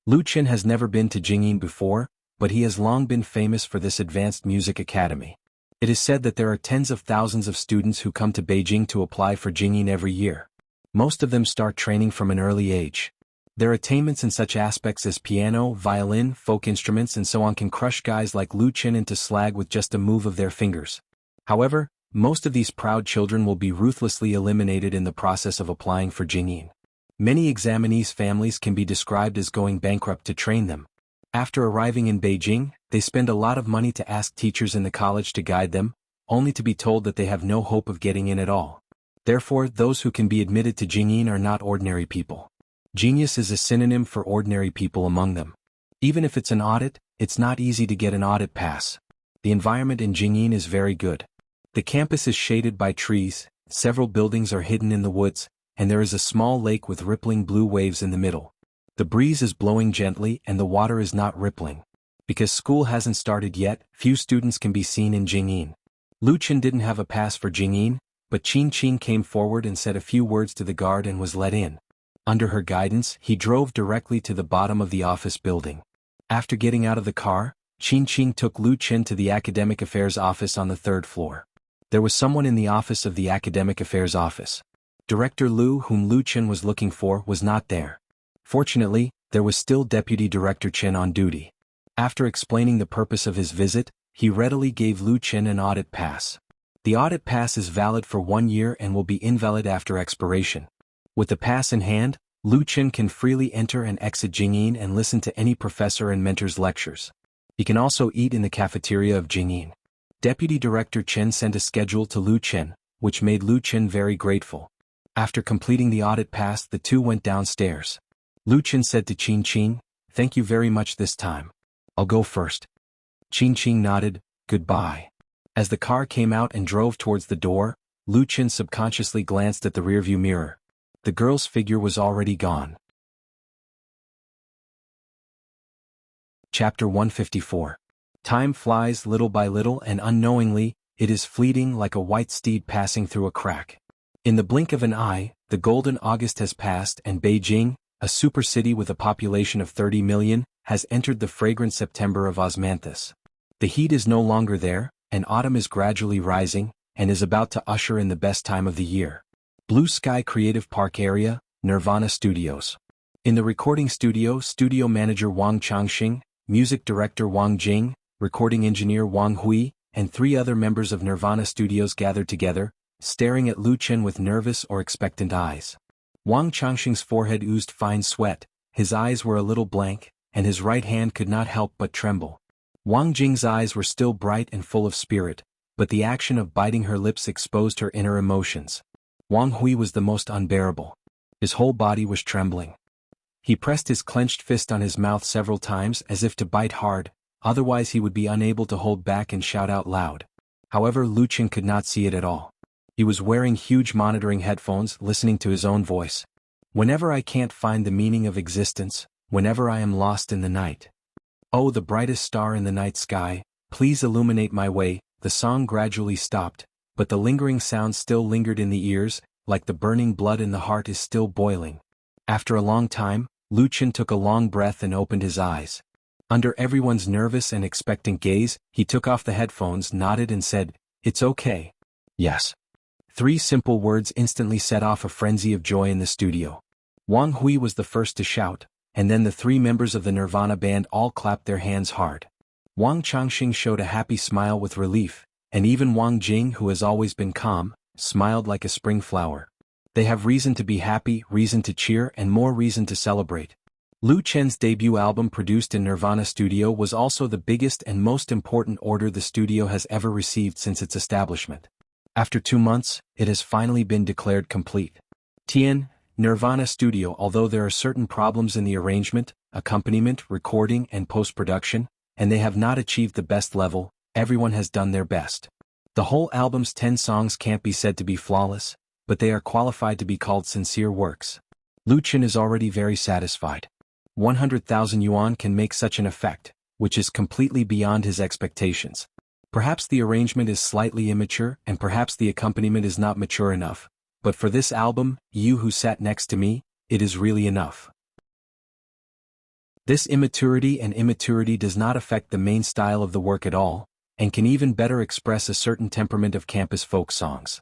Lu Chen has never been to Jingyin before, but he has long been famous for this advanced music academy. It is said that there are tens of thousands of students who come to Beijing to apply for Jingyin every year. Most of them start training from an early age. Their attainments in such aspects as piano, violin, folk instruments and so on can crush guys like Lu Chen into slag with just a move of their fingers. However, most of these proud children will be ruthlessly eliminated in the process of applying for Jingyin. Many examinees' families can be described as going bankrupt to train them. After arriving in Beijing, they spend a lot of money to ask teachers in the college to guide them, only to be told that they have no hope of getting in at all. Therefore, those who can be admitted to Jingyin are not ordinary people. Genius is a synonym for ordinary people among them. Even if it's an audit, it's not easy to get an audit pass. The environment in Jingyin is very good. The campus is shaded by trees, several buildings are hidden in the woods, and there is a small lake with rippling blue waves in the middle. The breeze is blowing gently and the water is not rippling. Because school hasn't started yet, few students can be seen in Jingyin. Lu Chen didn't have a pass for Jingyin, but Qin Qing came forward and said a few words to the guard and was let in. Under her guidance, he drove directly to the bottom of the office building. After getting out of the car, Qin Qing took Lu Chen to the Academic Affairs office on the 3rd floor. There was someone in the office of the Academic Affairs office. Director Lu, whom Lu Chen was looking for, was not there. Fortunately, there was still Deputy Director Chen on duty. After explaining the purpose of his visit, he readily gave Lu Chen an audit pass. The audit pass is valid for 1 year and will be invalid after expiration. With the pass in hand, Lu Chen can freely enter and exit Jingyin and listen to any professor and mentor's lectures. He can also eat in the cafeteria of Jingyin. Deputy Director Chen sent a schedule to Lu Chen, which made Lu Chen very grateful. After completing the audit pass, the two went downstairs. Lu Chen said to Qin Qing, "Thank you very much this time. I'll go first." Qin Qing nodded, "Goodbye." As the car came out and drove towards the door, Lu Chen subconsciously glanced at the rearview mirror. The girl's figure was already gone. Chapter 154. Time flies little by little and unknowingly, it is fleeting like a white steed passing through a crack. In the blink of an eye, the golden August has passed and Beijing, a super city with a population of 30 million, has entered the fragrant September of osmanthus. The heat is no longer there, and autumn is gradually rising, and is about to usher in the best time of the year. Blue Sky Creative Park Area, Nirvana Studios. In the recording studio, studio manager Wang Changxing, music director Wang Jing, recording engineer Wang Hui, and 3 other members of Nirvana Studios gathered together, staring at Lu Chen with nervous or expectant eyes. Wang Changxing's forehead oozed fine sweat, his eyes were a little blank, and his right hand could not help but tremble. Wang Jing's eyes were still bright and full of spirit, but the action of biting her lips exposed her inner emotions. Wang Hui was the most unbearable. His whole body was trembling. He pressed his clenched fist on his mouth several times as if to bite hard, otherwise he would be unable to hold back and shout out loud. However, Lu Chen could not see it at all. He was wearing huge monitoring headphones, listening to his own voice. Whenever I can't find the meaning of existence, whenever I am lost in the night. Oh, the brightest star in the night sky, please illuminate my way. The song gradually stopped, but the lingering sound still lingered in the ears, like the burning blood in the heart is still boiling. After a long time, Lu Chen took a long breath and opened his eyes. Under everyone's nervous and expectant gaze, he took off the headphones, nodded and said, "It's okay." Yes. 3 simple words instantly set off a frenzy of joy in the studio. Wang Hui was the first to shout, and then the 3 members of the Nirvana band all clapped their hands hard. Wang Changxing showed a happy smile with relief, and even Wang Jing, who has always been calm, smiled like a spring flower. They have reason to be happy, reason to cheer, and more reason to celebrate. Lu Chen's debut album produced in Nirvana Studio was also the biggest and most important order the studio has ever received since its establishment. After 2 months, it has finally been declared complete. Tian, Nirvana Studio. Although there are certain problems in the arrangement, accompaniment, recording, and post-production, and they have not achieved the best level, everyone has done their best. The whole album's 10 songs can't be said to be flawless, but they are qualified to be called sincere works. Lu Chen is already very satisfied. 100,000 yuan can make such an effect, which is completely beyond his expectations. Perhaps the arrangement is slightly immature, and perhaps the accompaniment is not mature enough, but for this album, You Who Sat Next to Me, it is really enough. This immaturity does not affect the main style of the work at all, and can even better express a certain temperament of campus folk songs.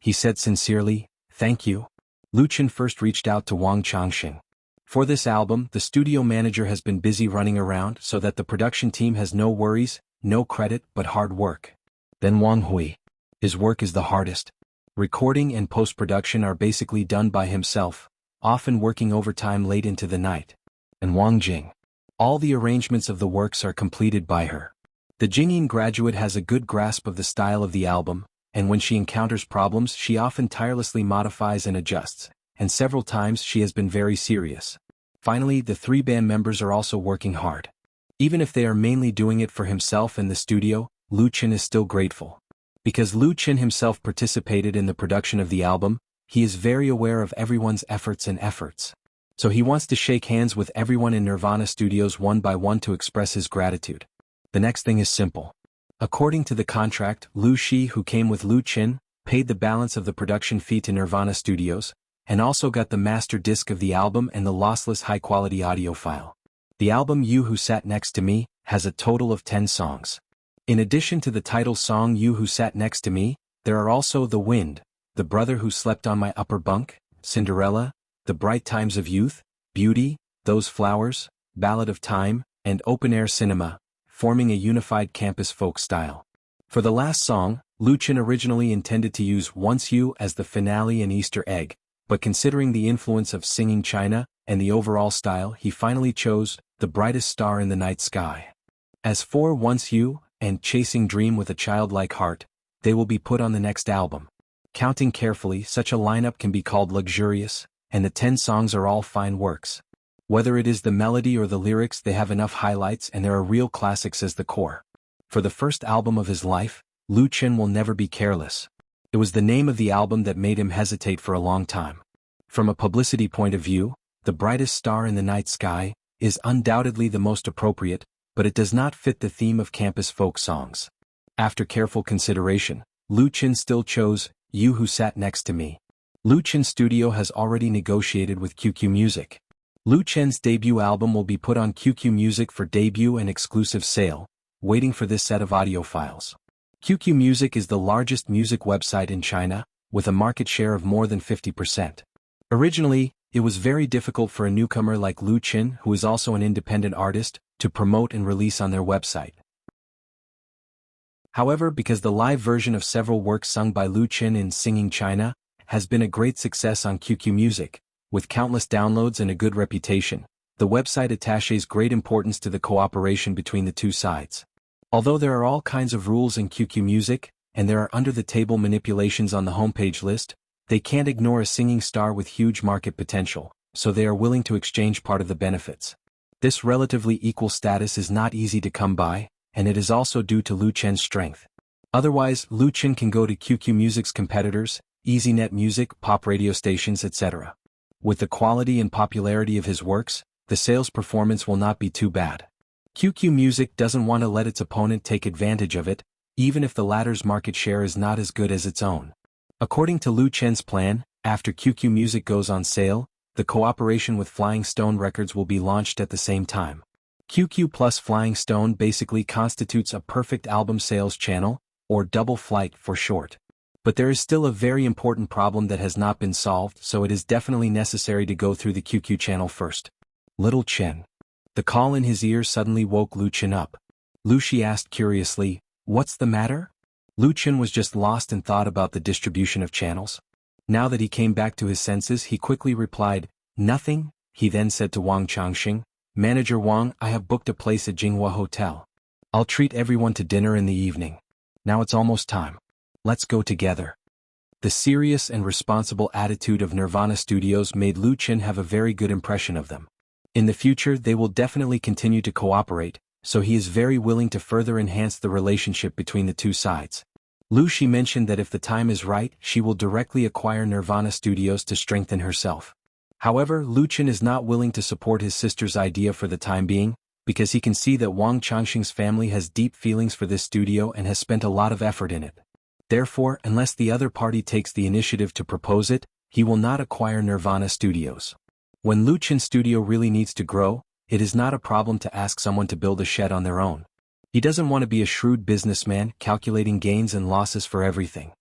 He said sincerely, "Thank you." Lu Chen first reached out to Wang Changxing. For this album, the studio manager has been busy running around so that the production team has no worries, no credit, but hard work. Then Wang Hui. His work is the hardest. Recording and post-production are basically done by himself, often working overtime late into the night. And Wang Jing. All the arrangements of the works are completed by her. The Jingyin graduate has a good grasp of the style of the album, and when she encounters problems she often tirelessly modifies and adjusts, and several times she has been very serious. Finally, the 3 band members are also working hard. Even if they are mainly doing it for himself and the studio, Lu Chen is still grateful. Because Lu Chen himself participated in the production of the album, he is very aware of everyone's efforts. So he wants to shake hands with everyone in Nirvana Studios one by one to express his gratitude. The next thing is simple. According to the contract, Lu Shi, who came with Lu Chen, paid the balance of the production fee to Nirvana Studios, and also got the master disc of the album and the lossless high-quality audio file. The album You Who Sat Next to Me has a total of 10 songs. In addition to the title song You Who Sat Next to Me, there are also The Wind, The Brother Who Slept on My Upper Bunk, Cinderella, The Bright Times of Youth, Beauty, Those Flowers, Ballad of Time, and Open Air Cinema, forming a unified campus folk style. For the last song, Lu Chen originally intended to use Once You as the finale and Easter egg, but considering the influence of Singing China and the overall style, he finally chose The Brightest Star in the Night Sky. As for Once You and Chasing Dream with a Childlike Heart, they will be put on the next album. Counting carefully, such a lineup can be called luxurious, and the 10 songs are all fine works. Whether it is the melody or the lyrics, they have enough highlights and there are real classics as the core. For the first album of his life, Lu Chen will never be careless. It was the name of the album that made him hesitate for a long time. From a publicity point of view, The Brightest Star in the Night Sky is undoubtedly the most appropriate, but it does not fit the theme of campus folk songs. After careful consideration, Lu Chen still chose You Who Sat Next to Me. Lu Chen's studio has already negotiated with QQ Music. Lu Chen's debut album will be put on QQ Music for debut and exclusive sale, waiting for this set of audio files. QQ Music is the largest music website in China, with a market share of more than 50%. Originally, it was very difficult for a newcomer like Lu Chen, who is also an independent artist, to promote and release on their website. However, because the live version of several works sung by Lu Chen in Singing China has been a great success on QQ Music, with countless downloads and a good reputation, the website attaches great importance to the cooperation between the two sides. Although there are all kinds of rules in QQ Music, and there are under-the-table manipulations on the homepage list, they can't ignore a singing star with huge market potential, so they are willing to exchange part of the benefits. This relatively equal status is not easy to come by, and it is also due to Lu Chen's strength. Otherwise, Lu Chen can go to QQ Music's competitors, EasyNet Music, pop radio stations, etc. With the quality and popularity of his works, the sales performance will not be too bad. QQ Music doesn't want to let its opponent take advantage of it, even if the latter's market share is not as good as its own. According to Lu Chen's plan, after QQ Music goes on sale, the cooperation with Flying Stone Records will be launched at the same time. QQ plus Flying Stone basically constitutes a perfect album sales channel, or double flight for short. But there is still a very important problem that has not been solved, so it is definitely necessary to go through the QQ channel first. Little Chen. The call in his ear suddenly woke Lu Chen up. Lu Shi asked curiously, "What's the matter?" Lu Chen was just lost in thought about the distribution of channels. Now that he came back to his senses, he quickly replied, "Nothing." He then said to Wang Changxing, "Manager Wang, I have booked a place at Jinghua Hotel. I'll treat everyone to dinner in the evening. Now it's almost time. Let's go together." The serious and responsible attitude of Nirvana Studios made Lu Chen have a very good impression of them. In the future they will definitely continue to cooperate, so he is very willing to further enhance the relationship between the two sides. Lu Shi mentioned that if the time is right, she will directly acquire Nirvana Studios to strengthen herself. However, Lu Chen is not willing to support his sister's idea for the time being, because he can see that Wang Changxing's family has deep feelings for this studio and has spent a lot of effort in it. Therefore, unless the other party takes the initiative to propose it, he will not acquire Nirvana Studios. When Lu Chen's studio really needs to grow, it is not a problem to ask someone to build a shed on their own. He doesn't want to be a shrewd businessman calculating gains and losses for everything.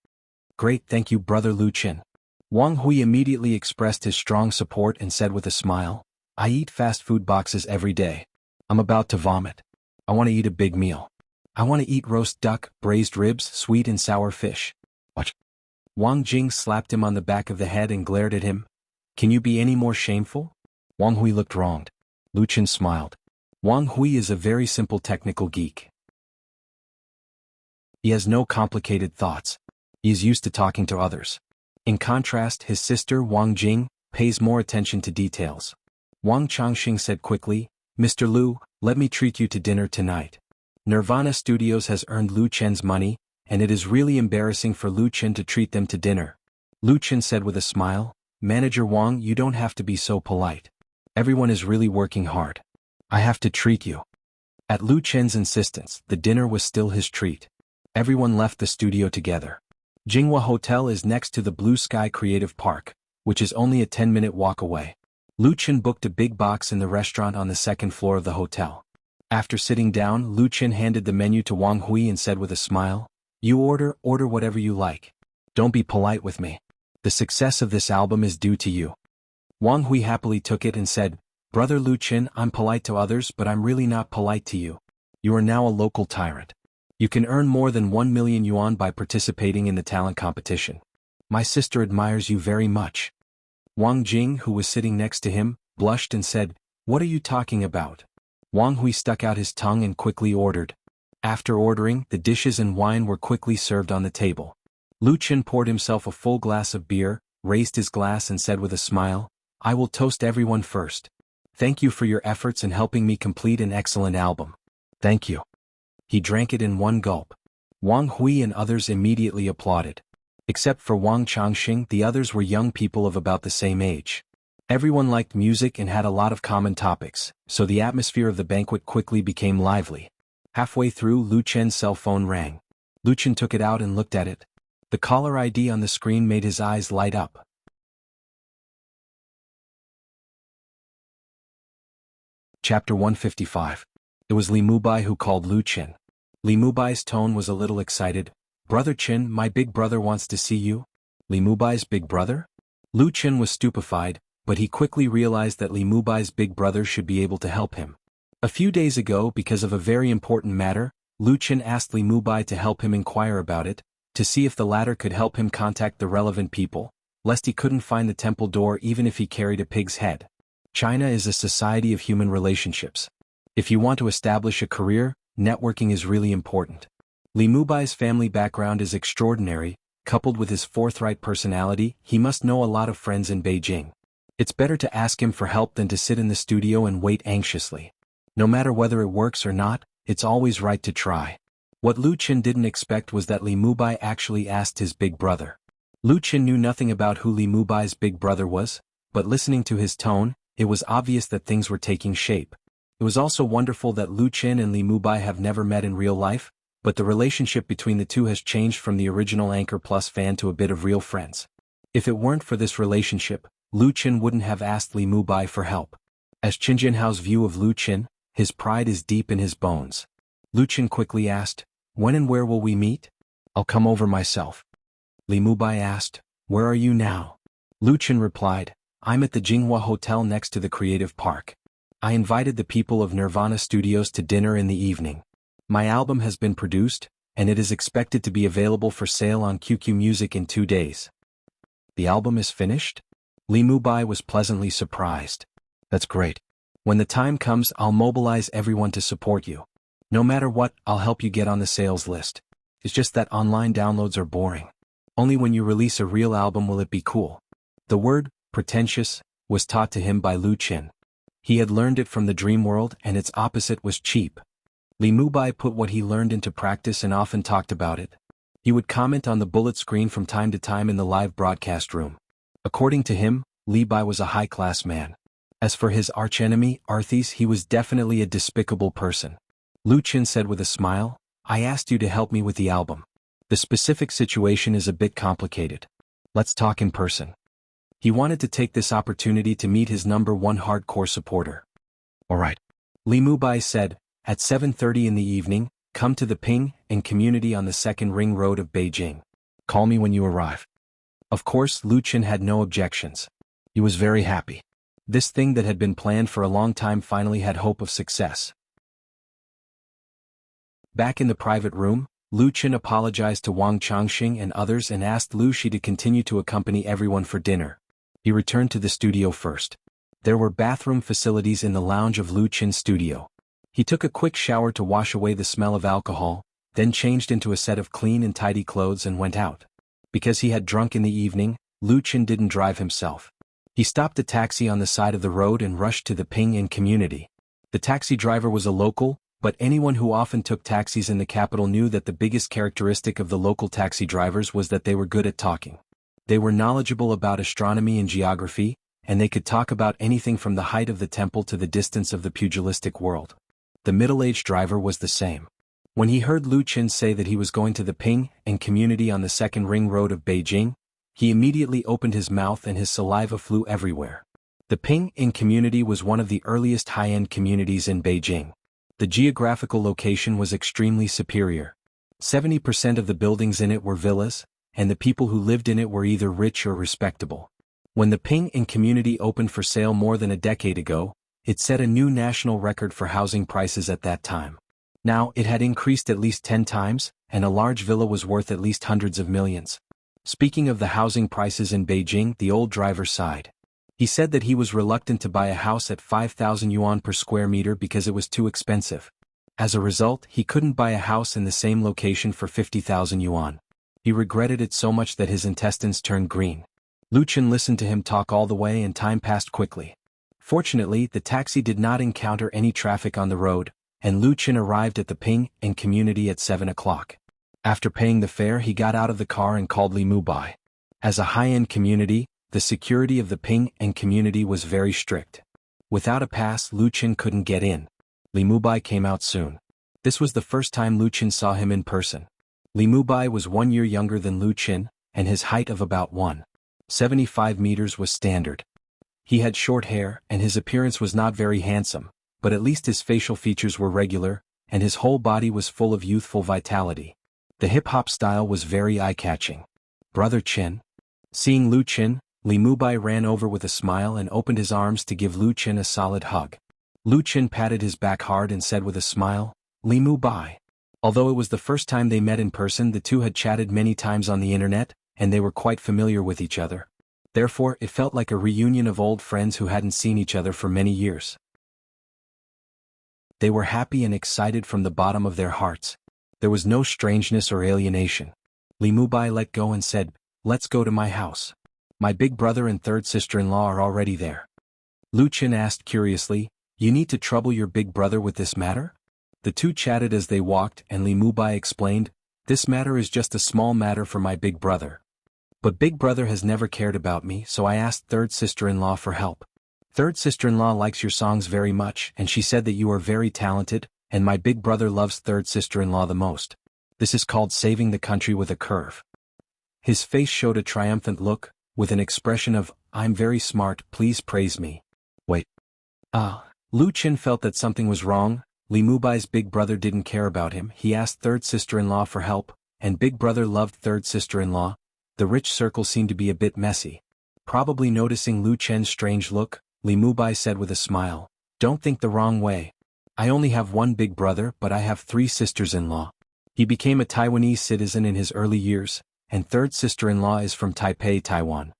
"Great, thank you, brother Lu Chen." Wang Hui immediately expressed his strong support and said with a smile, "I eat fast food boxes every day. I'm about to vomit. I want to eat a big meal. I want to eat roast duck, braised ribs, sweet and sour fish." What? Wang Jing slapped him on the back of the head and glared at him. "Can you be any more shameful?" Wang Hui looked wronged. Lu Chen smiled. Wang Hui is a very simple technical geek. He has no complicated thoughts. He is used to talking to others. In contrast, his sister Wang Jing pays more attention to details. Wang Changxing said quickly, "Mr. Lu, let me treat you to dinner tonight." Nirvana Studios has earned Lu Chen's money, and it is really embarrassing for Lu Chen to treat them to dinner. Lu Chen said with a smile, "Manager Wang, you don't have to be so polite. Everyone is really working hard. I have to treat you." At Lu Chen's insistence, the dinner was still his treat. Everyone left the studio together. Jinghua Hotel is next to the Blue Sky Creative Park, which is only a 10-minute walk away. Lu Chen booked a big box in the restaurant on the second floor of the hotel. After sitting down, Lu Chen handed the menu to Wang Hui and said with a smile, "You order whatever you like. Don't be polite with me. The success of this album is due to you." Wang Hui happily took it and said, "Brother Lu Chen, I'm polite to others, but I'm really not polite to you. You are now a local tyrant. You can earn more than 1 million yuan by participating in the talent competition. My sister admires you very much." Wang Jing, who was sitting next to him, blushed and said, "What are you talking about?" Wang Hui stuck out his tongue and quickly ordered. After ordering, the dishes and wine were quickly served on the table. Lu Chen poured himself a full glass of beer, raised his glass and said with a smile, "I will toast everyone first. Thank you for your efforts in helping me complete an excellent album." "Thank you." He drank it in one gulp. Wang Hui and others immediately applauded. Except for Wang Changxing, the others were young people of about the same age. Everyone liked music and had a lot of common topics, so the atmosphere of the banquet quickly became lively. Halfway through, Lu Chen's cell phone rang. Lu Chen took it out and looked at it. The caller ID on the screen made his eyes light up. Chapter 155. It was Li Mubai who called Lu Qin. Li Mubai's tone was a little excited. "Brother Qin, my big brother wants to see you." Li Mubai's big brother? Lu Qin was stupefied, but he quickly realized that Li Mubai's big brother should be able to help him. A few days ago, because of a very important matter, Lu Qin asked Li Mubai to help him inquire about it, to see if the latter could help him contact the relevant people, lest he couldn't find the temple door even if he carried a pig's head. China is a society of human relationships. If you want to establish a career, networking is really important. Li Mubai's family background is extraordinary, coupled with his forthright personality, he must know a lot of friends in Beijing. It's better to ask him for help than to sit in the studio and wait anxiously. No matter whether it works or not, it's always right to try. What Lu Qin didn't expect was that Li Mubai actually asked his big brother. Lu Qin knew nothing about who Li Mubai's big brother was, but listening to his tone, it was obvious that things were taking shape. It was also wonderful that Lu Qin and Li Mubai have never met in real life, but the relationship between the two has changed from the original Anchor Plus fan to a bit of real friends. If it weren't for this relationship, Lu Qin wouldn't have asked Li Mubai for help. As Qin Jinhao's view of Lu Qin, his pride is deep in his bones. Lu Qin quickly asked, "When and where will we meet?" "I'll come over myself." Li Mubai asked, "Where are you now?" Lu Qin replied, "I'm at the Jinghua Hotel next to the Creative Park. I invited the people of Nirvana Studios to dinner in the evening. My album has been produced, and it is expected to be available for sale on QQ Music in 2 days." "The album is finished?" Li Mubai was pleasantly surprised. "That's great. When the time comes, I'll mobilize everyone to support you. No matter what, I'll help you get on the sales list. It's just that online downloads are boring. Only when you release a real album will it be cool." The word, pretentious, was taught to him by Lu Qin. He had learned it from the dream world, and its opposite was cheap. Li Mubai put what he learned into practice and often talked about it. He would comment on the bullet screen from time to time in the live broadcast room. According to him, Li Bai was a high-class man. As for his archenemy, Arthis, he was definitely a despicable person. Lu Qin said with a smile, "I asked you to help me with the album. The specific situation is a bit complicated. Let's talk in person." He wanted to take this opportunity to meet his #1 hardcore supporter. "All right," Li Mubai said, "at 7:30 in the evening, come to the Ping and community on the 2nd Ring Road of Beijing. Call me when you arrive." Of course, Lu Qin had no objections. He was very happy. This thing that had been planned for a long time finally had hope of success. Back in the private room, Lu Qin apologized to Wang Changxing and others and asked Lu Shi to continue to accompany everyone for dinner. He returned to the studio first. There were bathroom facilities in the lounge of Lu Qin's studio. He took a quick shower to wash away the smell of alcohol, then changed into a set of clean and tidy clothes and went out. Because he had drunk in the evening, Lu Qin didn't drive himself. He stopped a taxi on the side of the road and rushed to the Ping Yin community. The taxi driver was a local, but anyone who often took taxis in the capital knew that the biggest characteristic of the local taxi drivers was that they were good at talking. They were knowledgeable about astronomy and geography, and they could talk about anything from the height of the temple to the distance of the pugilistic world. The middle-aged driver was the same. When he heard Lu Qin say that he was going to the Ping and community on the 2nd Ring Road of Beijing, he immediately opened his mouth and his saliva flew everywhere. The Ping and community was one of the earliest high-end communities in Beijing. The geographical location was extremely superior. 70% of the buildings in it were villas, and the people who lived in it were either rich or respectable. When the Ping Yin community opened for sale more than a decade ago, it set a new national record for housing prices at that time. Now, it had increased at least 10 times, and a large villa was worth at least hundreds of millions. Speaking of the housing prices in Beijing, the old driver sighed. He said that he was reluctant to buy a house at 5,000 yuan per square meter because it was too expensive. As a result, he couldn't buy a house in the same location for 50,000 yuan. He regretted it so much that his intestines turned green. Lu Qin listened to him talk all the way and time passed quickly. Fortunately, the taxi did not encounter any traffic on the road, and Lu Qin arrived at the Ping Yin community at 7 o'clock. After paying the fare, he got out of the car and called Li Mubai. As a high-end community, the security of the Ping Yin community was very strict. Without a pass, Lu Qin couldn't get in. Li Mubai came out soon. This was the first time Lu Qin saw him in person. Li Mubai was 1 year younger than Lu Qin, and his height of about 1.75 meters was standard. He had short hair, and his appearance was not very handsome, but at least his facial features were regular, and his whole body was full of youthful vitality. The hip-hop style was very eye-catching. "Brother Qin." Seeing Lu Qin, Li Mubai ran over with a smile and opened his arms to give Lu Qin a solid hug. Lu Qin patted his back hard and said with a smile, "Li Mubai." Although it was the first time they met in person, the two had chatted many times on the internet, and they were quite familiar with each other. Therefore, it felt like a reunion of old friends who hadn't seen each other for many years. They were happy and excited from the bottom of their hearts. There was no strangeness or alienation. Li Mubai let go and said, "Let's go to my house. My big brother and third sister-in-law are already there." Lu Qin asked curiously, "You need to trouble your big brother with this matter?" The two chatted as they walked, and Li Mubai explained, "This matter is just a small matter for my big brother. But big brother has never cared about me, so I asked third sister-in-law for help. Third sister-in-law likes your songs very much, and she said that you are very talented, and my big brother loves third sister-in-law the most. This is called saving the country with a curve." His face showed a triumphant look, with an expression of, "I'm very smart, please praise me." Wait. Lu Qin felt that something was wrong. Li Mubai's big brother didn't care about him. He asked third sister-in-law for help, and big brother loved third sister-in-law. The rich circle seemed to be a bit messy. Probably noticing Lu Qin's strange look, Li Mubai said with a smile, "Don't think the wrong way. I only have one big brother, but I have 3 sisters-in-law. He became a Taiwanese citizen in his early years, and third sister-in-law is from Taipei, Taiwan."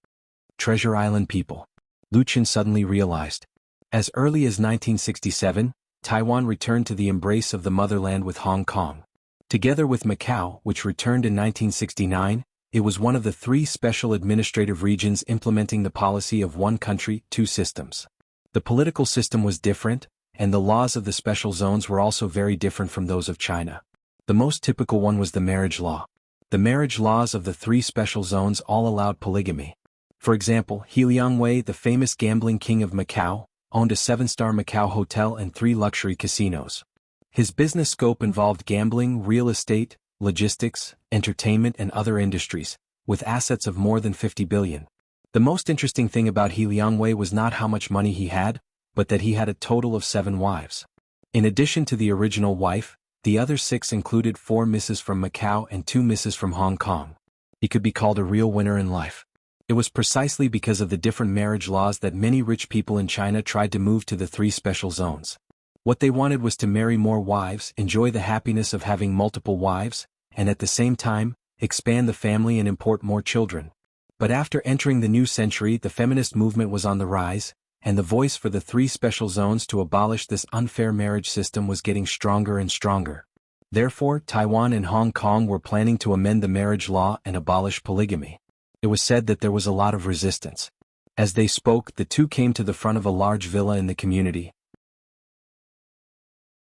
Treasure Island people. Lu Qin suddenly realized. As early as 1967, Taiwan returned to the embrace of the motherland with Hong Kong. Together with Macau, which returned in 1969, it was one of the 3 special administrative regions implementing the policy of one country, 2 systems. The political system was different, and the laws of the special zones were also very different from those of China. The most typical one was the marriage law. The marriage laws of the 3 special zones all allowed polygamy. For example, He Liangwei, the famous gambling king of Macau, owned a 7-star Macau hotel and 3 luxury casinos. His business scope involved gambling, real estate, logistics, entertainment and other industries, with assets of more than 50 billion. The most interesting thing about He Liangwei was not how much money he had, but that he had a total of 7 wives. In addition to the original wife, the other 6 included 4 misses from Macau and 2 misses from Hong Kong. He could be called a real winner in life. It was precisely because of the different marriage laws that many rich people in China tried to move to the 3 special zones. What they wanted was to marry more wives, enjoy the happiness of having multiple wives, and at the same time, expand the family and import more children. But after entering the new century, the feminist movement was on the rise, and the voice for the 3 special zones to abolish this unfair marriage system was getting stronger and stronger. Therefore, Taiwan and Hong Kong were planning to amend the marriage law and abolish polygamy. It was said that there was a lot of resistance. As they spoke, the two came to the front of a large villa in the community.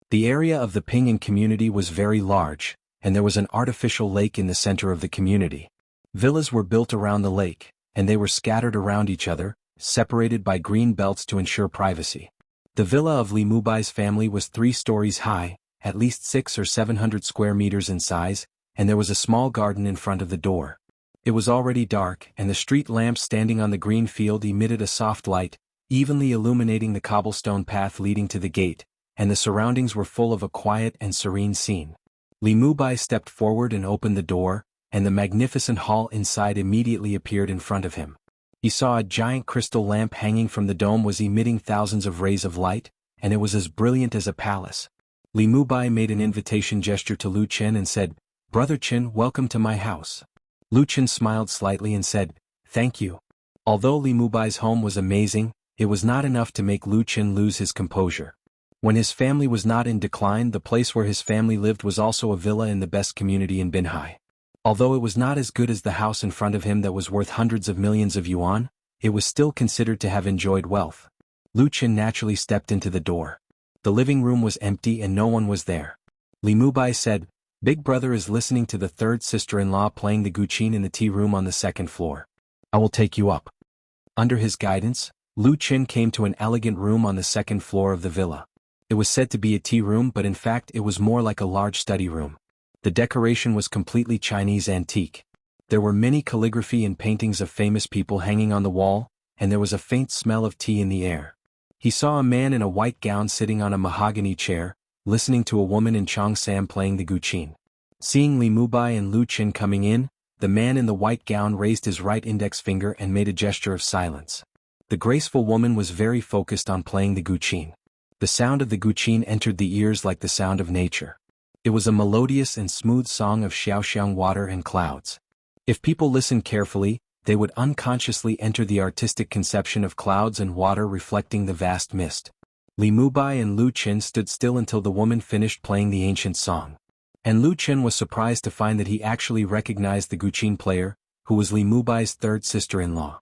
The area of the Pingyang community was very large, and there was an artificial lake in the center of the community. Villas were built around the lake, and they were scattered around each other, separated by green belts to ensure privacy. The villa of Li Mubai's family was 3 stories high, at least 600 or 700 square meters in size, and there was a small garden in front of the door. It was already dark, and the street lamps standing on the green field emitted a soft light, evenly illuminating the cobblestone path leading to the gate, and the surroundings were full of a quiet and serene scene. Li Mubai stepped forward and opened the door, and the magnificent hall inside immediately appeared in front of him. He saw a giant crystal lamp hanging from the dome was emitting thousands of rays of light, and it was as brilliant as a palace. Li Mubai made an invitation gesture to Lu Qin and said, "Brother Qin, welcome to my house." Lu Qin smiled slightly and said, "Thank you." Although Li Mubai's home was amazing, it was not enough to make Lu Qin lose his composure. When his family was not in decline, the place where his family lived was also a villa in the best community in Binhai. Although it was not as good as the house in front of him that was worth hundreds of millions of yuan, it was still considered to have enjoyed wealth. Lu Qin naturally stepped into the door. The living room was empty and no one was there. Li Mubai said, "Big brother is listening to the third sister-in-law playing the guqin in the tea room on the 2nd floor. I will take you up." Under his guidance, Lu Qin came to an elegant room on the 2nd floor of the villa. It was said to be a tea room, but in fact it was more like a large study room. The decoration was completely Chinese antique. There were many calligraphy and paintings of famous people hanging on the wall, and there was a faint smell of tea in the air. He saw a man in a white gown sitting on a mahogany chair, listening to a woman in Cheongsam playing the guqin. Seeing Li Mubai and Lu Qin coming in, the man in the white gown raised his right index finger and made a gesture of silence. The graceful woman was very focused on playing the guqin. The sound of the guqin entered the ears like the sound of nature. It was a melodious and smooth song of xiaoxiang water and clouds. If people listened carefully, they would unconsciously enter the artistic conception of clouds and water reflecting the vast mist. Li Mubai and Lu Qin stood still until the woman finished playing the ancient song. And Lu Qin was surprised to find that he actually recognized the guqin player, who was Li Mubai's third sister-in-law.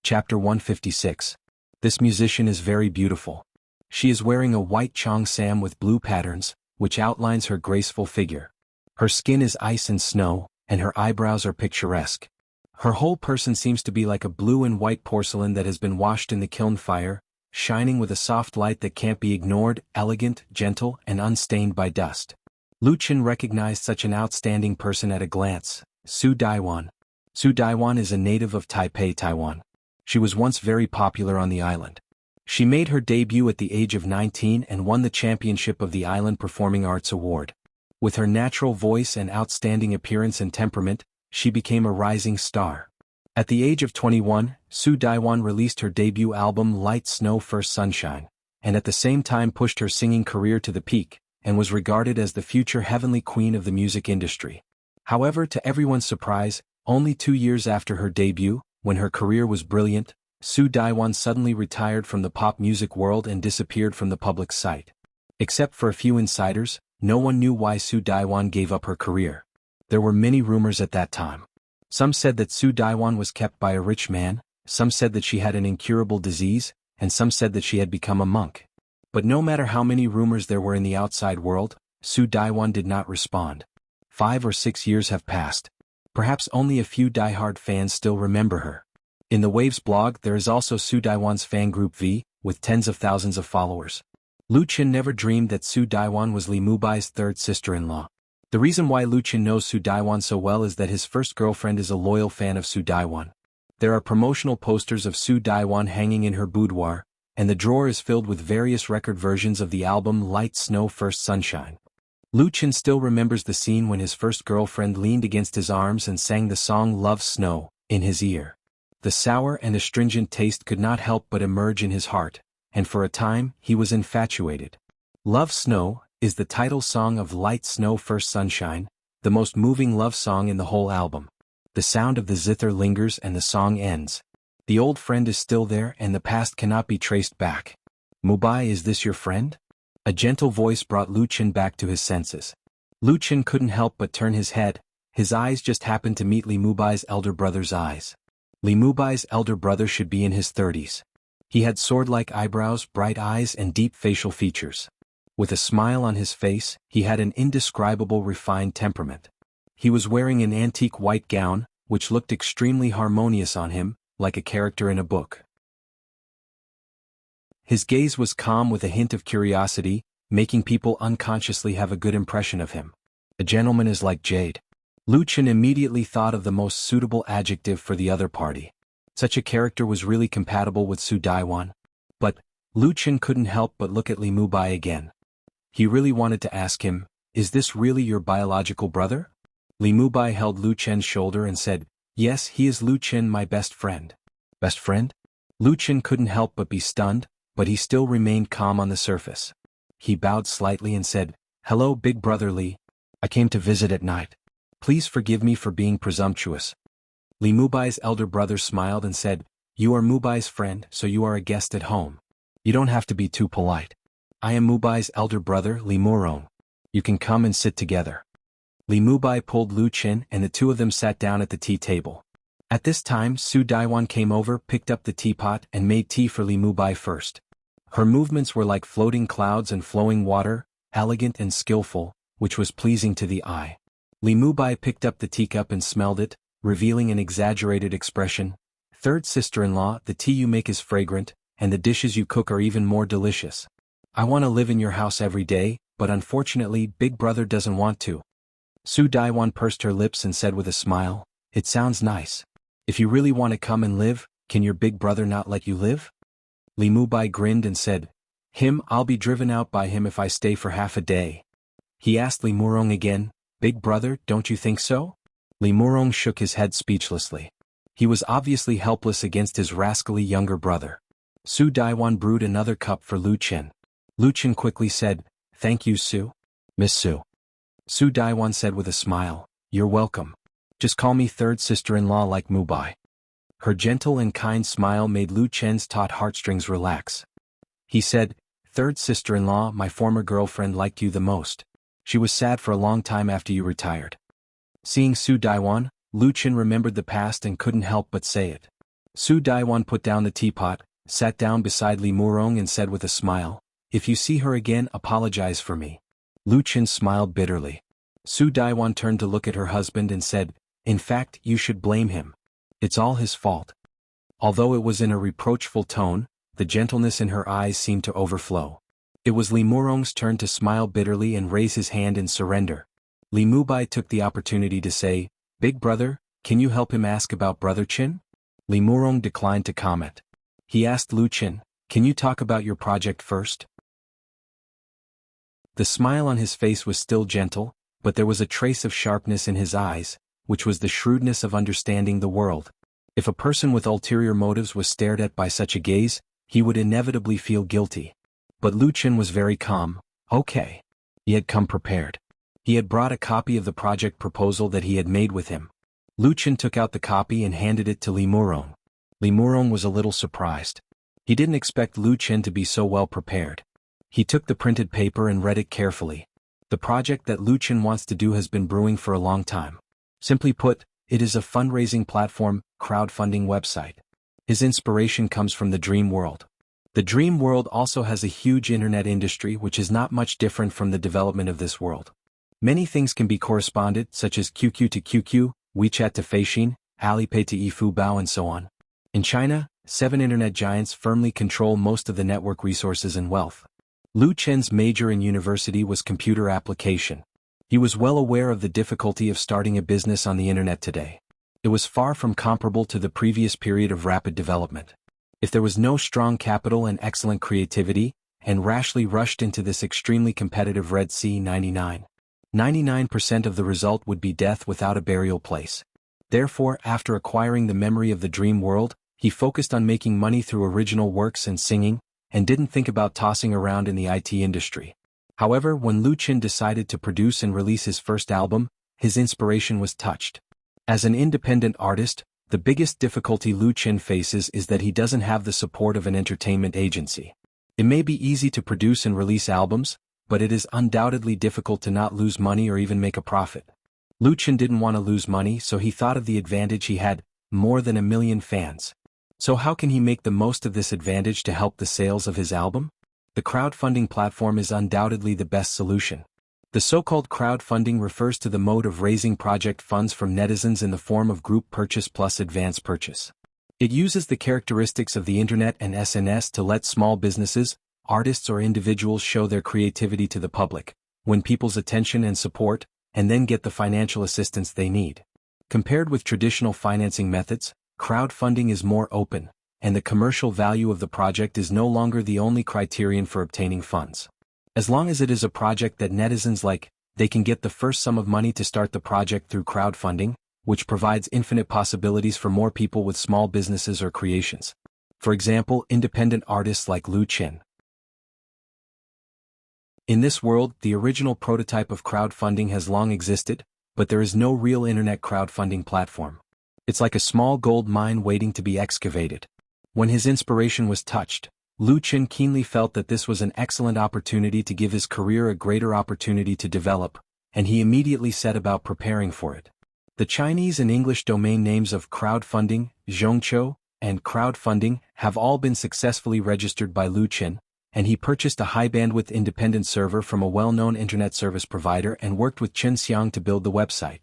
Chapter 156. This musician is very beautiful. She is wearing a white cheongsam with blue patterns, which outlines her graceful figure. Her skin is ice and snow, and her eyebrows are picturesque. Her whole person seems to be like a blue and white porcelain that has been washed in the kiln fire, shining with a soft light that can't be ignored, elegant, gentle, and unstained by dust. Lu Qin recognized such an outstanding person at a glance. Su Daiwan. Su Daiwan is a native of Taipei, Taiwan. She was once very popular on the island. She made her debut at the age of 19 and won the championship of the Island Performing Arts Award. With her natural voice and outstanding appearance and temperament, she became a rising star. At the age of 21, Su Daiwan released her debut album Light Snow First Sunshine, and at the same time pushed her singing career to the peak, and was regarded as the future heavenly queen of the music industry. However, to everyone's surprise, only 2 years after her debut, when her career was brilliant, Su Daiwan suddenly retired from the pop music world and disappeared from the public sight. Except for a few insiders, no one knew why Su Daiwan gave up her career. There were many rumors at that time. Some said that Su Daiwan was kept by a rich man, some said that she had an incurable disease, and some said that she had become a monk. But no matter how many rumors there were in the outside world, Su Daiwan did not respond. 5 or 6 years have passed. Perhaps only a few die-hard fans still remember her. In the Waves blog there is also Su Daiwan's fan group V, with tens of thousands of followers. Lu Qin never dreamed that Su Daiwan was Li Mubai's third sister-in-law. The reason why Lu Qin knows Su Daiwan so well is that his first girlfriend is a loyal fan of Su Daiwan. There are promotional posters of Su Daiwan hanging in her boudoir, and the drawer is filled with various record versions of the album Light Snow First Sunshine. Lu Qin still remembers the scene when his first girlfriend leaned against his arms and sang the song Love Snow in his ear. The sour and astringent taste could not help but emerge in his heart, and for a time he was infatuated. Love Snow is the title song of Light Snow First Sunshine, the most moving love song in the whole album. The sound of the zither lingers and the song ends. The old friend is still there and the past cannot be traced back. Mubai, is this your friend? A gentle voice brought Lu Qin back to his senses. Lu Qin couldn't help but turn his head. His eyes just happened to meet Li Mubai's elder brother's eyes. Li Mubai's elder brother should be in his 30s. He had sword-like eyebrows, bright eyes, and deep facial features. With a smile on his face, he had an indescribable refined temperament. He was wearing an antique white gown, which looked extremely harmonious on him, like a character in a book. His gaze was calm with a hint of curiosity, making people unconsciously have a good impression of him. A gentleman is like jade. Lu Qin immediately thought of the most suitable adjective for the other party. Such a character was really compatible with Su Daiwan. But Lu Qin couldn't help but look at Li Mubai again. He really wanted to ask him, "Is this really your biological brother?" Li Mubai held Lu Qin's shoulder and said, "Yes, he is Lu Qin, my best friend." Best friend? Lu Qin couldn't help but be stunned, but he still remained calm on the surface. He bowed slightly and said, "Hello, big brother Li. I came to visit at night. Please forgive me for being presumptuous." Li Mubai's elder brother smiled and said, "You are Mubai's friend, so you are a guest at home. You don't have to be too polite. I am Mubai's elder brother, Li Murong. You can come and sit together." Li Mubai pulled Lu Qin and the two of them sat down at the tea table. At this time Su Daiwan came over, picked up the teapot and made tea for Li Mubai first. Her movements were like floating clouds and flowing water, elegant and skillful, which was pleasing to the eye. Li Mubai picked up the teacup and smelled it, revealing an exaggerated expression. "Third sister-in-law, the tea you make is fragrant, and the dishes you cook are even more delicious. I want to live in your house every day, but unfortunately Big Brother doesn't want to." Su Daiwan pursed her lips and said with a smile, "It sounds nice. If you really want to come and live, Can your big brother not let you live? Li Mubai grinned and said, I'll be driven out by him if I stay for half a day. He asked Li Murong again, Big brother, don't you think so? Li Murong shook his head speechlessly. He was obviously helpless against his rascally younger brother. Su Daiwan brewed another cup for Lu Chen. Lu Chen quickly said, Thank you, Su. Miss Su. Su Daiwan said with a smile, You're welcome. Just call me third sister-in-law like Mubai. Her gentle and kind smile made Lu Chen's taut heartstrings relax. He said, Third sister-in-law, my former girlfriend liked you the most. She was sad for a long time after you retired. Seeing Su Daiwan, Lu Chen remembered the past and couldn't help but say it. Su Daiwan put down the teapot, sat down beside Li Murong and said with a smile, If you see her again, apologize for me. Lu Chen smiled bitterly. Su Daiwan turned to look at her husband and said, In fact, you should blame him. It's all his fault. Although it was in a reproachful tone, the gentleness in her eyes seemed to overflow. It was Li Murong's turn to smile bitterly and raise his hand in surrender. Li Mubai took the opportunity to say, Big brother, can you help him ask about brother Chin? Li Murong declined to comment. He asked Lu Chen, Can you talk about your project first? The smile on his face was still gentle, but there was a trace of sharpness in his eyes, which was the shrewdness of understanding the world. If a person with ulterior motives was stared at by such a gaze, he would inevitably feel guilty. But Lu Chen was very calm. Okay. He had come prepared. He had brought a copy of the project proposal that he had made with him. Lu Chen took out the copy and handed it to Li Murong. Li Murong was a little surprised. He didn't expect Lu Chen to be so well prepared. He took the printed paper and read it carefully. The project that Lu Chen wants to do has been brewing for a long time. Simply put, it is a fundraising platform, crowdfunding website. His inspiration comes from the dream world. The dream world also has a huge internet industry which is not much different from the development of this world. Many things can be corresponded, such as QQ to QQ, WeChat to Feixin, Alipay to eFubao and so on. In China, 7 internet giants firmly control most of the network resources and wealth. Lu Chen's major in university was computer application. He was well aware of the difficulty of starting a business on the internet today. It was far from comparable to the previous period of rapid development. If there was no strong capital and excellent creativity, and rashly rushed into this extremely competitive Red Sea 99% of the result would be death without a burial place. Therefore, after acquiring the memory of the dream world, he focused on making money through original works and singing, and didn't think about tossing around in the IT industry. However, when Lu Chen decided to produce and release his first album, his inspiration was touched. As an independent artist, the biggest difficulty Lu Chen faces is that he doesn't have the support of an entertainment agency. It may be easy to produce and release albums, but it is undoubtedly difficult to not lose money or even make a profit. Lu Chen didn't want to lose money, so he thought of the advantage he had, more than 1 million fans. So how can he make the most of this advantage to help the sales of his album? The crowdfunding platform is undoubtedly the best solution. The so-called crowdfunding refers to the mode of raising project funds from netizens in the form of group purchase plus advance purchase. It uses the characteristics of the internet and SNS to let small businesses, artists or individuals show their creativity to the public, win people's attention and support, and then get the financial assistance they need. Compared with traditional financing methods, crowdfunding is more open, and the commercial value of the project is no longer the only criterion for obtaining funds. As long as it is a project that netizens like, they can get the first sum of money to start the project through crowdfunding, which provides infinite possibilities for more people with small businesses or creations. For example, independent artists like Lu Chen. In this world, the original prototype of crowdfunding has long existed, but there is no real internet crowdfunding platform. It's like a small gold mine waiting to be excavated. When his inspiration was touched, Lu Chen keenly felt that this was an excellent opportunity to give his career a greater opportunity to develop, and he immediately set about preparing for it. The Chinese and English domain names of crowdfunding, Zhongqiu, and crowdfunding have all been successfully registered by Lu Chen, and he purchased a high-bandwidth independent server from a well-known internet service provider and worked with Chen Xiang to build the website.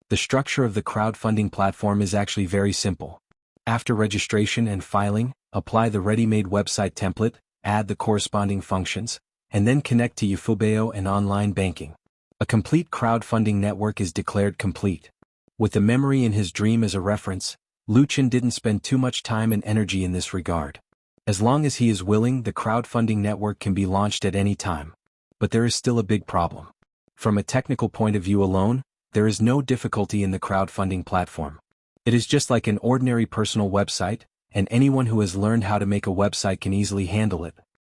The structure of the crowdfunding platform is actually very simple. After registration and filing, apply the ready-made website template, add the corresponding functions, and then connect to eFubao and online banking. A complete crowdfunding network is declared complete. With the memory in his dream as a reference, Lu Qin didn't spend too much time and energy in this regard. As long as he is willing, the crowdfunding network can be launched at any time. But there is still a big problem. From a technical point of view alone, there is no difficulty in the crowdfunding platform. It is just like an ordinary personal website, and anyone who has learned how to make a website can easily handle it.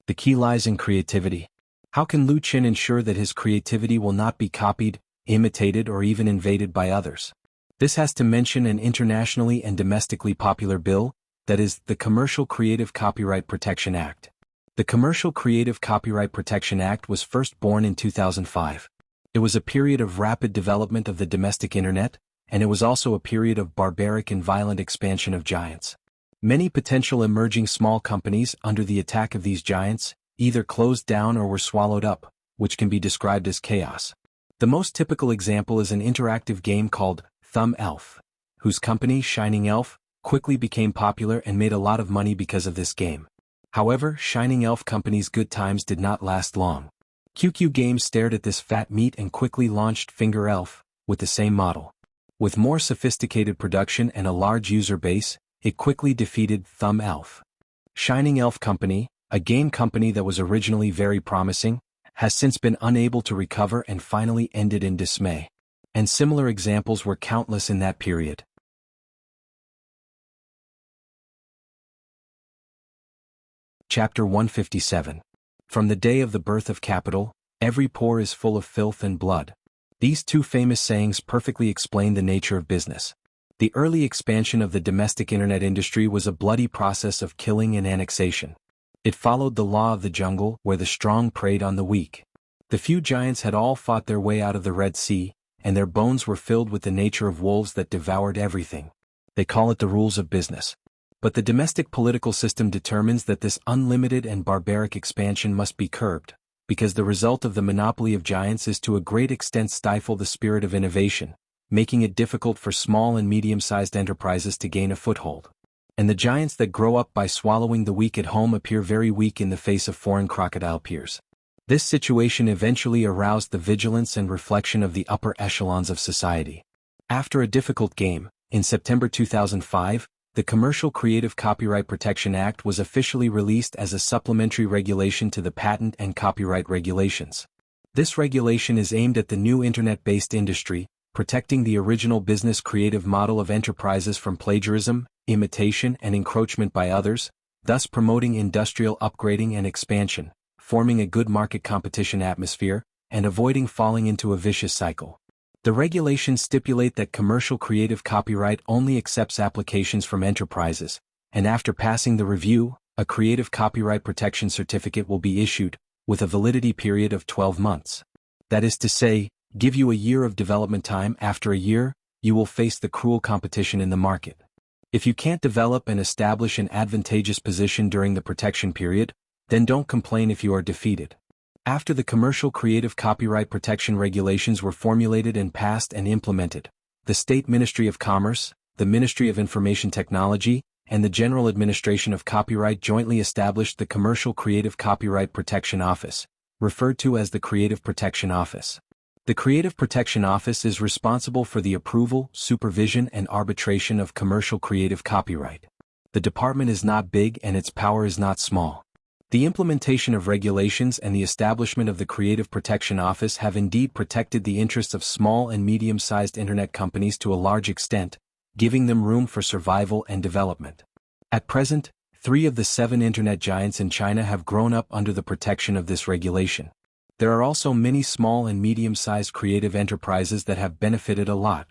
The key lies in creativity. How can Lu Qin ensure that his creativity will not be copied, imitated, or even invaded by others? This has to mention an internationally and domestically popular bill, that is, the Commercial Creative Copyright Protection Act. The Commercial Creative Copyright Protection Act was first born in 2005. It was a period of rapid development of the domestic internet, and it was also a period of barbaric and violent expansion of giants. Many potential emerging small companies under the attack of these giants either closed down or were swallowed up, which can be described as chaos. The most typical example is an interactive game called Thumb Elf, whose company, Shining Elf, quickly became popular and made a lot of money because of this game. However, Shining Elf Company's good times did not last long. QQ Games stared at this fat meat and quickly launched Finger Elf, with the same model. With more sophisticated production and a large user base, it quickly defeated Thumb Elf. Shining Elf Company, a game company that was originally very promising, has since been unable to recover and finally ended in dismay. And similar examples were countless in that period. Chapter 157. From the day of the birth of capital, every pore is full of filth and blood. These two famous sayings perfectly explain the nature of business. The early expansion of the domestic internet industry was a bloody process of killing and annexation. It followed the law of the jungle, where the strong preyed on the weak. The few giants had all fought their way out of the Red Sea, and their bones were filled with the nature of wolves that devoured everything. They call it the rules of business. But the domestic political system determines that this unlimited and barbaric expansion must be curbed, because the result of the monopoly of giants is to a great extent stifle the spirit of innovation, making it difficult for small and medium-sized enterprises to gain a foothold. And the giants that grow up by swallowing the weak at home appear very weak in the face of foreign crocodile peers. This situation eventually aroused the vigilance and reflection of the upper echelons of society. After a difficult game, in September 2005, the Commercial Creative Copyright Protection Act was officially released as a supplementary regulation to the patent and copyright regulations. This regulation is aimed at the new internet-based industry, protecting the original business creative model of enterprises from plagiarism, imitation, and encroachment by others, thus promoting industrial upgrading and expansion, forming a good market competition atmosphere, and avoiding falling into a vicious cycle. The regulations stipulate that commercial creative copyright only accepts applications from enterprises, and after passing the review, a creative copyright protection certificate will be issued, with a validity period of 12 months. That is to say, give you a year of development time. After a year, you will face the cruel competition in the market. If you can't develop and establish an advantageous position during the protection period, then don't complain if you are defeated. After the Commercial Creative Copyright Protection Regulations were formulated and passed and implemented, the State Ministry of Commerce, the Ministry of Information Technology, and the General Administration of Copyright jointly established the Commercial Creative Copyright Protection Office, referred to as the Creative Protection Office. The Creative Protection Office is responsible for the approval, supervision, and arbitration of commercial creative copyright. The department is not big and its power is not small. The implementation of regulations and the establishment of the Creative Protection Office have indeed protected the interests of small and medium-sized internet companies to a large extent, giving them room for survival and development. At present, 3 of the 7 internet giants in China have grown up under the protection of this regulation. There are also many small and medium-sized creative enterprises that have benefited a lot.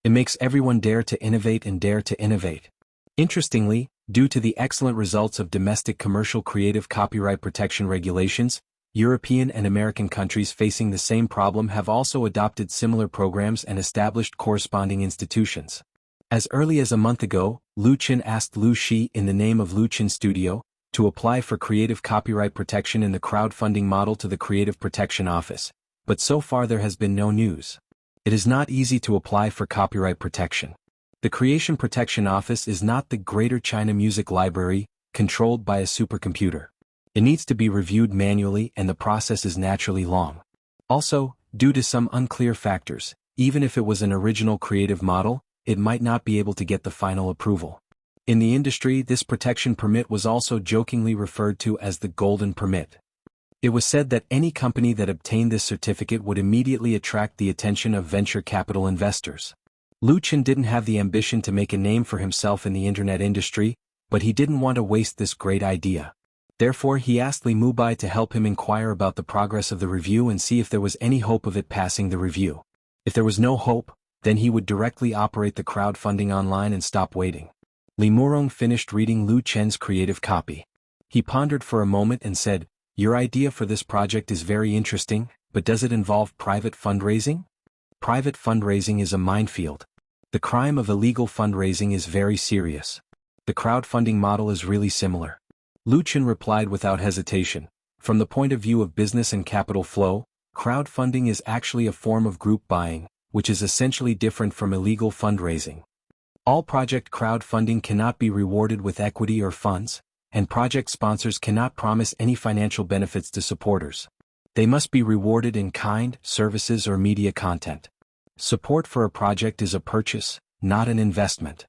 It makes everyone dare to innovate and dare to innovate. Interestingly, due to the excellent results of domestic commercial creative copyright protection regulations, European and American countries facing the same problem have also adopted similar programs and established corresponding institutions. As early as a month ago, Lu Qin asked Lu Shi in the name of Lu Qin Studio to apply for creative copyright protection in the crowdfunding model to the Creative Protection Office, but so far there has been no news. It is not easy to apply for copyright protection. The Creation Protection Office is not the Greater China Music Library, controlled by a supercomputer. It needs to be reviewed manually and the process is naturally long. Also, due to some unclear factors, even if it was an original creative model, it might not be able to get the final approval. In the industry, this protection permit was also jokingly referred to as the golden permit. It was said that any company that obtained this certificate would immediately attract the attention of venture capital investors. Lu Chen didn't have the ambition to make a name for himself in the internet industry, but he didn't want to waste this great idea. Therefore, he asked Li Mubai to help him inquire about the progress of the review and see if there was any hope of it passing the review. If there was no hope, then he would directly operate the crowdfunding online and stop waiting. Li Murong finished reading Lu Chen's creative copy. He pondered for a moment and said, "Your idea for this project is very interesting, but does it involve private fundraising? Private fundraising is a minefield. The crime of illegal fundraising is very serious. The crowdfunding model is really similar." Lu Chen replied without hesitation, "From the point of view of business and capital flow, crowdfunding is actually a form of group buying, which is essentially different from illegal fundraising. All project crowdfunding cannot be rewarded with equity or funds, and project sponsors cannot promise any financial benefits to supporters. They must be rewarded in kind, services or media content. Support for a project is a purchase, not an investment."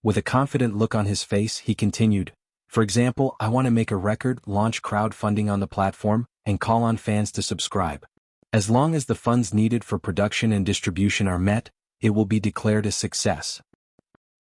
With a confident look on his face, he continued, "For example, I want to make a record, launch crowdfunding on the platform, and call on fans to subscribe. As long as the funds needed for production and distribution are met, it will be declared a success."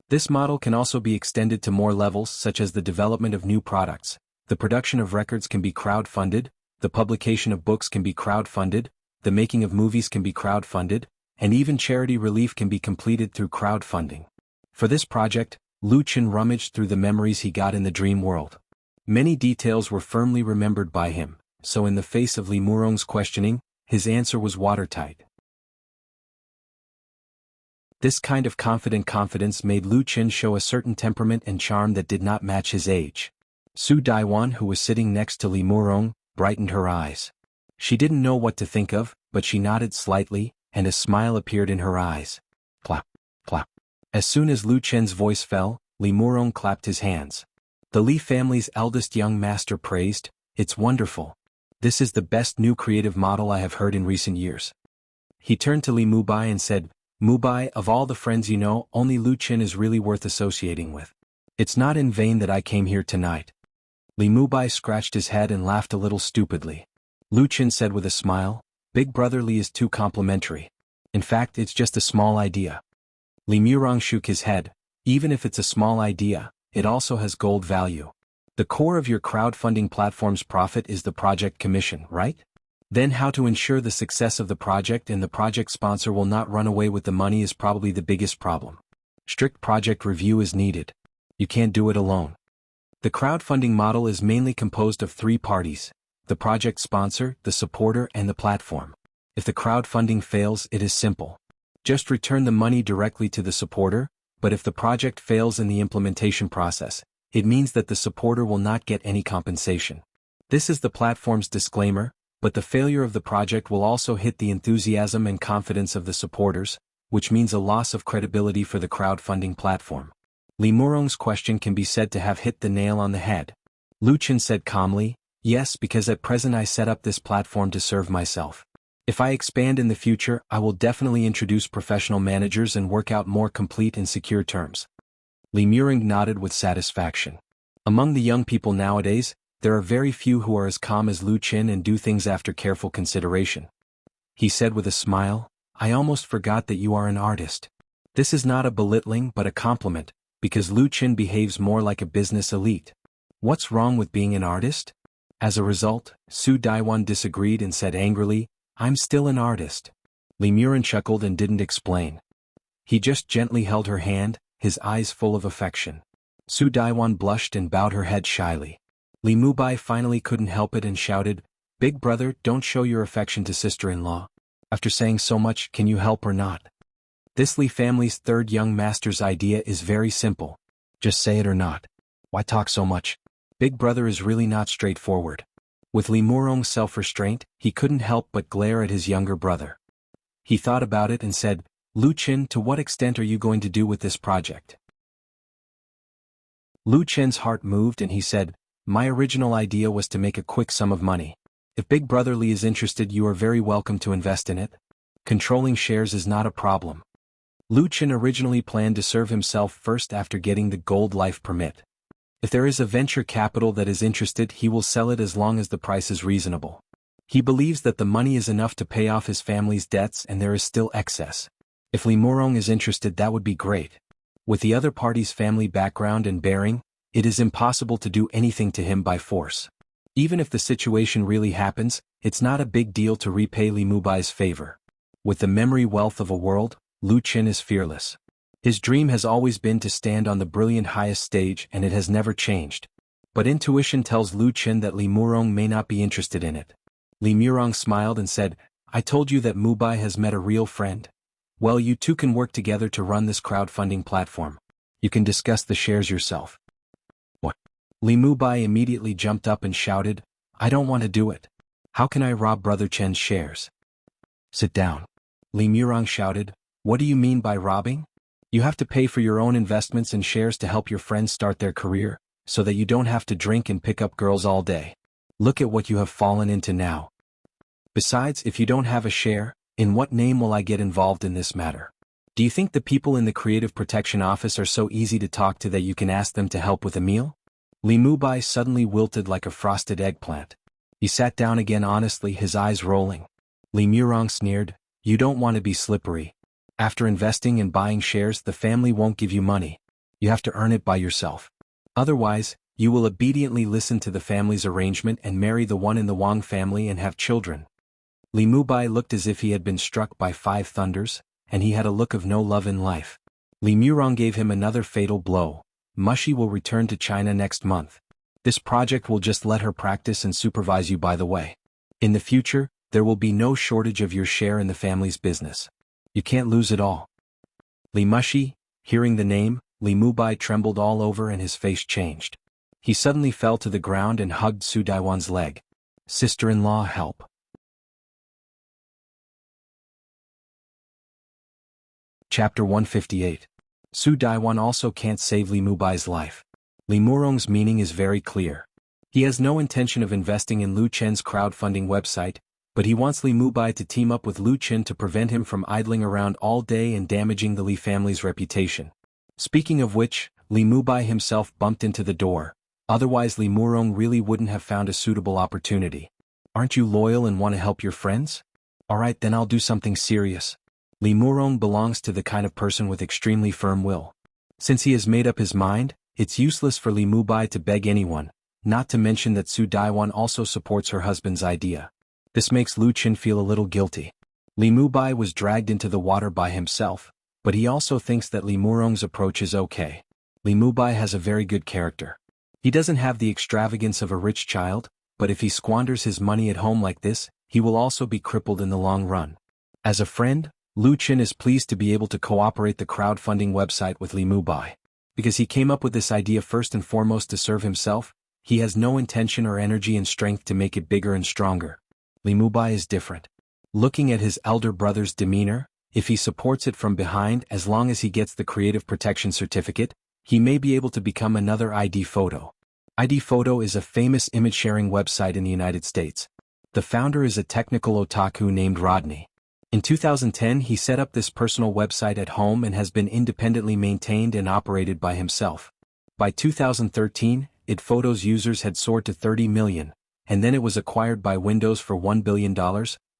This model can also be extended to more levels, such as the development of new products. The production of records can be crowdfunded, the publication of books can be crowdfunded, the making of movies can be crowdfunded, and even charity relief can be completed through crowdfunding. For this project, Lu Chen rummaged through the memories he got in the dream world. Many details were firmly remembered by him, so in the face of Li Murong's questioning, his answer was watertight. This kind of confident confidence made Lu Chen show a certain temperament and charm that did not match his age. Su Daiwan, who was sitting next to Li Murong, brightened her eyes. She didn't know what to think of, but she nodded slightly, and a smile appeared in her eyes. Clap, clap. As soon as Lu Chen's voice fell, Li Murong clapped his hands. The Li family's eldest young master praised, "It's wonderful. This is the best new creative model I have heard in recent years." He turned to Li Mubai and said, "Mubai, of all the friends you know, only Lu Chen is really worth associating with. It's not in vain that I came here tonight." Li Mubai scratched his head and laughed a little stupidly. Lu Chen said with a smile, "Big brother Li is too complimentary. In fact, it's just a small idea." Li Murong shook his head. "Even if it's a small idea, it also has gold value. The core of your crowdfunding platform's profit is the project commission, right? Then how to ensure the success of the project and the project sponsor will not run away with the money is probably the biggest problem. Strict project review is needed. You can't do it alone. The crowdfunding model is mainly composed of three parties: the project sponsor, the supporter, and the platform. If the crowdfunding fails, it is simple. Just return the money directly to the supporter, but if the project fails in the implementation process, it means that the supporter will not get any compensation. This is the platform's disclaimer, but the failure of the project will also hit the enthusiasm and confidence of the supporters, which means a loss of credibility for the crowdfunding platform. Li Murong's question can be said to have hit the nail on the head. Lu Chen said calmly, "Yes, because at present I set up this platform to serve myself. If I expand in the future, I will definitely introduce professional managers and work out more complete and secure terms." Li Murong nodded with satisfaction. Among the young people nowadays, there are very few who are as calm as Lu Chen and do things after careful consideration. He said with a smile, "I almost forgot that you are an artist." This is not a belittling but a compliment, because Lu Chen behaves more like a business elite. What's wrong with being an artist? As a result, Su Daiwan disagreed and said angrily, "I'm still an artist." Li Murong chuckled and didn't explain. He just gently held her hand, his eyes full of affection. Su Daiwan blushed and bowed her head shyly. Li Mubai finally couldn't help it and shouted, "Big brother, don't show your affection to sister-in-law. After saying so much, can you help or not?" This Li family's third young master's idea is very simple. Just say it or not. Why talk so much? Big brother is really not straightforward. With Li Murong's self-restraint, he couldn't help but glare at his younger brother. He thought about it and said, "Lu Chen, to what extent are you going to do with this project?" Lu Chen's heart moved and he said, "My original idea was to make a quick sum of money. If Big Brother Li is interested, you are very welcome to invest in it. Controlling shares is not a problem." Lu Chen originally planned to serve himself first after getting the gold life permit. If there is a venture capital that is interested, he will sell it as long as the price is reasonable. He believes that the money is enough to pay off his family's debts and there is still excess. If Li Murong is interested, that would be great. With the other party's family background and bearing, it is impossible to do anything to him by force. Even if the situation really happens, it's not a big deal to repay Li Mubai's favor. With the memory wealth of a world, Lu Chen is fearless. His dream has always been to stand on the brilliant highest stage and it has never changed. But intuition tells Lu Chen that Li Murong may not be interested in it. Li Murong smiled and said, "I told you that Mubai has met a real friend. Well, you two can work together to run this crowdfunding platform. You can discuss the shares yourself." What? Li Mubai immediately jumped up and shouted, "I don't want to do it. How can I rob Brother Chen's shares?" "Sit down." Li Murong shouted, "What do you mean by robbing? You have to pay for your own investments and shares to help your friends start their career, so that you don't have to drink and pick up girls all day. Look at what you have fallen into now. Besides, if you don't have a share, in what name will I get involved in this matter? Do you think the people in the Creative Protection Office are so easy to talk to that you can ask them to help with a meal?" Li Mubai suddenly wilted like a frosted eggplant. He sat down again honestly, his eyes rolling. Li Murong sneered, "You don't want to be slippery. After investing and buying shares, the family won't give you money. You have to earn it by yourself. Otherwise, you will obediently listen to the family's arrangement and marry the one in the Wang family and have children." Li Mubai looked as if he had been struck by 5 thunders, and he had a look of no love in life. Li Murong gave him another fatal blow. "Mushi will return to China next month. This project will just let her practice and supervise you by the way. In the future, there will be no shortage of your share in the family's business. You can't lose it all." Li Mushi, hearing the name, Li Mubai trembled all over and his face changed. He suddenly fell to the ground and hugged Su Daiwan's leg. "Sister-in-law, help." Chapter 158. Su Daiwan also can't save Li Mubai's life. Li Murong's meaning is very clear. He has no intention of investing in Lu Chen's crowdfunding website, but he wants Li Mubai to team up with Lu Chen to prevent him from idling around all day and damaging the Li family's reputation. Speaking of which, Li Mubai himself bumped into the door. Otherwise Li Murong really wouldn't have found a suitable opportunity. "Aren't you loyal and want to help your friends? Alright, then I'll do something serious." Li Murong belongs to the kind of person with extremely firm will. Since he has made up his mind, it's useless for Li Mubai to beg anyone, not to mention that Su Daiwan also supports her husband's idea. This makes Lu Chen feel a little guilty. Li Mubai was dragged into the water by himself, but he also thinks that Li Murong's approach is okay. Li Mubai has a very good character. He doesn't have the extravagance of a rich child, but if he squanders his money at home like this, he will also be crippled in the long run. As a friend, Lu Chen is pleased to be able to cooperate the crowdfunding website with Li Mubai. Because he came up with this idea first and foremost to serve himself, he has no intention or energy and strength to make it bigger and stronger. Li Mubai is different. Looking at his elder brother's demeanor, if he supports it from behind as long as he gets the Creative Protection Certificate, he may be able to become another ID Photo. ID Photo is a famous image-sharing website in the United States. The founder is a technical otaku named Rodney. In 2010 he set up this personal website at home and has been independently maintained and operated by himself. By 2013, ID Photo's users had soared to 30 million. And then it was acquired by Windows for $1 billion,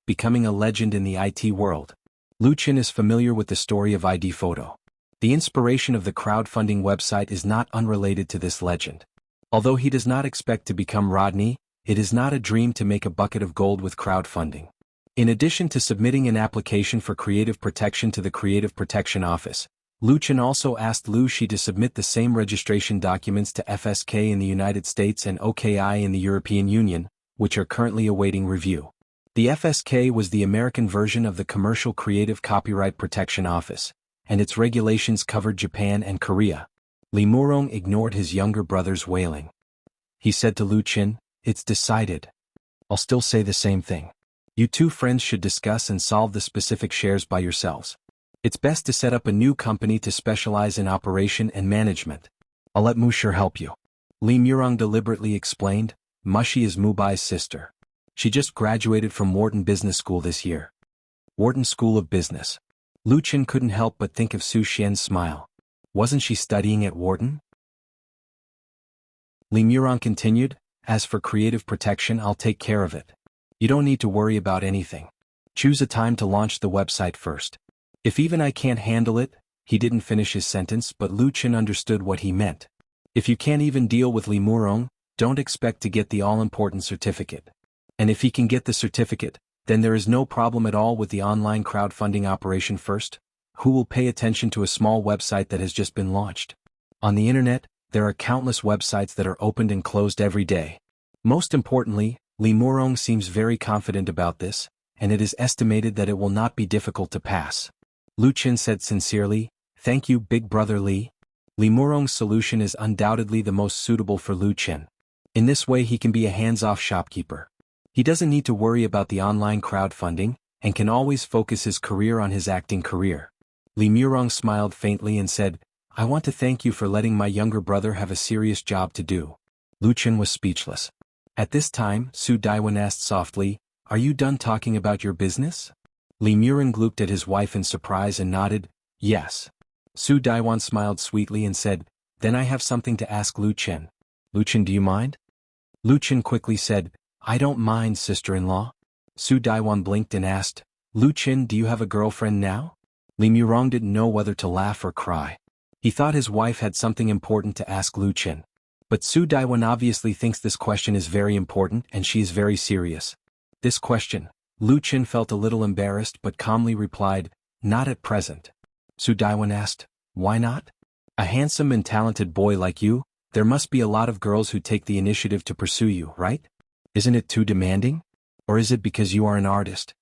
becoming a legend in the IT world. Lu Chen is familiar with the story of ID Photo. The inspiration of the crowdfunding website is not unrelated to this legend. Although he does not expect to become Rodney, it is not a dream to make a bucket of gold with crowdfunding. In addition to submitting an application for creative protection to the Creative Protection Office, Lu Chen also asked Lu Shi to submit the same registration documents to FSK in the United States and OKI in the European Union, which are currently awaiting review. The FSK was the American version of the Commercial Creative Copyright Protection Office, and its regulations covered Japan and Korea. Li Murong ignored his younger brother's wailing. He said to Lu Chen, "It's decided. I'll still say the same thing. You two friends should discuss and solve the specific shares by yourselves. It's best to set up a new company to specialize in operation and management. I'll let Mushi help you." Li Murong deliberately explained, "Mushi is Mubai's sister. She just graduated from Wharton Business School this year." Wharton School of Business. Lu Chen couldn't help but think of Su Xian's smile. Wasn't she studying at Wharton? Li Murong continued, as for creative protection, I'll take care of it. You don't need to worry about anything. Choose a time to launch the website first. If even I can't handle it, he didn't finish his sentence, but Lu Chen understood what he meant. If you can't even deal with Li Murong, don't expect to get the all-important certificate. And if he can get the certificate, then there is no problem at all with the online crowdfunding operation first. Who will pay attention to a small website that has just been launched? On the internet, there are countless websites that are opened and closed every day. Most importantly, Li Murong seems very confident about this, and it is estimated that it will not be difficult to pass. Lu Chen said sincerely, "Thank you, Big Brother Li." Li Murong's solution is undoubtedly the most suitable for Lu Chen. In this way he can be a hands-off shopkeeper. He doesn't need to worry about the online crowdfunding, and can always focus his career on his acting career. Li Murong smiled faintly and said, "I want to thank you for letting my younger brother have a serious job to do." Lu Chen was speechless. At this time, Su Daiwan asked softly, "Are you done talking about your business?" Li Murong looked at his wife in surprise and nodded, "Yes." Su Daiwan smiled sweetly and said, "Then I have something to ask Lu Chen." "Lu Chen, do you mind?" Lu Chen quickly said, "I don't mind, sister-in-law." Su Daiwan blinked and asked, "Lu Chen, do you have a girlfriend now?" Li Murong didn't know whether to laugh or cry. He thought his wife had something important to ask Lu Chen. But Su Daiwan obviously thinks this question is very important and she is very serious. This question, Lu Chen felt a little embarrassed but calmly replied, "Not at present." Su Daiwan asked, "Why not? A handsome and talented boy like you, there must be a lot of girls who take the initiative to pursue you, right? Isn't it too demanding? Or is it because you are an artist?"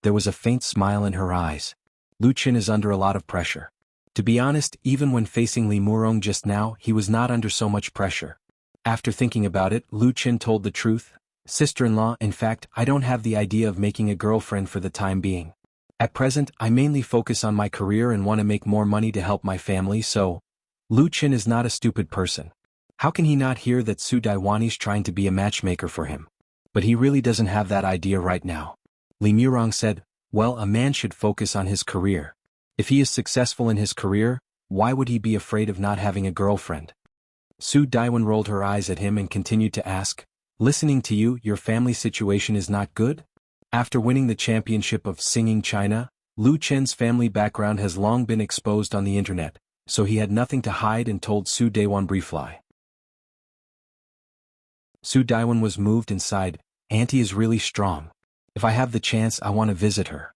There was a faint smile in her eyes. Lu Chen is under a lot of pressure. To be honest, even when facing Li Murong just now, he was not under so much pressure. After thinking about it, Lu Chen told the truth, "Sister-in-law, in fact, I don't have the idea of making a girlfriend for the time being. At present, I mainly focus on my career and want to make more money to help my family, so..." Lu Chen is not a stupid person. How can he not hear that Su Daiwan is trying to be a matchmaker for him? But he really doesn't have that idea right now. Li Murong said, "Well, a man should focus on his career. If he is successful in his career, why would he be afraid of not having a girlfriend?" Su Daiwan rolled her eyes at him and continued to ask, "Listening to you, your family situation is not good?" After winning the championship of Singing China, Lu Chen's family background has long been exposed on the internet, so he had nothing to hide and told Su Daiwan briefly. Su Daiwan was moved and sighed, "Auntie is really strong. If I have the chance, I want to visit her."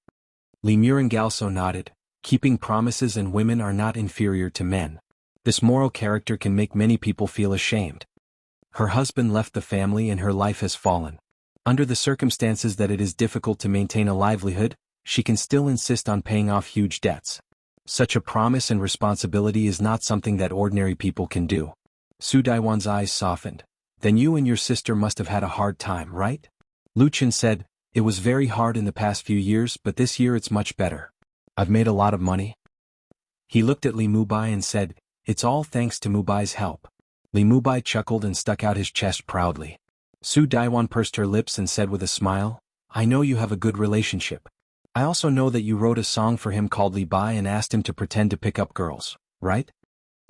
Li Murong also nodded, "Keeping promises and women are not inferior to men. This moral character can make many people feel ashamed. Her husband left the family and her life has fallen. Under the circumstances that it is difficult to maintain a livelihood, she can still insist on paying off huge debts. Such a promise and responsibility is not something that ordinary people can do." Su Daiwan's eyes softened. "Then you and your sister must have had a hard time, right?" Lu Chen said, "It was very hard in the past few years, but this year it's much better. I've made a lot of money." He looked at Li Mubai and said, "It's all thanks to Mubai's help." Li Mubai chuckled and stuck out his chest proudly. Su Daiwan pursed her lips and said with a smile, "I know you have a good relationship. I also know that you wrote a song for him called Li Bai and asked him to pretend to pick up girls, right?"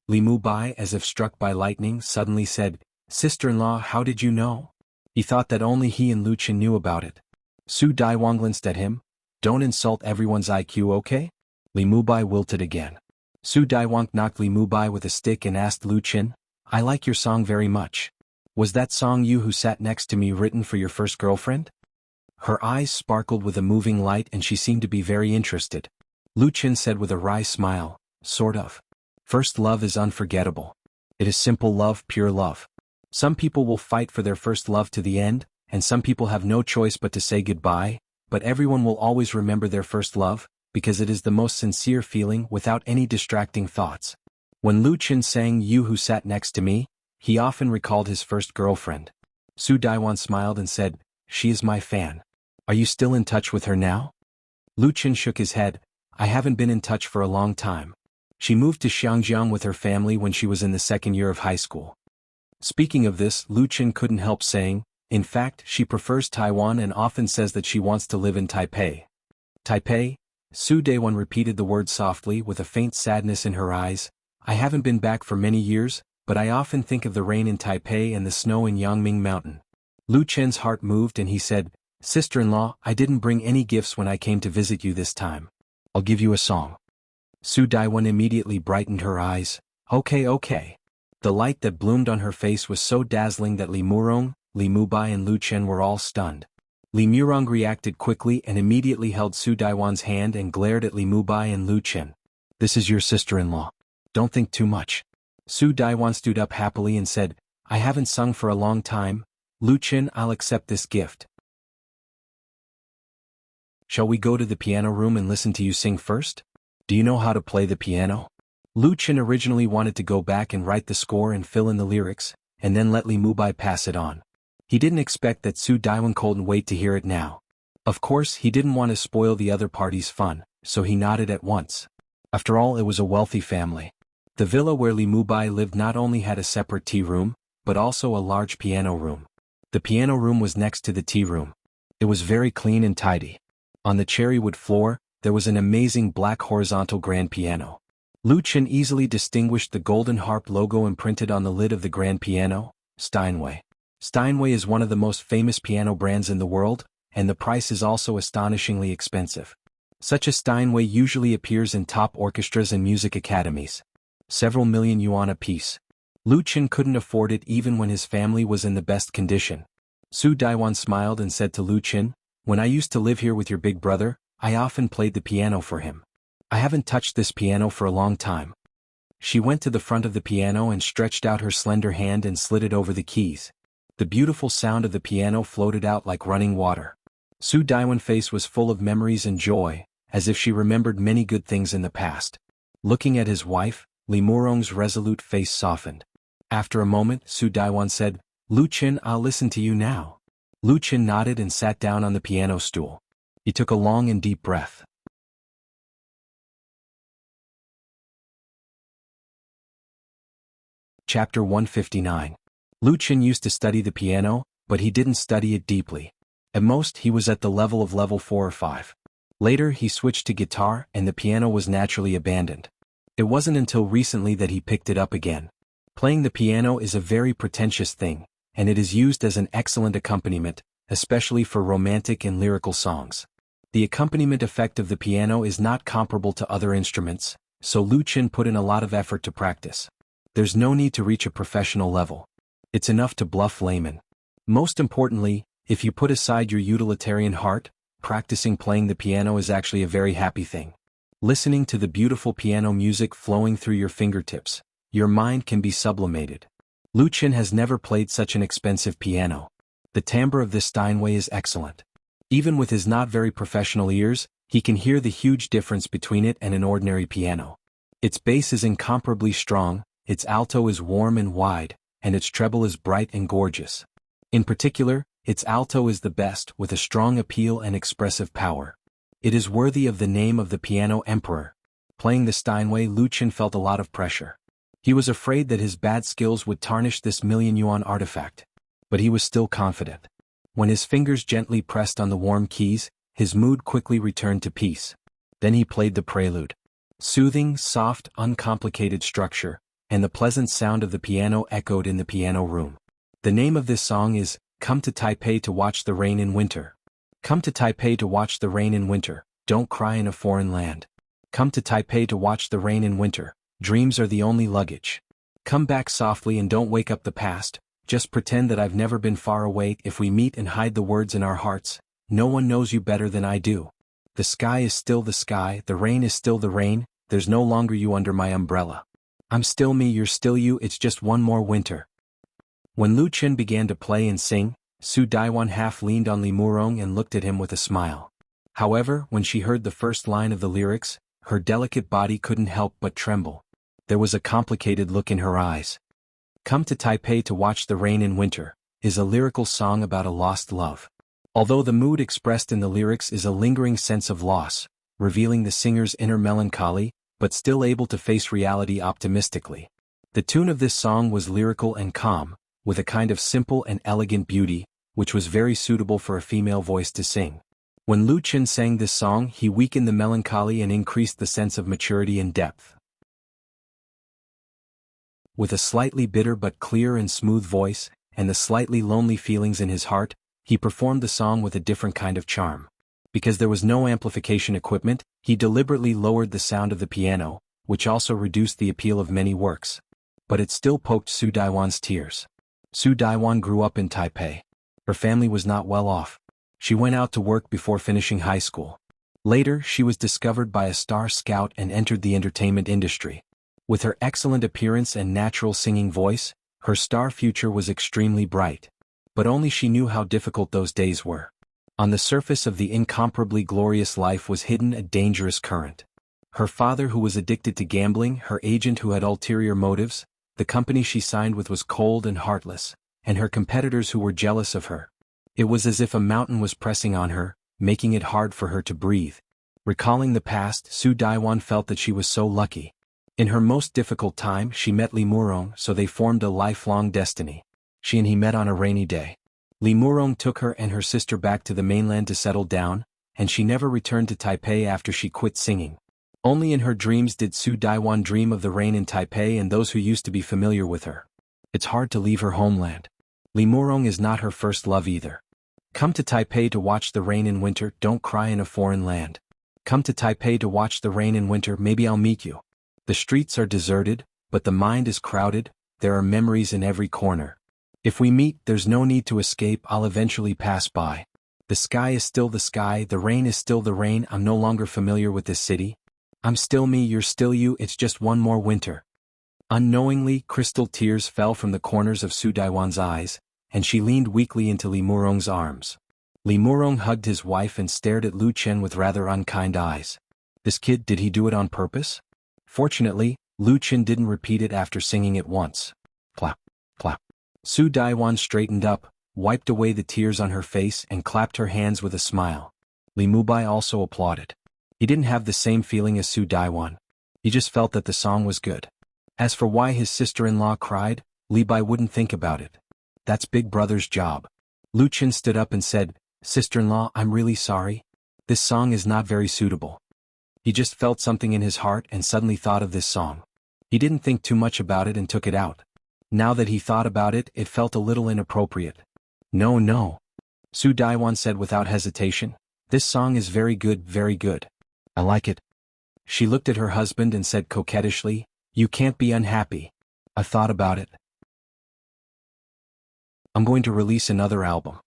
Li Mubai, as if struck by lightning, suddenly said, "Sister-in-law, how did you know?" He thought that only he and Lu Chen knew about it. Su Daiwan glanced at him. "Don't insult everyone's IQ, okay?" Li Mubai wilted again. Su Daiwan knocked Li Mubai with a stick and asked Lu Chen, "I like your song very much. Was that song You Who Sat Next to Me written for your first girlfriend?" Her eyes sparkled with a moving light and she seemed to be very interested. Lu Chen said with a wry smile, "Sort of. First love is unforgettable. It is simple love, pure love. Some people will fight for their first love to the end, and some people have no choice but to say goodbye, but everyone will always remember their first love, because it is the most sincere feeling without any distracting thoughts." When Lu Chen sang You Who Sat Next to Me, he often recalled his first girlfriend. Su Daiwan smiled and said, "She is my fan. Are you still in touch with her now?" Lu Chen shook his head, "I haven't been in touch for a long time. She moved to Xiangjiang with her family when she was in the second year of high school." Speaking of this, Lu Chen couldn't help saying, "In fact, she prefers Taiwan and often says that she wants to live in Taipei." "Taipei? Su Daewon repeated the word softly with a faint sadness in her eyes. I haven't been back for many years, but I often think of the rain in Taipei and the snow in Yangming Mountain. Lu Chen's heart moved and he said, Sister-in-law, I didn't bring any gifts when I came to visit you this time. I'll give you a song. Su Daewon immediately brightened her eyes. Okay. The light that bloomed on her face was so dazzling that Li Murong, Li Mubai and Lu Chen were all stunned. Li Murong reacted quickly and immediately held Su Daewon's hand and glared at Li Mubai and Lu Chen. This is your sister-in-law. Don't think too much. Su Daewon stood up happily and said, I haven't sung for a long time. Lu Chen, I'll accept this gift. Shall we go to the piano room and listen to you sing first? Do you know how to play the piano? Lu Chen originally wanted to go back and write the score and fill in the lyrics, and then let Li Mubai pass it on. He didn't expect that Su Daewon couldn't wait to hear it now. Of course, he didn't want to spoil the other party's fun, so he nodded at once. After all, it was a wealthy family. The villa where Li Mubai lived not only had a separate tea room, but also a large piano room. The piano room was next to the tea room. It was very clean and tidy. On the cherrywood floor, there was an amazing black horizontal grand piano. Lu Chen easily distinguished the golden harp logo imprinted on the lid of the grand piano, Steinway. Steinway is one of the most famous piano brands in the world, and the price is also astonishingly expensive. Such a Steinway usually appears in top orchestras and music academies. Several million yuan apiece. Lu Chen couldn't afford it even when his family was in the best condition. Su Daewon smiled and said to Lu Chen, when I used to live here with your big brother, I often played the piano for him. I haven't touched this piano for a long time. She went to the front of the piano and stretched out her slender hand and slid it over the keys. The beautiful sound of the piano floated out like running water. Su Daewon's face was full of memories and joy, as if she remembered many good things in the past. Looking at his wife, Li Murong's resolute face softened. After a moment, Su Daewon said, Lu Chen, I'll listen to you now. Lu Chen nodded and sat down on the piano stool. He took a long and deep breath. Chapter 159. Lu Chen used to study the piano, but he didn't study it deeply. At most, he was at the level of level 4 or 5. Later, he switched to guitar and the piano was naturally abandoned. It wasn't until recently that he picked it up again. Playing the piano is a very pretentious thing, and it is used as an excellent accompaniment, especially for romantic and lyrical songs. The accompaniment effect of the piano is not comparable to other instruments, so Lu Chen put in a lot of effort to practice. There's no need to reach a professional level. It's enough to bluff laymen. Most importantly, if you put aside your utilitarian heart, practicing playing the piano is actually a very happy thing. Listening to the beautiful piano music flowing through your fingertips, your mind can be sublimated. Lu Chen has never played such an expensive piano. The timbre of this Steinway is excellent. Even with his not very professional ears, he can hear the huge difference between it and an ordinary piano. Its bass is incomparably strong, its alto is warm and wide, and its treble is bright and gorgeous. In particular, its alto is the best, with a strong appeal and expressive power. It is worthy of the name of the piano emperor. Playing the Steinway, Lu Chen felt a lot of pressure. He was afraid that his bad skills would tarnish this million-yuan artifact. But he was still confident. When his fingers gently pressed on the warm keys, his mood quickly returned to peace. Then he played the prelude. Soothing, soft, uncomplicated structure, and the pleasant sound of the piano echoed in the piano room. The name of this song is, Come to Taipei to Watch the Rain in Winter. Come to Taipei to watch the rain in winter, don't cry in a foreign land. Come to Taipei to watch the rain in winter, dreams are the only luggage. Come back softly and don't wake up the past, just pretend that I've never been far away. If we meet and hide the words in our hearts, no one knows you better than I do. The sky is still the sky, the rain is still the rain, there's no longer you under my umbrella. I'm still me, you're still you, it's just one more winter. When Lu Chen began to play and sing, Su Daewon half leaned on Li Murong and looked at him with a smile. However, when she heard the first line of the lyrics, her delicate body couldn't help but tremble. There was a complicated look in her eyes. Come to Taipei to Watch the Rain in Winter is a lyrical song about a lost love. Although the mood expressed in the lyrics is a lingering sense of loss, revealing the singer's inner melancholy, but still able to face reality optimistically. The tune of this song was lyrical and calm, with a kind of simple and elegant beauty, which was very suitable for a female voice to sing. When Lu Qin sang this song, he weakened the melancholy and increased the sense of maturity and depth. With a slightly bitter but clear and smooth voice, and the slightly lonely feelings in his heart, he performed the song with a different kind of charm. Because there was no amplification equipment, he deliberately lowered the sound of the piano, which also reduced the appeal of many works. But it still poked Su Daiwan's tears. Su Daiwan grew up in Taipei. Her family was not well off. She went out to work before finishing high school. Later, she was discovered by a star scout and entered the entertainment industry. With her excellent appearance and natural singing voice, her star future was extremely bright. But only she knew how difficult those days were. On the surface of the incomparably glorious life was hidden a dangerous current. Her father, who was addicted to gambling, her agent who had ulterior motives, the company she signed with was cold and heartless, and her competitors who were jealous of her. It was as if a mountain was pressing on her, making it hard for her to breathe. Recalling the past, Su Daiwan felt that she was so lucky. In her most difficult time, she met Li Murong, so they formed a lifelong destiny. She and he met on a rainy day. Li Murong took her and her sister back to the mainland to settle down, and she never returned to Taipei after she quit singing. Only in her dreams did Su Daiwan dream of the rain in Taipei and those who used to be familiar with her. It's hard to leave her homeland. Li Murong is not her first love either. Come to Taipei to watch the rain in winter, don't cry in a foreign land. Come to Taipei to watch the rain in winter, maybe I'll meet you. The streets are deserted, but the mind is crowded, there are memories in every corner. If we meet, there's no need to escape, I'll eventually pass by. The sky is still the sky, the rain is still the rain, I'm no longer familiar with this city. I'm still me, you're still you, it's just one more winter. Unknowingly, crystal tears fell from the corners of Su Daiwan's eyes, and she leaned weakly into Li Murong's arms. Li Murong hugged his wife and stared at Lu Chen with rather unkind eyes. This kid, did he do it on purpose? Fortunately, Lu Chen didn't repeat it after singing it once. Clap, clap. Su Daiwan straightened up, wiped away the tears on her face and clapped her hands with a smile. Li Mubai also applauded. He didn't have the same feeling as Su Daiwan. He just felt that the song was good. As for why his sister-in-law cried, Li Bai wouldn't think about it. That's Big Brother's job. Lu Chen stood up and said, Sister-in-law, I'm really sorry. This song is not very suitable. He just felt something in his heart and suddenly thought of this song. He didn't think too much about it and took it out. Now that he thought about it, it felt a little inappropriate. No. Su Daiwan said without hesitation. This song is very good, very good. I like it. She looked at her husband and said coquettishly, You can't be unhappy. I thought about it. I'm going to release another album.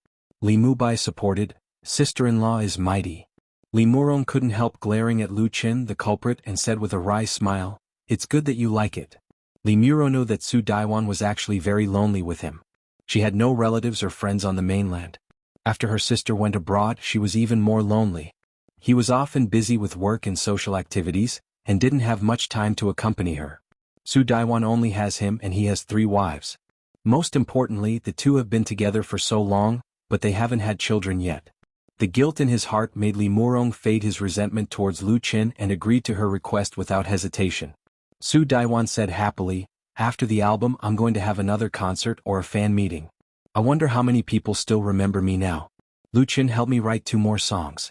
Li Mubai supported, Sister-in-law is mighty. Li Murong couldn't help glaring at Lu Chen, the culprit, and said with a wry smile, It's good that you like it. Li Murong knew that Su Daiwan was actually very lonely with him. She had no relatives or friends on the mainland. After her sister went abroad, she was even more lonely. He was often busy with work and social activities, and didn't have much time to accompany her. Su Daiwan only has him and he has 3 wives. Most importantly, the two have been together for so long, but they haven't had children yet. The guilt in his heart made Li Murong fade his resentment towards Lu Chen and agreed to her request without hesitation. Su Daiwan said happily, After the album I'm going to have another concert or a fan meeting. I wonder how many people still remember me now. Lu Chen helped me write 2 more songs.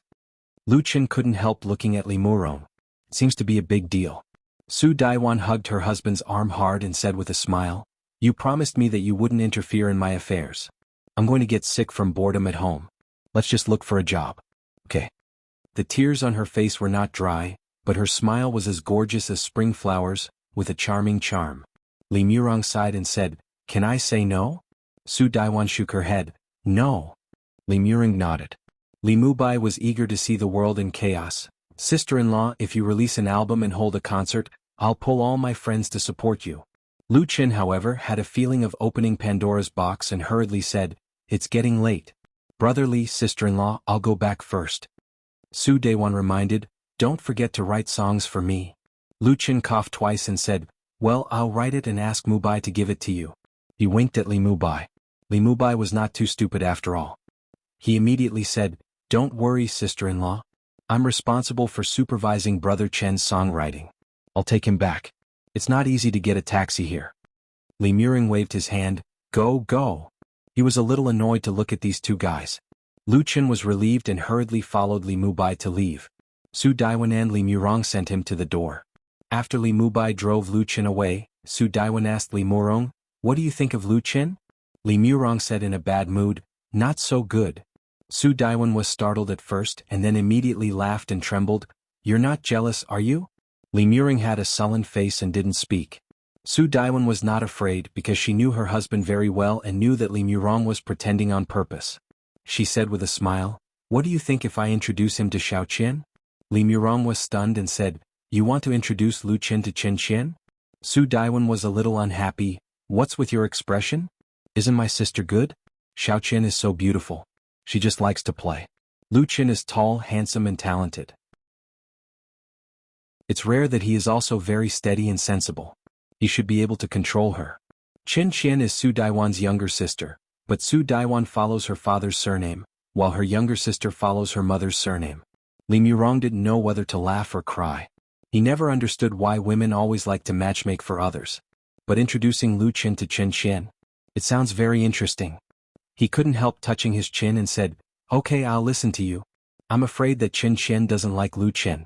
Lu Chen couldn't help looking at Li Murong. It seems to be a big deal. Su Daiwan hugged her husband's arm hard and said with a smile, You promised me that you wouldn't interfere in my affairs. I'm going to get sick from boredom at home. Let's just look for a job. Okay. The tears on her face were not dry, but her smile was as gorgeous as spring flowers, with a charming charm. Li Murong sighed and said, Can I say no? Su Daiwan shook her head. No. Li Murong nodded. Li Mubai was eager to see the world in chaos. Sister-in-law, if you release an album and hold a concert, I'll pull all my friends to support you. Lu Chen, however, had a feeling of opening Pandora's box and hurriedly said, It's getting late. Brotherly sister-in-law, I'll go back first. Su Daiwan reminded, Don't forget to write songs for me. Lu Chen coughed twice and said, Well, I'll write it and ask Mubai to give it to you. He winked at Li Mubai. Li Mubai was not too stupid after all. He immediately said, Don't worry, sister-in-law. I'm responsible for supervising Brother Chen's songwriting. I'll take him back. It's not easy to get a taxi here. Li Murong waved his hand, Go. He was a little annoyed to look at these 2 guys. Lu Chen was relieved and hurriedly followed Li Mubai to leave. Su Daiwan and Li Murong sent him to the door. After Li Mubai drove Lu Chen away, Su Daiwan asked Li Murong, "What do you think of Lu Chen?" Li Murong said in a bad mood, "Not so good." Su Daiwan was startled at first and then immediately laughed and trembled. "You're not jealous, are you?" Li Murong had a sullen face and didn't speak. Su Daiwan was not afraid because she knew her husband very well and knew that Li Murong was pretending on purpose. She said with a smile, "What do you think if I introduce him to Xiao Qian?" Li Murong was stunned and said, "You want to introduce Lu Chen to Chen Qian?" Su Daiwan was a little unhappy. "What's with your expression? Isn't my sister good? Xiao Qian is so beautiful. She just likes to play. Lu Chen is tall, handsome and talented. It's rare that he is also very steady and sensible. He should be able to control her." Chen Qian is Su Daiwan's younger sister, but Su Daiwan follows her father's surname, while her younger sister follows her mother's surname. Li Murong didn't know whether to laugh or cry. He never understood why women always like to matchmake for others. But introducing Lu Chen to Chen Qian, it sounds very interesting. He couldn't help touching his chin and said, "Okay, I'll listen to you. I'm afraid that Chen Qian doesn't like Lu Chen."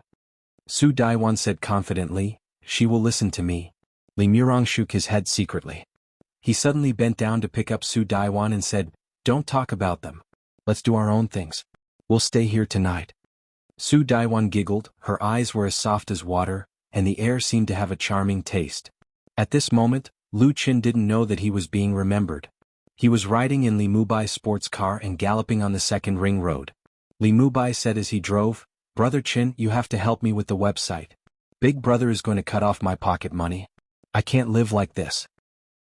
Su Daiwan said confidently, "She will listen to me." Li Murong shook his head secretly. He suddenly bent down to pick up Su Daiwan and said, "Don't talk about them. Let's do our own things. We'll stay here tonight." Su Daiwan giggled, her eyes were as soft as water, and the air seemed to have a charming taste. At this moment, Lu Chen didn't know that he was being remembered. He was riding in Li Mubai's sports car and galloping on the second ring road. Li Mubai said as he drove, "Brother Chen, you have to help me with the website. Big brother is going to cut off my pocket money. I can't live like this."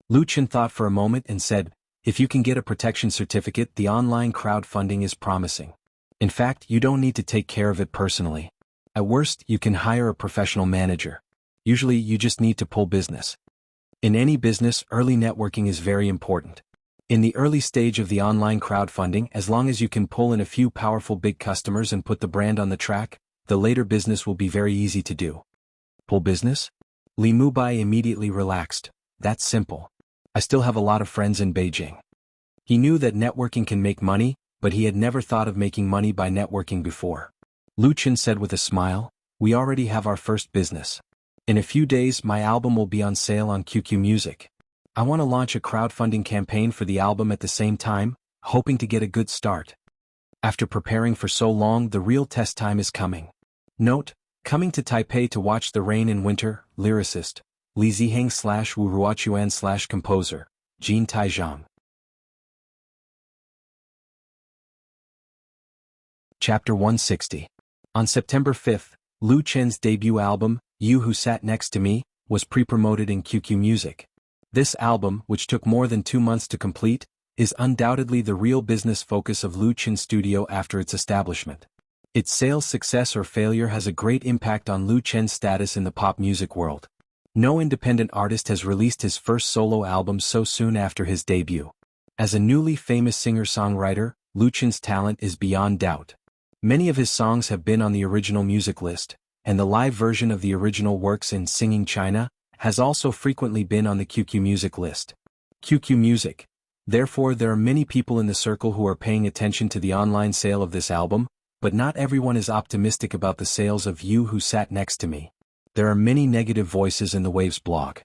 Lu Chen thought for a moment and said, "If you can get a protection certificate, the online crowdfunding is promising. In fact, you don't need to take care of it personally. At worst, you can hire a professional manager. Usually, you just need to pull business." In any business, early networking is very important. In the early stage of the online crowdfunding, as long as you can pull in a few powerful big customers and put the brand on the track, the later business will be very easy to do. Pull business? Li Mubai immediately relaxed. "That's simple. I still have a lot of friends in Beijing." He knew that networking can make money, but he had never thought of making money by networking before. Lu Chen said with a smile, "We already have our first business. In a few days my album will be on sale on QQ Music. I want to launch a crowdfunding campaign for the album at the same time, hoping to get a good start. After preparing for so long, the real test time is coming." Note, coming to Taipei to watch the rain in winter, lyricist, Li Ziheng/Wu Ruochuan/composer, Jin Taizhang. Chapter 160. On September 5th, Lu Chen's debut album, You Who Sat Next to Me, was pre-promoted in QQ Music. This album, which took more than 2 months to complete, is undoubtedly the real business focus of Lu Chen's studio after its establishment. Its sales success or failure has a great impact on Lu Chen's status in the pop music world. No independent artist has released his first solo album so soon after his debut. As a newly famous singer-songwriter, Lu Chen's talent is beyond doubt. Many of his songs have been on the original music list, and the live version of the original works in Singing China has also frequently been on the QQ Music list. QQ Music. Therefore, there are many people in the circle who are paying attention to the online sale of this album, but not everyone is optimistic about the sales of You Who Sat Next to Me. There are many negative voices in the Waves blog.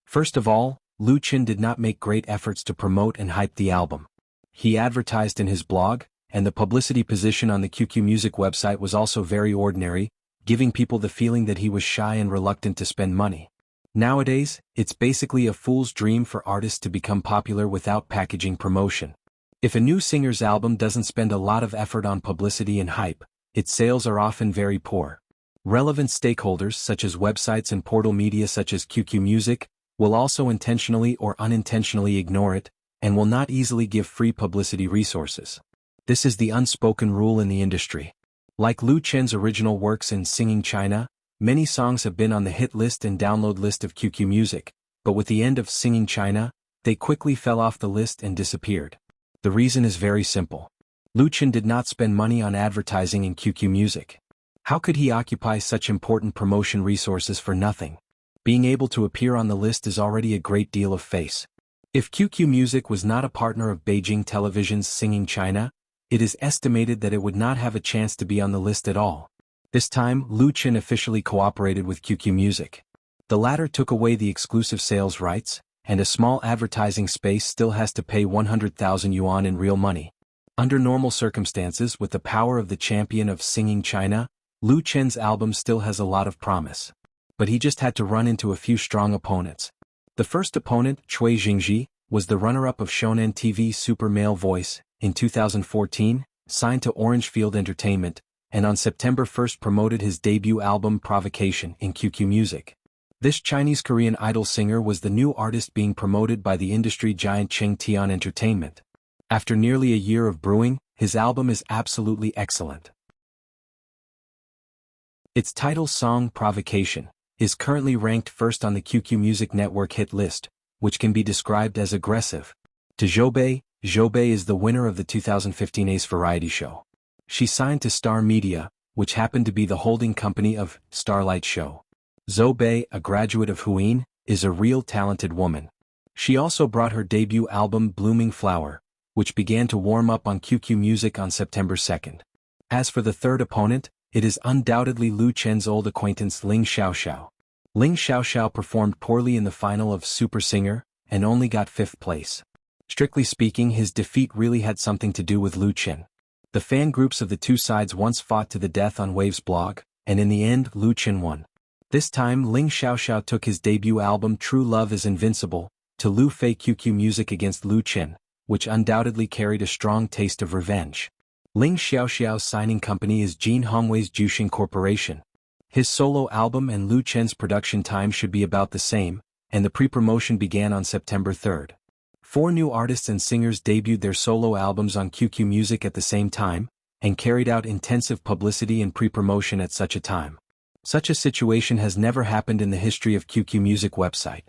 First of all, Lu Chen did not make great efforts to promote and hype the album. He advertised in his blog, and the publicity position on the QQ Music website was also very ordinary, giving people the feeling that he was shy and reluctant to spend money. Nowadays, it's basically a fool's dream for artists to become popular without packaging promotion. If a new singer's album doesn't spend a lot of effort on publicity and hype, its sales are often very poor. Relevant stakeholders such as websites and portal media such as QQ Music will also intentionally or unintentionally ignore it, and will not easily give free publicity resources. This is the unspoken rule in the industry. Like Lu Chen's original works in Singing China, many songs have been on the hit list and download list of QQ Music, but with the end of Singing China, they quickly fell off the list and disappeared. The reason is very simple. Lu Chen did not spend money on advertising in QQ Music. How could he occupy such important promotion resources for nothing? Being able to appear on the list is already a great deal of face. If QQ Music was not a partner of Beijing Television's Singing China, it is estimated that it would not have a chance to be on the list at all. This time, Lu Qin officially cooperated with QQ Music. The latter took away the exclusive sales rights, and a small advertising space still has to pay 100,000 yuan in real money. Under normal circumstances, with the power of the champion of singing China, Lu Qin's album still has a lot of promise. But he just had to run into a few strong opponents. The first opponent, Cui Jingji, was the runner-up of Shonen TV Super Male Voice, in 2014, signed to Orange Field Entertainment, and on September 1st promoted his debut album Provocation in QQ Music. This Chinese-Korean idol singer was the new artist being promoted by the industry giant Chengtian Entertainment. After nearly a year of brewing, his album is absolutely excellent. Its title song, Provocation, is currently ranked first on the QQ Music Network hit list, which can be described as aggressive. To Zhou Bei is the winner of the 2015 Ace Variety Show. She signed to Star Media, which happened to be the holding company of Starlight Show. Zhou Bei, a graduate of Huin, is a real talented woman. She also brought her debut album Blooming Flower, which began to warm up on QQ Music on September 2nd. As for the third opponent, it is undoubtedly Lu Chen's old acquaintance Ling Xiaoxiao. Ling Xiaoxiao performed poorly in the final of Super Singer, and only got 5th place. Strictly speaking, his defeat really had something to do with Lu Chen. The fan groups of the two sides once fought to the death on Wave's blog, and in the end Lu Chen won. This time Ling Xiaoxiao took his debut album True Love is Invincible to Lu Fei QQ Music against Lu Chen, which undoubtedly carried a strong taste of revenge. Ling Xiaoxiao's signing company is Jin Hongwei's Juxing Corporation. His solo album and Lu Chen's production time should be about the same, and the pre-promotion began on September 3rd. 4 new artists and singers debuted their solo albums on QQ Music at the same time, and carried out intensive publicity and pre-promotion at such a time. Such a situation has never happened in the history of QQ Music website.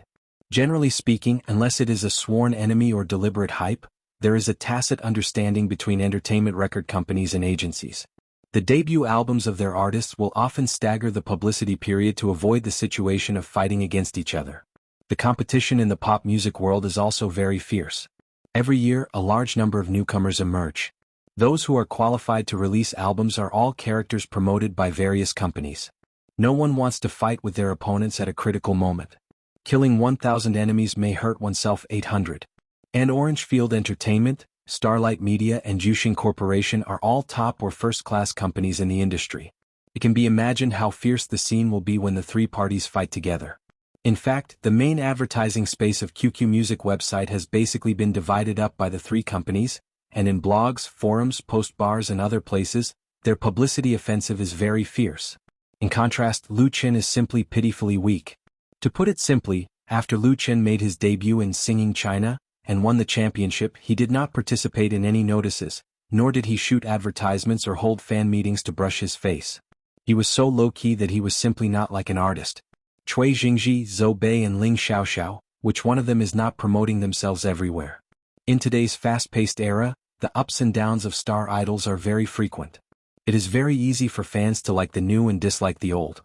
Generally speaking, unless it is a sworn enemy or deliberate hype, there is a tacit understanding between entertainment record companies and agencies. The debut albums of their artists will often stagger the publicity period to avoid the situation of fighting against each other. The competition in the pop music world is also very fierce. Every year, a large number of newcomers emerge. Those who are qualified to release albums are all characters promoted by various companies. No one wants to fight with their opponents at a critical moment. Killing 1,000 enemies may hurt oneself 800. And Orange Field Entertainment, Starlight Media and Juxing Corporation are all top or first-class companies in the industry. It can be imagined how fierce the scene will be when the three parties fight together. In fact, the main advertising space of QQ Music website has basically been divided up by the three companies, and in blogs, forums, post bars and other places, their publicity offensive is very fierce. In contrast, Lu Chen is simply pitifully weak. To put it simply, after Lu Chen made his debut in Singing China, and won the championship, he did not participate in any notices, nor did he shoot advertisements or hold fan meetings to brush his face. He was so low-key that he was simply not like an artist. Cui Jingji, Zhou Bei and Ling Xiaoxiao, which one of them is not promoting themselves everywhere? In today's fast-paced era, the ups and downs of star idols are very frequent. It is very easy for fans to like the new and dislike the old.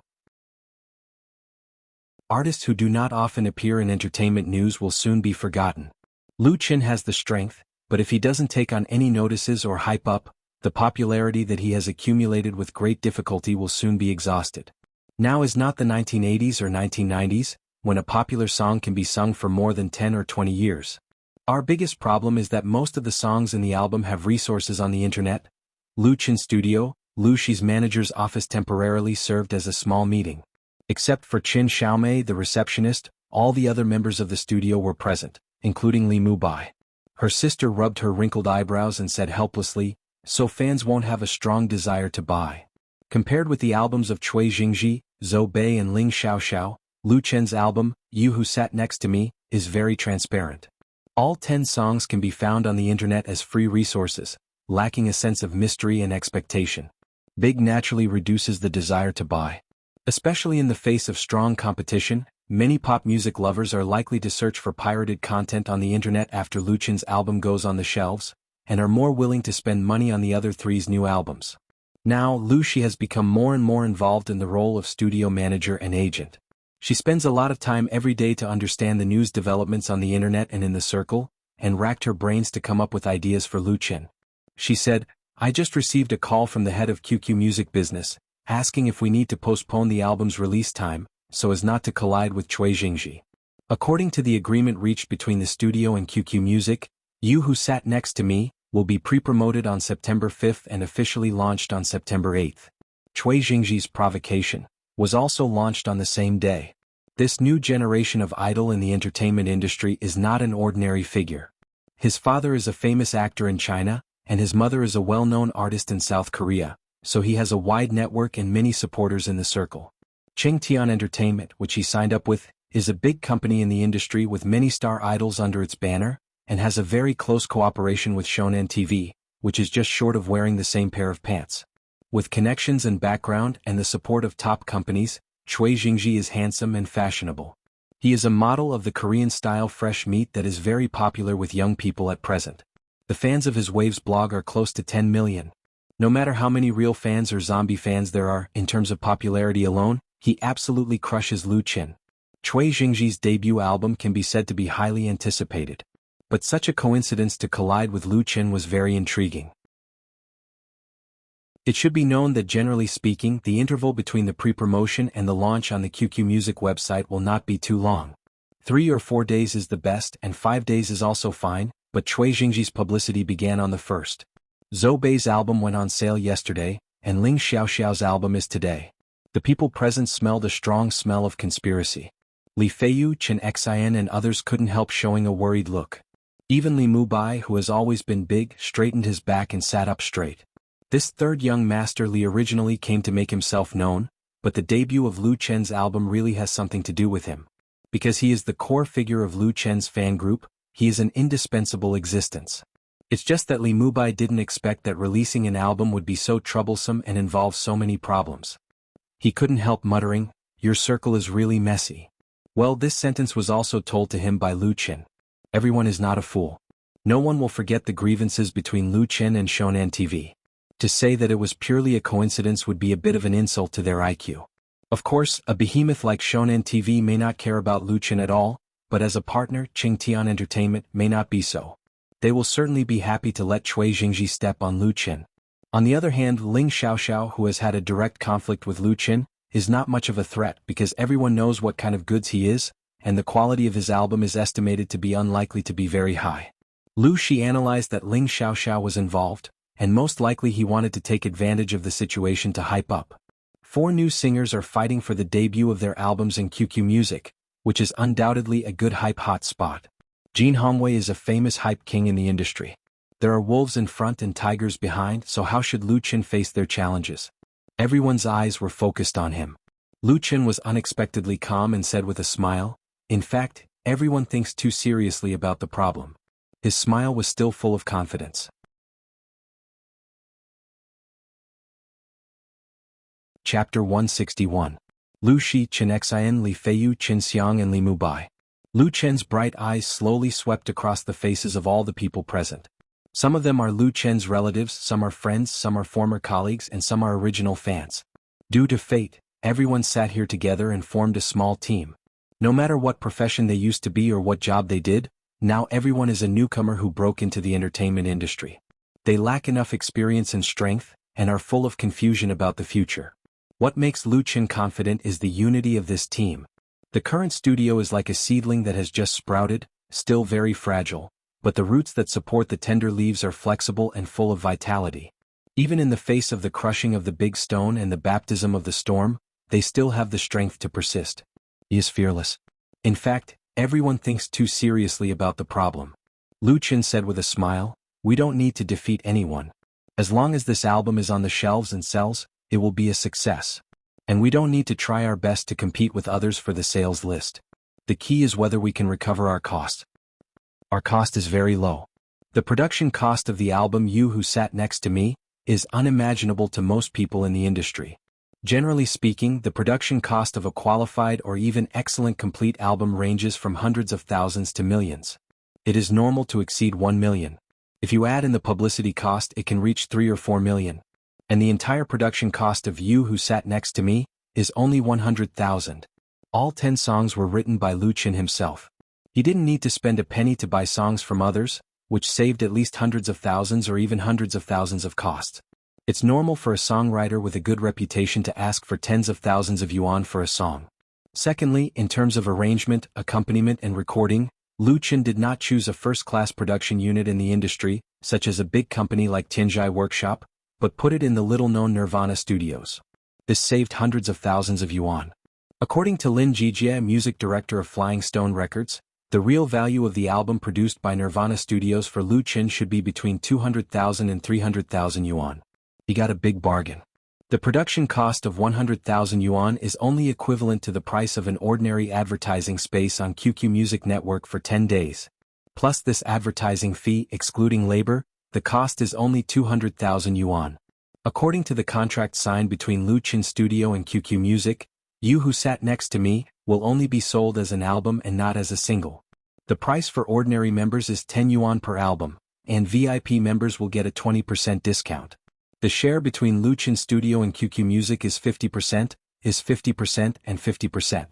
Artists who do not often appear in entertainment news will soon be forgotten. Lu Chen has the strength, but if he doesn't take on any notices or hype up, the popularity that he has accumulated with great difficulty will soon be exhausted. Now is not the 1980s or 1990s, when a popular song can be sung for more than 10 or 20 years. Our biggest problem is that most of the songs in the album have resources on the internet. Lu Chen's studio, Lu Shi's manager's office temporarily served as a small meeting. Except for Qin Xiaomei, the receptionist, all the other members of the studio were present, including Li Mubai. Her sister rubbed her wrinkled eyebrows and said helplessly, "So fans won't have a strong desire to buy." Compared with the albums of Cui Jingji, Zhou Bei and Ling Xiaoxiao, Lu Chen's album, You Who Sat Next to Me, is very transparent. All 10 songs can be found on the internet as free resources, lacking a sense of mystery and expectation. Big naturally reduces the desire to buy. Especially in the face of strong competition, many pop music lovers are likely to search for pirated content on the internet after Lu Chen's album goes on the shelves, and are more willing to spend money on the other three's new albums. Now, Lu Shi has become more and more involved in the role of studio manager and agent. She spends a lot of time every day to understand the news developments on the internet and in the circle, and racked her brains to come up with ideas for Lu Chen. She said, I just received a call from the head of QQ Music Business, asking if we need to postpone the album's release time, so as not to collide with Cui Jingji. According to the agreement reached between the studio and QQ Music, You Who Sat Next to Me will be pre-promoted on September 5th and officially launched on September 8th. Cui Jingji's Provocation was also launched on the same day. This new generation of idol in the entertainment industry is not an ordinary figure. His father is a famous actor in China, and his mother is a well-known artist in South Korea, so he has a wide network and many supporters in the circle. Chingtian Entertainment, which he signed up with, is a big company in the industry with many star idols under its banner, and has a very close cooperation with Shonen TV, which is just short of wearing the same pair of pants. With connections and background and the support of top companies, Cui Jingji is handsome and fashionable. He is a model of the Korean-style fresh meat that is very popular with young people at present. The fans of his Waves blog are close to 10 million. No matter how many real fans or zombie fans there are, in terms of popularity alone, he absolutely crushes Lu Qin. Cui Jingji's debut album can be said to be highly anticipated. But such a coincidence to collide with Lu Qin was very intriguing. It should be known that generally speaking, the interval between the pre-promotion and the launch on the QQ Music website will not be too long. 3 or 4 days is the best and 5 days is also fine, but Cui Jingji's publicity began on the 1st. Zhou Bei's album went on sale yesterday, and Ling Xiaoxiao's album is today. The people present smelled a strong smell of conspiracy. Li Feiyu, Chen Xian and others couldn't help showing a worried look. Even Li Mubai, who has always been big, straightened his back and sat up straight. This third young master Li originally came to make himself known, but the debut of Lu Chen's album really has something to do with him. Because he is the core figure of Lu Chen's fan group, he is an indispensable existence. It's just that Li Mubai didn't expect that releasing an album would be so troublesome and involve so many problems. He couldn't help muttering, "Your circle is really messy." Well, this sentence was also told to him by Lu Qin. Everyone is not a fool. No one will forget the grievances between Lu Qin and Shonen TV. To say that it was purely a coincidence would be a bit of an insult to their IQ. Of course, a behemoth like Shonen TV may not care about Lu Qin at all, but as a partner, Chingtian Entertainment may not be so. They will certainly be happy to let Cui Jingji step on Lu Qin. On the other hand, Ling Xiaoxiao, who has had a direct conflict with Lu Qin, is not much of a threat because everyone knows what kind of goods he is, and the quality of his album is estimated to be unlikely to be very high. Lu Shi analyzed that Ling Xiaoxiao was involved, and most likely he wanted to take advantage of the situation to hype up. 4 new singers are fighting for the debut of their albums in QQ Music, which is undoubtedly a good hype hotspot. Jin Hongwei is a famous hype king in the industry. There are wolves in front and tigers behind, so how should Lu Qin face their challenges? Everyone's eyes were focused on him. Lu Qin was unexpectedly calm and said with a smile, "In fact, everyone thinks too seriously about the problem." His smile was still full of confidence. Chapter 161. Lu Shi, Chen Xian, Li Feiyu, Qin Xiang and Li Mubai. Lu Chen's bright eyes slowly swept across the faces of all the people present. Some of them are Lu Chen's relatives, some are friends, some are former colleagues and some are original fans. Due to fate, everyone sat here together and formed a small team. No matter what profession they used to be or what job they did, now everyone is a newcomer who broke into the entertainment industry. They lack enough experience and strength, and are full of confusion about the future. What makes Lu Qin confident is the unity of this team. The current studio is like a seedling that has just sprouted, still very fragile, but the roots that support the tender leaves are flexible and full of vitality. Even in the face of the crushing of the big stone and the baptism of the storm, they still have the strength to persist. He is fearless. In fact, everyone thinks too seriously about the problem. Lu Qin said with a smile, "We don't need to defeat anyone. As long as this album is on the shelves and sells, it will be a success. And we don't need to try our best to compete with others for the sales list. The key is whether we can recover our costs. Our cost is very low. The production cost of the album You Who Sat Next to Me is unimaginable to most people in the industry. Generally speaking, the production cost of a qualified or even excellent complete album ranges from hundreds of thousands to millions. It is normal to exceed 1 million. If you add in the publicity cost, it can reach 3 or 4 million. And the entire production cost of You Who Sat Next to Me is only 100,000. All 10 songs were written by Lu Qin himself. He didn't need to spend a penny to buy songs from others, which saved at least hundreds of thousands or even hundreds of thousands of costs. It's normal for a songwriter with a good reputation to ask for tens of thousands of yuan for a song. Secondly, in terms of arrangement, accompaniment and recording, Lu Chen did not choose a first-class production unit in the industry, such as a big company like Tianzhai Workshop, but put it in the little-known Nirvana Studios. This saved hundreds of thousands of yuan. According to Lin Jijie, music director of Flying Stone Records, the real value of the album produced by Nirvana Studios for Lu Chen should be between 200,000 and 300,000 yuan. He got a big bargain. The production cost of 100,000 yuan is only equivalent to the price of an ordinary advertising space on QQ Music Network for 10 days. Plus this advertising fee, excluding labor, the cost is only 200,000 yuan. According to the contract signed between Lu Chen Studio and QQ Music, You Who Sat Next to Me will only be sold as an album and not as a single. The price for ordinary members is 10 yuan per album, and VIP members will get a 20% discount. The share between Lu Chen Studio and QQ Music is 50%, and 50%.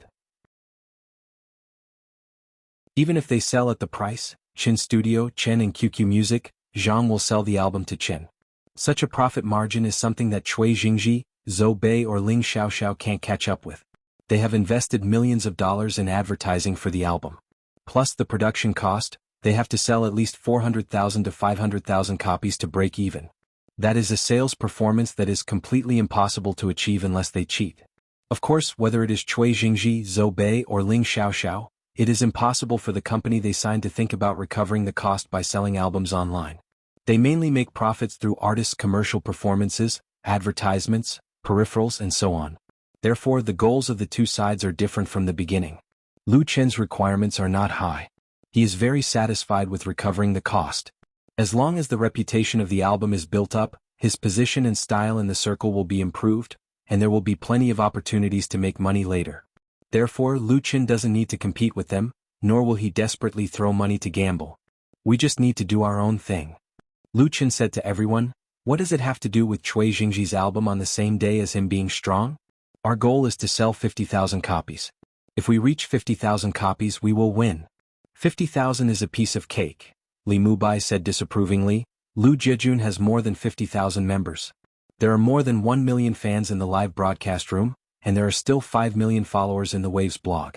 Even if they sell at the price, Chen Studio, Chen and QQ Music, Zhang will sell the album to Chen. Such a profit margin is something that Cui Jingji, Zhou Bei or Ling Xiaoxiao can't catch up with. They have invested millions of dollars in advertising for the album. Plus the production cost, they have to sell at least 400,000 to 500,000 copies to break even. That is a sales performance that is completely impossible to achieve unless they cheat. Of course, whether it is Cui Jingji, Zhou Bei or Ling Xiaoxiao, it is impossible for the company they signed to think about recovering the cost by selling albums online. They mainly make profits through artists' commercial performances, advertisements, peripherals and so on. Therefore the goals of the two sides are different from the beginning. Lu Chen's requirements are not high. He is very satisfied with recovering the cost. As long as the reputation of the album is built up, his position and style in the circle will be improved, and there will be plenty of opportunities to make money later. Therefore Lu Chen doesn't need to compete with them, nor will he desperately throw money to gamble. We just need to do our own thing. Lu Chen said to everyone, what does it have to do with Cui Jingji's album on the same day as him being strong? Our goal is to sell 50,000 copies. If we reach 50,000 copies we will win. 50,000 is a piece of cake, Li Mubai said disapprovingly. Lu Jiejun has more than 50,000 members. There are more than 1 million fans in the live broadcast room, and there are still 5 million followers in the Waves blog.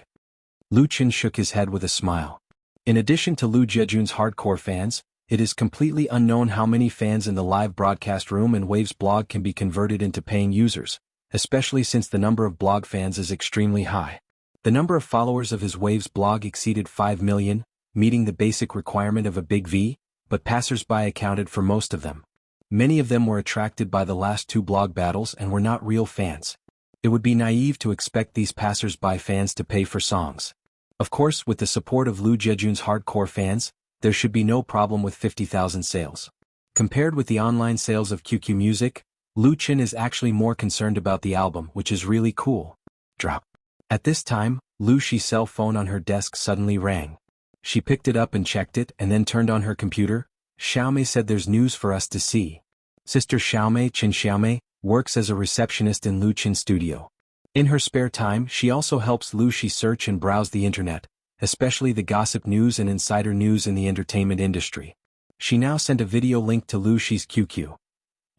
Lu Chen shook his head with a smile. In addition to Lu Jiejun's hardcore fans, it is completely unknown how many fans in the live broadcast room and Waves blog can be converted into paying users, especially since the number of blog fans is extremely high. The number of followers of his Waves blog exceeded 5 million, meeting the basic requirement of a big V, but passers-by accounted for most of them. Many of them were attracted by the last two blog battles and were not real fans. It would be naive to expect these passers-by fans to pay for songs. Of course, with the support of Lu Jiejun's hardcore fans, there should be no problem with 50,000 sales. Compared with the online sales of QQ Music, Lu Chen is actually more concerned about the album, which is really cool. Drop. At this time, Lu Shi's cell phone on her desk suddenly rang. She picked it up and checked it and then turned on her computer. Xiaomei said there's news for us to see. Sister Xiaomei, Chen Xiaomei, works as a receptionist in Lu Chen's studio. In her spare time she also helps Lu Shi search and browse the internet, especially the gossip news and insider news in the entertainment industry. She now sent a video link to Lu Shi's QQ.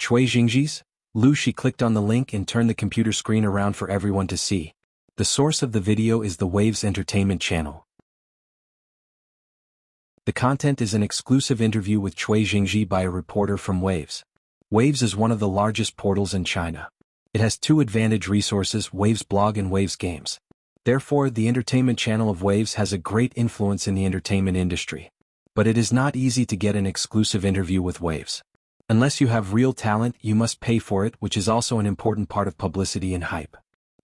Cui Jingji's? Lu Shi clicked on the link and turned the computer screen around for everyone to see. The source of the video is the Waves Entertainment channel. The content is an exclusive interview with Cui Jingji by a reporter from Waves. Waves is one of the largest portals in China. It has two advantage resources, Waves blog and Waves games. Therefore, the entertainment channel of Waves has a great influence in the entertainment industry. But it is not easy to get an exclusive interview with Waves. Unless you have real talent, you must pay for it, which is also an important part of publicity and hype.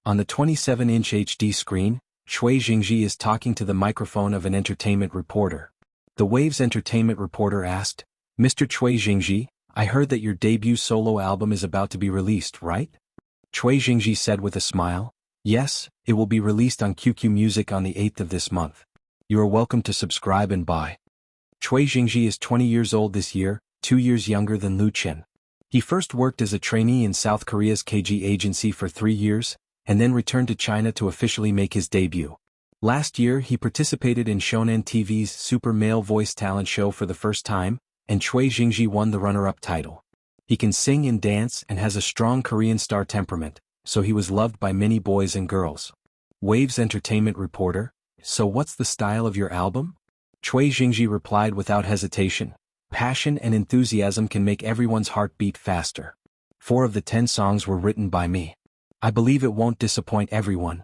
On the 27-inch HD screen, Cui Jingji is talking to the microphone of an entertainment reporter. The Waves entertainment reporter asked, Mr. Cui Jingji, I heard that your debut solo album is about to be released, right? Cui Jingji said with a smile, yes, it will be released on QQ Music on the 8th of this month. You are welcome to subscribe and buy. Cui Jingji is 20 years old this year, 2 years younger than Lu Chen. He first worked as a trainee in South Korea's KG agency for 3 years, and then returned to China to officially make his debut. Last year he participated in Shonen TV's Super Male Voice Talent Show for the first time, and Choi Jingji won the runner-up title. He can sing and dance and has a strong Korean star temperament, so he was loved by many boys and girls. Waves Entertainment reporter: so what's the style of your album? Choi Jingji replied without hesitation: passion and enthusiasm can make everyone's heart beat faster. 4 of the 10 songs were written by me. I believe it won't disappoint everyone.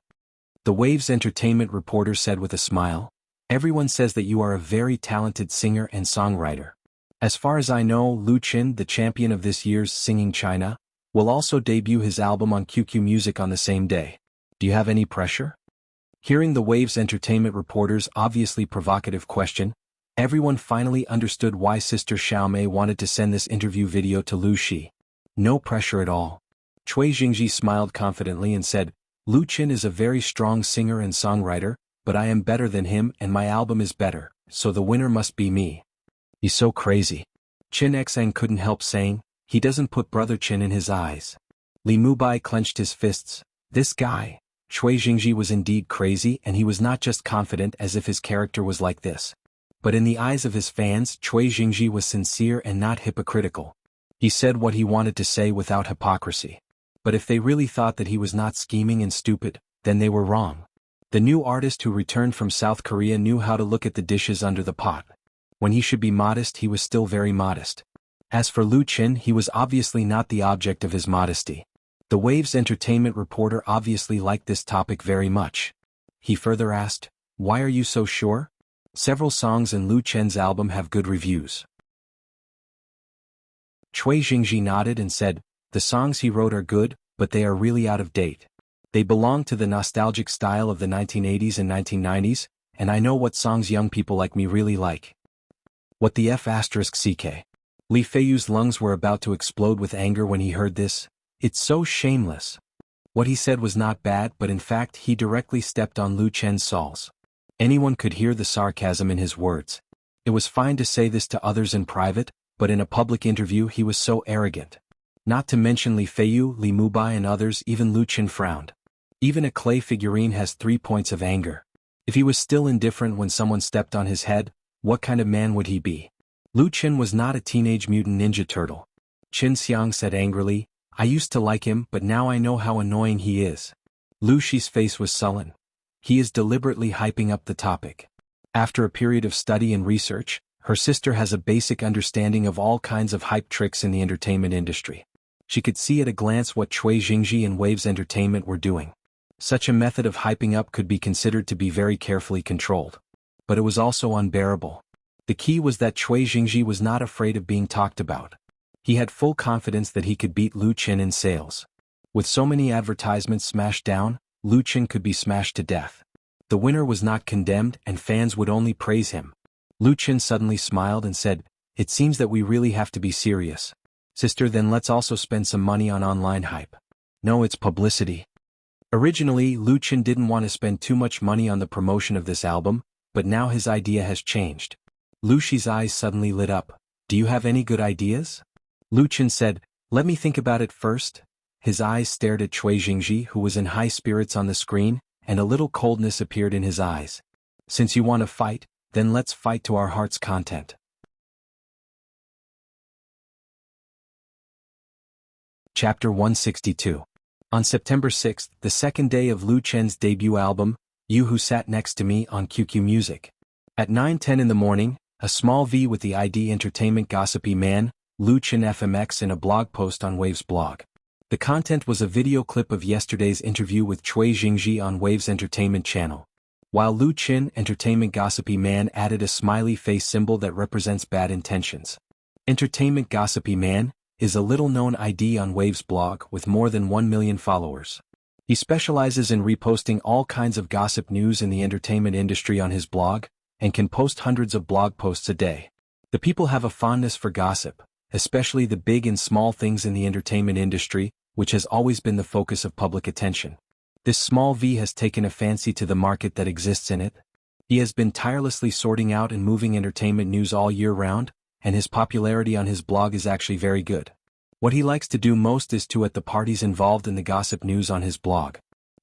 The Waves Entertainment reporter said with a smile: everyone says that you are a very talented singer and songwriter. As far as I know, Lu Qin, the champion of this year's Singing China, will also debut his album on QQ Music on the same day. Do you have any pressure? Hearing the Waves Entertainment reporter's obviously provocative question, everyone finally understood why Sister Xiaomei wanted to send this interview video to Lu Shi. No pressure at all. Choi Jingji smiled confidently and said, Lu Qin is a very strong singer and songwriter, but I am better than him and my album is better, so the winner must be me. He's so crazy. Chin Xang couldn't help saying, he doesn't put Brother Chin in his eyes. Li Mubai clenched his fists. This guy, Choi Jingji, was indeed crazy, and he was not just confident as if his character was like this. But in the eyes of his fans, Choi Jingji was sincere and not hypocritical. He said what he wanted to say without hypocrisy. But if they really thought that he was not scheming and stupid, then they were wrong. The new artist who returned from South Korea knew how to look at the dishes under the pot. When he should be modest, he was still very modest. As for Lu Qin, he was obviously not the object of his modesty. The Waves Entertainment reporter obviously liked this topic very much. He further asked, why are you so sure? Several songs in Lu Qin's album have good reviews. Choi Jingji nodded and said, the songs he wrote are good, but they are really out of date. They belong to the nostalgic style of the 1980s and 1990s, and I know what songs young people like me really like. What the F***ck? Li Feiyu's lungs were about to explode with anger when he heard this. It's so shameless. What he said was not bad, but in fact he directly stepped on Lu Qin's soles. Anyone could hear the sarcasm in his words. It was fine to say this to others in private, but in a public interview he was so arrogant. Not to mention Li Feiyu, Li Mubai and others, even Lu Qin frowned. Even a clay figurine has 3 points of anger. If he was still indifferent when someone stepped on his head, what kind of man would he be? Lu Qin was not a Teenage Mutant Ninja Turtle. Qin Xiang said angrily, I used to like him, but now I know how annoying he is. Lu Shi's face was sullen. He is deliberately hyping up the topic. After a period of study and research, her sister has a basic understanding of all kinds of hype tricks in the entertainment industry. She could see at a glance what Choi Jingji and Waves Entertainment were doing. Such a method of hyping up could be considered to be very carefully controlled. But it was also unbearable. The key was that Choi Jingji was not afraid of being talked about. He had full confidence that he could beat Lu Qin in sales. With so many advertisements smashed down, Lu Qin could be smashed to death. The winner was not condemned and fans would only praise him. Lu Qin suddenly smiled and said, it seems that we really have to be serious. Sister, then let's also spend some money on online hype. No, it's publicity. Originally, Lu Qin didn't want to spend too much money on the promotion of this album, but now his idea has changed. Lu Shi's eyes suddenly lit up. Do you have any good ideas? Lu Qin said, let me think about it first. His eyes stared at Choi Jingji, who was in high spirits on the screen, and a little coldness appeared in his eyes. Since you want to fight, then let's fight to our heart's content. Chapter 162. On September 6th, the second day of Lu Qin's debut album, You Who Sat Next to Me on QQ Music. At 9:10 in the morning, a small V with the ID Entertainment Gossipy Man, Lu Qin FMX in a blog post on Waves blog. The content was a video clip of yesterday's interview with Choi Jingji on Waves Entertainment channel. While Lu Qin Entertainment Gossipy Man added a smiley face symbol that represents bad intentions. Entertainment Gossipy Man is a little-known ID on Waves blog with more than 1 million followers. He specializes in reposting all kinds of gossip news in the entertainment industry on his blog, and can post hundreds of blog posts a day. The people have a fondness for gossip, especially the big and small things in the entertainment industry, which has always been the focus of public attention. This small V has taken a fancy to the market that exists in it. He has been tirelessly sorting out and moving entertainment news all year round, and his popularity on his blog is actually very good. What he likes to do most is to at the parties involved in the gossip news on his blog.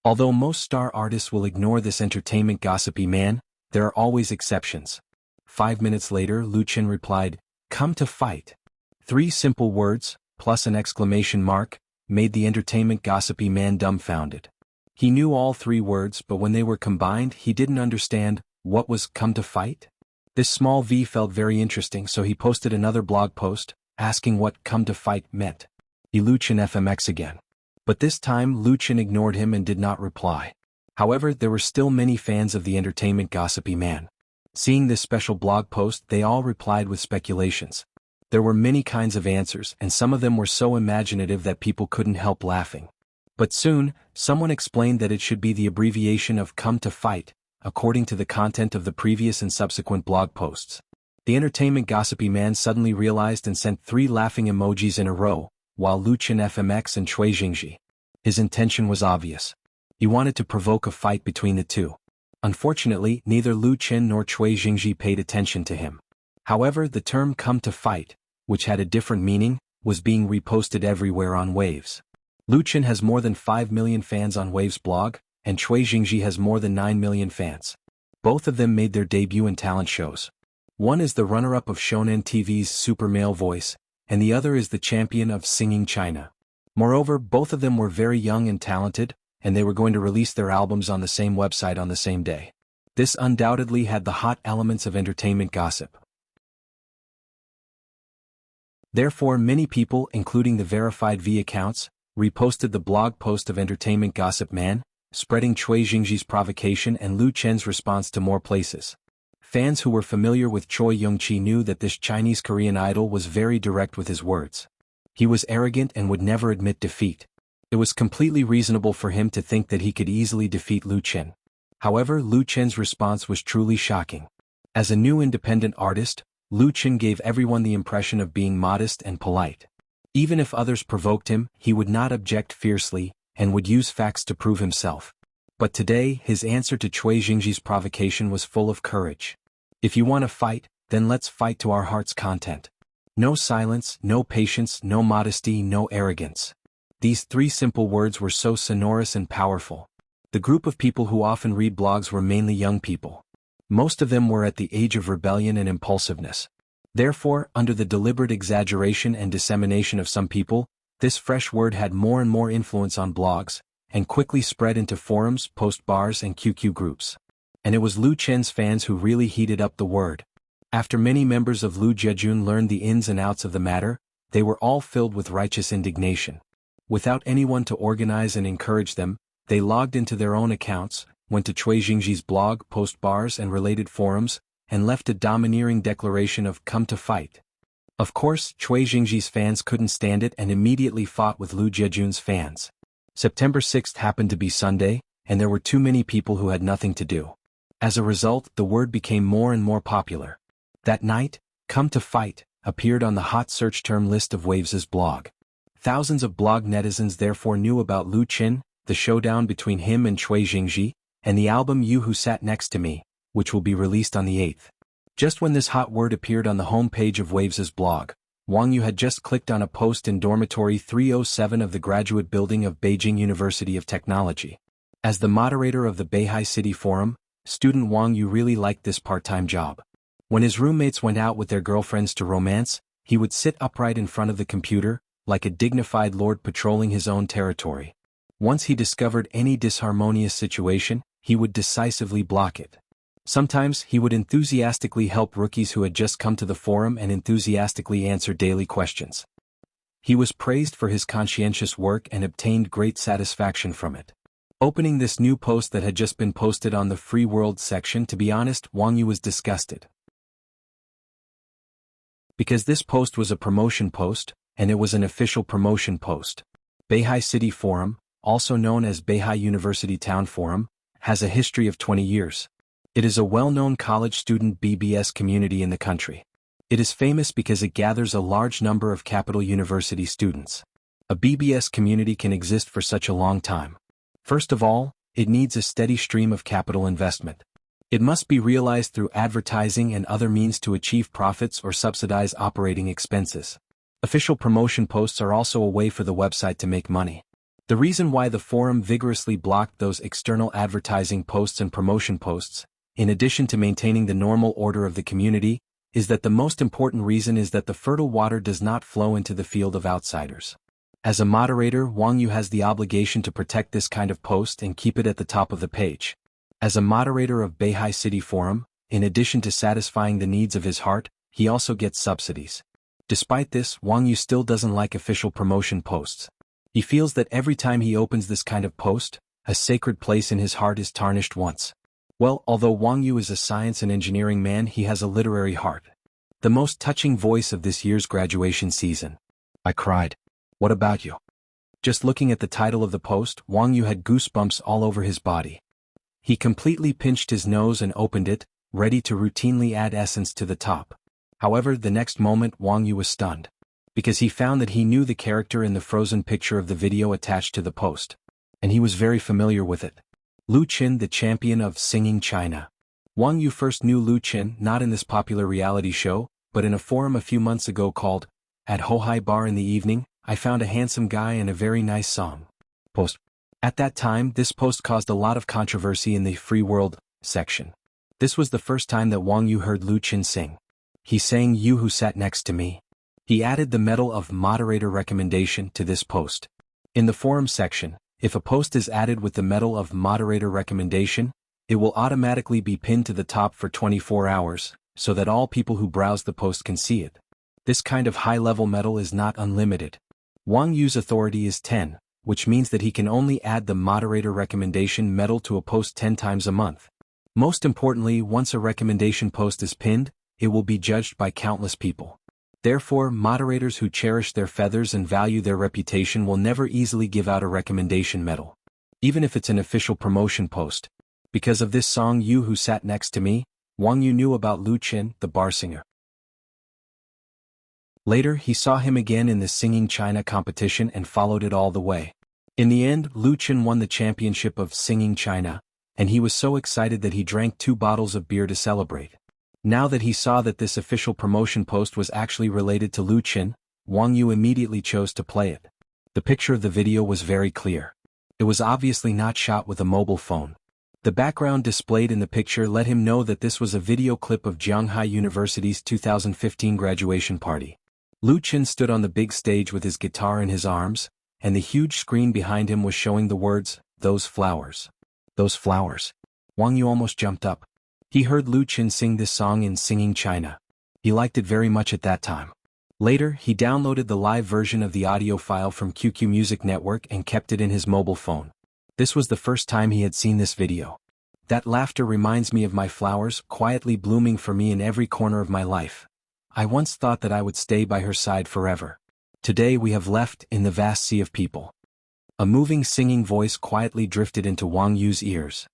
Although most star artists will ignore this entertainment gossipy man, there are always exceptions. 5 minutes later, Lu Chen replied, "Come to fight." 3 simple words, plus an exclamation mark, made the entertainment gossipy man dumbfounded. He knew all 3 words, but when they were combined, he didn't understand what was "come to fight." This small V felt very interesting, so he posted another blog post, asking what "come to fight" meant. Lu Chen FMX again. But this time Lu Chen ignored him and did not reply. However, there were still many fans of the entertainment gossipy man. Seeing this special blog post, they all replied with speculations. There were many kinds of answers, and some of them were so imaginative that people couldn't help laughing. But soon, someone explained that it should be the abbreviation of "come to fight," according to the content of the previous and subsequent blog posts. The entertainment gossipy man suddenly realized and sent 3 laughing emojis in a row, while Lu Chen FMX and Cui Jingji. His intention was obvious. He wanted to provoke a fight between the two. Unfortunately, neither Lu Chen nor Cui Jingji paid attention to him. However, the term "come to fight," which had a different meaning, was being reposted everywhere on Waves. Lu Chen has more than 5 million fans on Waves blog, and Cui Jingji has more than 9 million fans. Both of them made their debut in talent shows. One is the runner-up of Shonen TV's Super Male Voice, and the other is the champion of Singing China. Moreover, both of them were very young and talented, and they were going to release their albums on the same website on the same day. This undoubtedly had the hot elements of entertainment gossip. Therefore, many people, including the verified V accounts, reposted the blog post of entertainment gossip man, spreading Cui Jingji's provocation and Lu Chen's response to more places. Fans who were familiar with Choi Young-chi knew that this Chinese Korean idol was very direct with his words. He was arrogant and would never admit defeat. It was completely reasonable for him to think that he could easily defeat Lu Chen. However, Lu Chen's response was truly shocking. As a new independent artist, Lu Chen gave everyone the impression of being modest and polite. Even if others provoked him, he would not object fiercely, and would use facts to prove himself. But today, his answer to Cui Jingji's provocation was full of courage. "If you want to fight, then let's fight to our heart's content. No silence, no patience, no modesty, no arrogance." These 3 simple words were so sonorous and powerful. The group of people who often read blogs were mainly young people. Most of them were at the age of rebellion and impulsiveness. Therefore, under the deliberate exaggeration and dissemination of some people, this fresh word had more and more influence on blogs, and quickly spread into forums, post bars and QQ groups. And it was Lu Chen's fans who really heated up the word. After many members of Lu Jejun learned the ins and outs of the matter, they were all filled with righteous indignation. Without anyone to organize and encourage them, they logged into their own accounts, went to Cui Jingji's blog, post bars and related forums, and left a domineering declaration of "come to fight." Of course, Cui Jingji's fans couldn't stand it and immediately fought with Lu Jejun's fans. September 6th happened to be Sunday, and there were too many people who had nothing to do. As a result, the word became more and more popular. That night, "come to fight" appeared on the hot search term list of Waves' blog. Thousands of blog netizens therefore knew about Lu Chen, the showdown between him and Cui Jingji, and the album You Who Sat Next to Me, which will be released on the 8th. Just when this hot word appeared on the homepage of Waves' blog, Wang Yu had just clicked on a post in dormitory 307 of the graduate building of Beijing University of Technology. As the moderator of the Beihai City Forum, student Wang Yu really liked this part-time job. When his roommates went out with their girlfriends to romance, he would sit upright in front of the computer, like a dignified lord patrolling his own territory. Once he discovered any disharmonious situation, he would decisively block it. Sometimes he would enthusiastically help rookies who had just come to the forum and enthusiastically answer daily questions. He was praised for his conscientious work and obtained great satisfaction from it. Opening this new post that had just been posted on the Free World section, to be honest, Wang Yu was disgusted. Because this post was a promotion post, and it was an official promotion post. Beihai City Forum, also known as Beihai University Town Forum, has a history of 20 years. It is a well-known college student BBS community in the country. It is famous because it gathers a large number of Capital University students. A BBS community can exist for such a long time. First of all, it needs a steady stream of capital investment. It must be realized through advertising and other means to achieve profits or subsidize operating expenses. Official promotion posts are also a way for the website to make money. The reason why the forum vigorously blocked those external advertising posts and promotion posts, in addition to maintaining the normal order of the community, is that the most important reason is that the fertile water does not flow into the field of outsiders. As a moderator, Wang Yu has the obligation to protect this kind of post and keep it at the top of the page. As a moderator of Beihai City Forum, in addition to satisfying the needs of his heart, he also gets subsidies. Despite this, Wang Yu still doesn't like official promotion posts. He feels that every time he opens this kind of post, a sacred place in his heart is tarnished once. Well, although Wang Yu is a science and engineering man, he has a literary heart. The most touching voice of this year's graduation season. I cried. What about you? Just looking at the title of the post, Wang Yu had goosebumps all over his body. He completely pinched his nose and opened it, ready to routinely add essence to the top. However, the next moment Wang Yu was stunned. Because he found that he knew the character in the frozen picture of the video attached to the post. And he was very familiar with it. Lu Qin, the champion of singing China. Wang Yu first knew Lu Qin not in this popular reality show, but in a forum a few months ago called, At Hohai Bar in the Evening, I Found a Handsome Guy and a Very Nice Song. Post. At that time, this post caused a lot of controversy in the Free World section. This was the first time that Wang Yu heard Lu Qin sing. He sang You Who Sat Next to Me. He added the medal of moderator recommendation to this post. In the forum section, if a post is added with the medal of moderator recommendation, it will automatically be pinned to the top for 24 hours, so that all people who browse the post can see it. This kind of high-level medal is not unlimited. Wang Yu's authority is 10, which means that he can only add the moderator recommendation medal to a post 10 times a month. Most importantly, once a recommendation post is pinned, it will be judged by countless people. Therefore, moderators who cherish their feathers and value their reputation will never easily give out a recommendation medal, even if it's an official promotion post. Because of this song You Who Sat Next to Me, Wang Yu knew about Lu Qin, the bar singer. Later, he saw him again in the Singing China competition and followed it all the way. In the end, Lu Qin won the championship of Singing China, and he was so excited that he drank 2 bottles of beer to celebrate. Now that he saw that this official promotion post was actually related to Lu Qin, Wang Yu immediately chose to play it. The picture of the video was very clear. It was obviously not shot with a mobile phone. The background displayed in the picture let him know that this was a video clip of Jianghai University's 2015 graduation party. Lu Qin stood on the big stage with his guitar in his arms, and the huge screen behind him was showing the words, Those flowers. Those flowers. Wang Yu almost jumped up. He heard Lu Qin sing this song in Singing China. He liked it very much at that time. Later, he downloaded the live version of the audio file from QQ Music Network and kept it in his mobile phone. This was the first time he had seen this video. That laughter reminds me of my flowers, quietly blooming for me in every corner of my life. I once thought that I would stay by her side forever. Today we have left in the vast sea of people. A moving singing voice quietly drifted into Wang Yu's ears.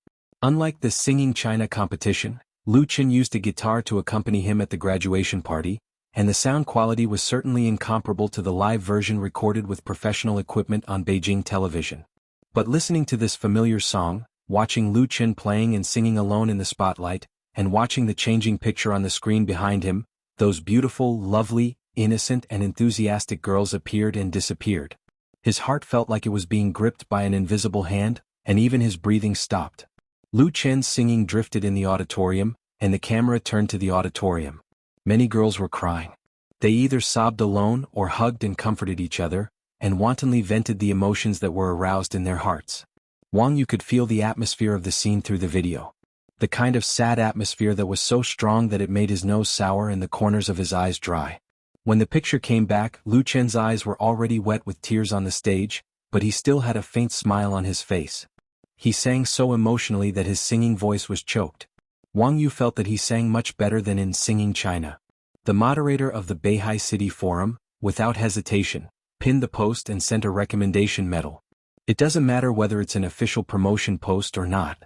Unlike the Singing China competition, Lu Qin used a guitar to accompany him at the graduation party, and the sound quality was certainly incomparable to the live version recorded with professional equipment on Beijing television. But listening to this familiar song, watching Lu Qin playing and singing alone in the spotlight, and watching the changing picture on the screen behind him, those beautiful, lovely, innocent and enthusiastic girls appeared and disappeared. His heart felt like it was being gripped by an invisible hand, and even his breathing stopped. Lu Qin's singing drifted in the auditorium, and the camera turned to the auditorium. Many girls were crying. They either sobbed alone or hugged and comforted each other, and wantonly vented the emotions that were aroused in their hearts. Wang Yu could feel the atmosphere of the scene through the video. The kind of sad atmosphere that was so strong that it made his nose sour and the corners of his eyes dry. When the picture came back, Lu Qin's eyes were already wet with tears on the stage, but he still had a faint smile on his face. He sang so emotionally that his singing voice was choked. Wang Yu felt that he sang much better than in Singing China. The moderator of the Beihai City Forum, without hesitation, pinned the post and sent a recommendation medal. It doesn't matter whether it's an official promotion post or not.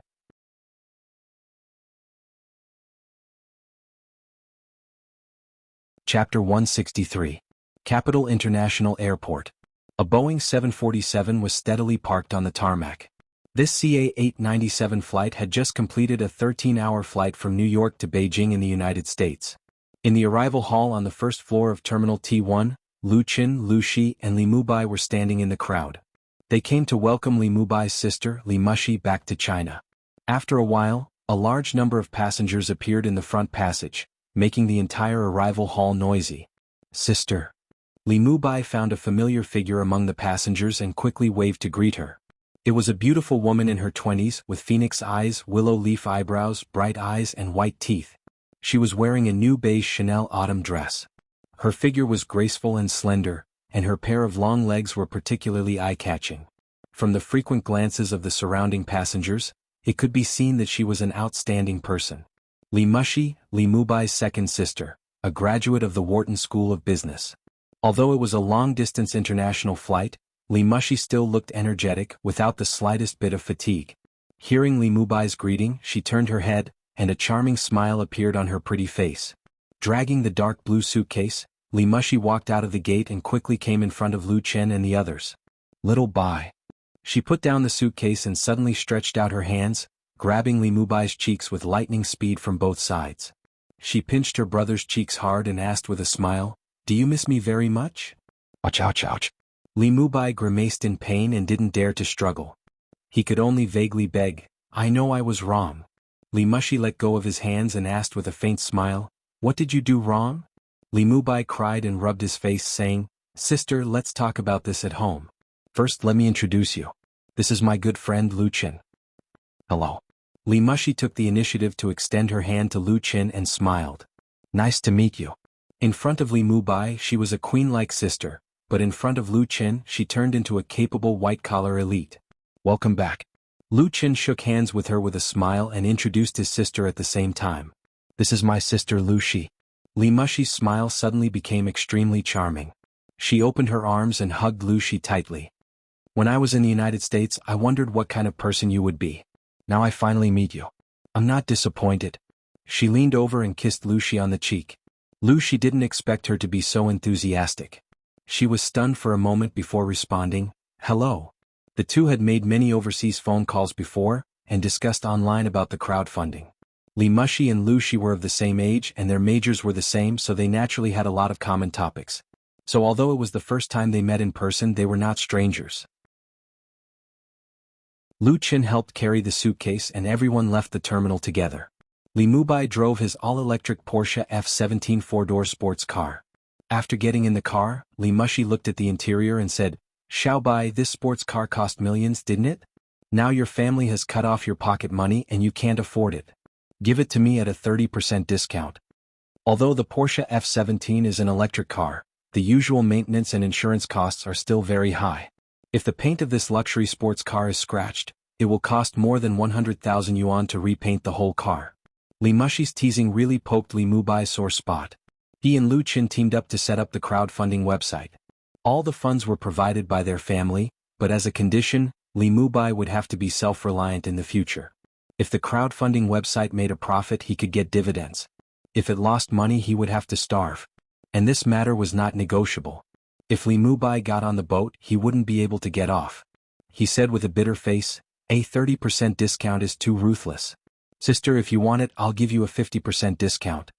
Chapter 163. Capital International Airport. A Boeing 747 was steadily parked on the tarmac. This CA-897 flight had just completed a 13-hour flight from New York to Beijing in the United States. In the arrival hall on the first floor of Terminal T1, Lu Qin, Lu Shi, and Li Mubai were standing in the crowd. They came to welcome Li Mubai's sister, Li Mushi, back to China. After a while, a large number of passengers appeared in the front passage, making the entire arrival hall noisy. Sister. Li Mubai found a familiar figure among the passengers and quickly waved to greet her. It was a beautiful woman in her 20s with phoenix eyes, willow leaf eyebrows, bright eyes and white teeth. She was wearing a new beige Chanel autumn dress. Her figure was graceful and slender, and her pair of long legs were particularly eye-catching. From the frequent glances of the surrounding passengers, it could be seen that she was an outstanding person. Li Mushi, Li Mubai's second sister, a graduate of the Wharton School of Business. Although it was a long-distance international flight, Li Mushi still looked energetic without the slightest bit of fatigue. Hearing Li Mubai's greeting, she turned her head, and a charming smile appeared on her pretty face. Dragging the dark blue suitcase, Li Mushi walked out of the gate and quickly came in front of Lu Chen and the others. Little Bai. She put down the suitcase and suddenly stretched out her hands, grabbing Li Mubai's cheeks with lightning speed from both sides. She pinched her brother's cheeks hard and asked with a smile, "Do you miss me very much?" Ouch, ouch, ouch. Li Mubai grimaced in pain and didn't dare to struggle. He could only vaguely beg, "I know I was wrong." Li Mushi let go of his hands and asked with a faint smile, "What did you do wrong?" Li Mubai cried and rubbed his face, saying, "Sister, let's talk about this at home. First, let me introduce you. This is my good friend Lu Chen." "Hello." Li Mushi took the initiative to extend her hand to Lu Chen and smiled. "Nice to meet you." In front of Li Mubai she was a queen-like sister, but in front of Lu Chen she turned into a capable white-collar elite. "Welcome back." Lu Chen shook hands with her with a smile and introduced his sister at the same time. "This is my sister Lu Shi." Li Mushi's smile suddenly became extremely charming. She opened her arms and hugged Lu Shi tightly. "When I was in the United States, I wondered what kind of person you would be. Now I finally meet you. I'm not disappointed." She leaned over and kissed Lu Shi on the cheek. Lu Shi didn't expect her to be so enthusiastic. She was stunned for a moment before responding, "Hello." The two had made many overseas phone calls before, and discussed online about the crowdfunding. Li Mushi and Lu Shi were of the same age and their majors were the same, so they naturally had a lot of common topics. So although it was the first time they met in person, they were not strangers. Lu Chen helped carry the suitcase and everyone left the terminal together. Li Mubai drove his all-electric Porsche F17 four-door sports car. After getting in the car, Li Mushi looked at the interior and said, "Xiaobai, this sports car cost millions, didn't it? Now your family has cut off your pocket money and you can't afford it. Give it to me at a 30% discount." Although the Porsche F17 is an electric car, the usual maintenance and insurance costs are still very high. If the paint of this luxury sports car is scratched, it will cost more than 100,000 yuan to repaint the whole car. Li Mushi's teasing really poked Li Mubai's sore spot. He and Lu Chen teamed up to set up the crowdfunding website. All the funds were provided by their family, but as a condition, Li Mubai would have to be self-reliant in the future. If the crowdfunding website made a profit, he could get dividends. If it lost money, he would have to starve. And this matter was not negotiable. If Li Mubai got on the boat, he wouldn't be able to get off. He said with a bitter face, "A 30% discount is too ruthless. Sister, if you want it, I'll give you a 50% discount."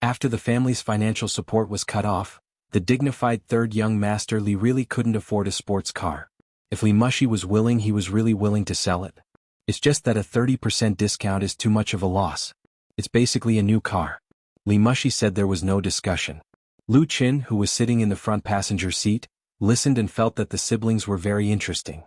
After the family's financial support was cut off, the dignified third young master Li really couldn't afford a sports car. If Li Mushi was willing, he was really willing to sell it. It's just that a 30% discount is too much of a loss. It's basically a new car. Li Mushi said there was no discussion. Lu Chen, who was sitting in the front passenger seat, listened and felt that the siblings were very interesting.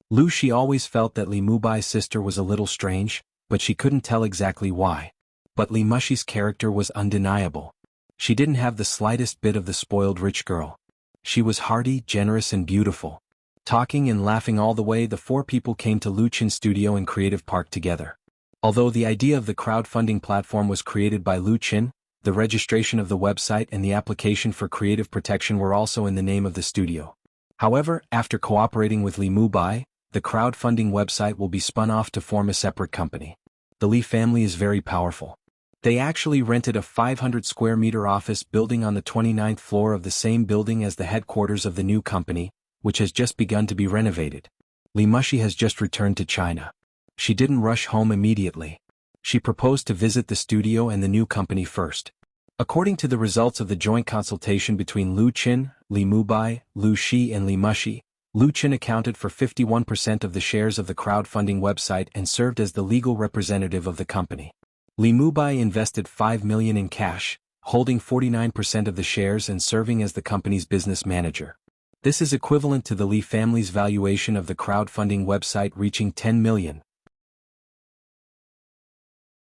Lu Shi always felt that Li Mubai's sister was a little strange, but she couldn't tell exactly why. But Li Mushi's character was undeniable. She didn't have the slightest bit of the spoiled rich girl. She was hearty, generous and beautiful. Talking and laughing all the way, the four people came to Lu Chen's studio in Creative Park together. Although the idea of the crowdfunding platform was created by Lu Chen, the registration of the website and the application for creative protection were also in the name of the studio. However, after cooperating with Li Mubai, the crowdfunding website will be spun off to form a separate company. The Li family is very powerful. They actually rented a 500 square meter office building on the 29th floor of the same building as the headquarters of the new company, which has just begun to be renovated. Li Mushi has just returned to China. She didn't rush home immediately. She proposed to visit the studio and the new company first. According to the results of the joint consultation between Lu Chen, Li Mubai, Lu Shi and Li Mushi, Lu Chen accounted for 51% of the shares of the crowdfunding website and served as the legal representative of the company. Li Mubai invested 5 million in cash, holding 49% of the shares and serving as the company's business manager. This is equivalent to the Li family's valuation of the crowdfunding website reaching 10 million.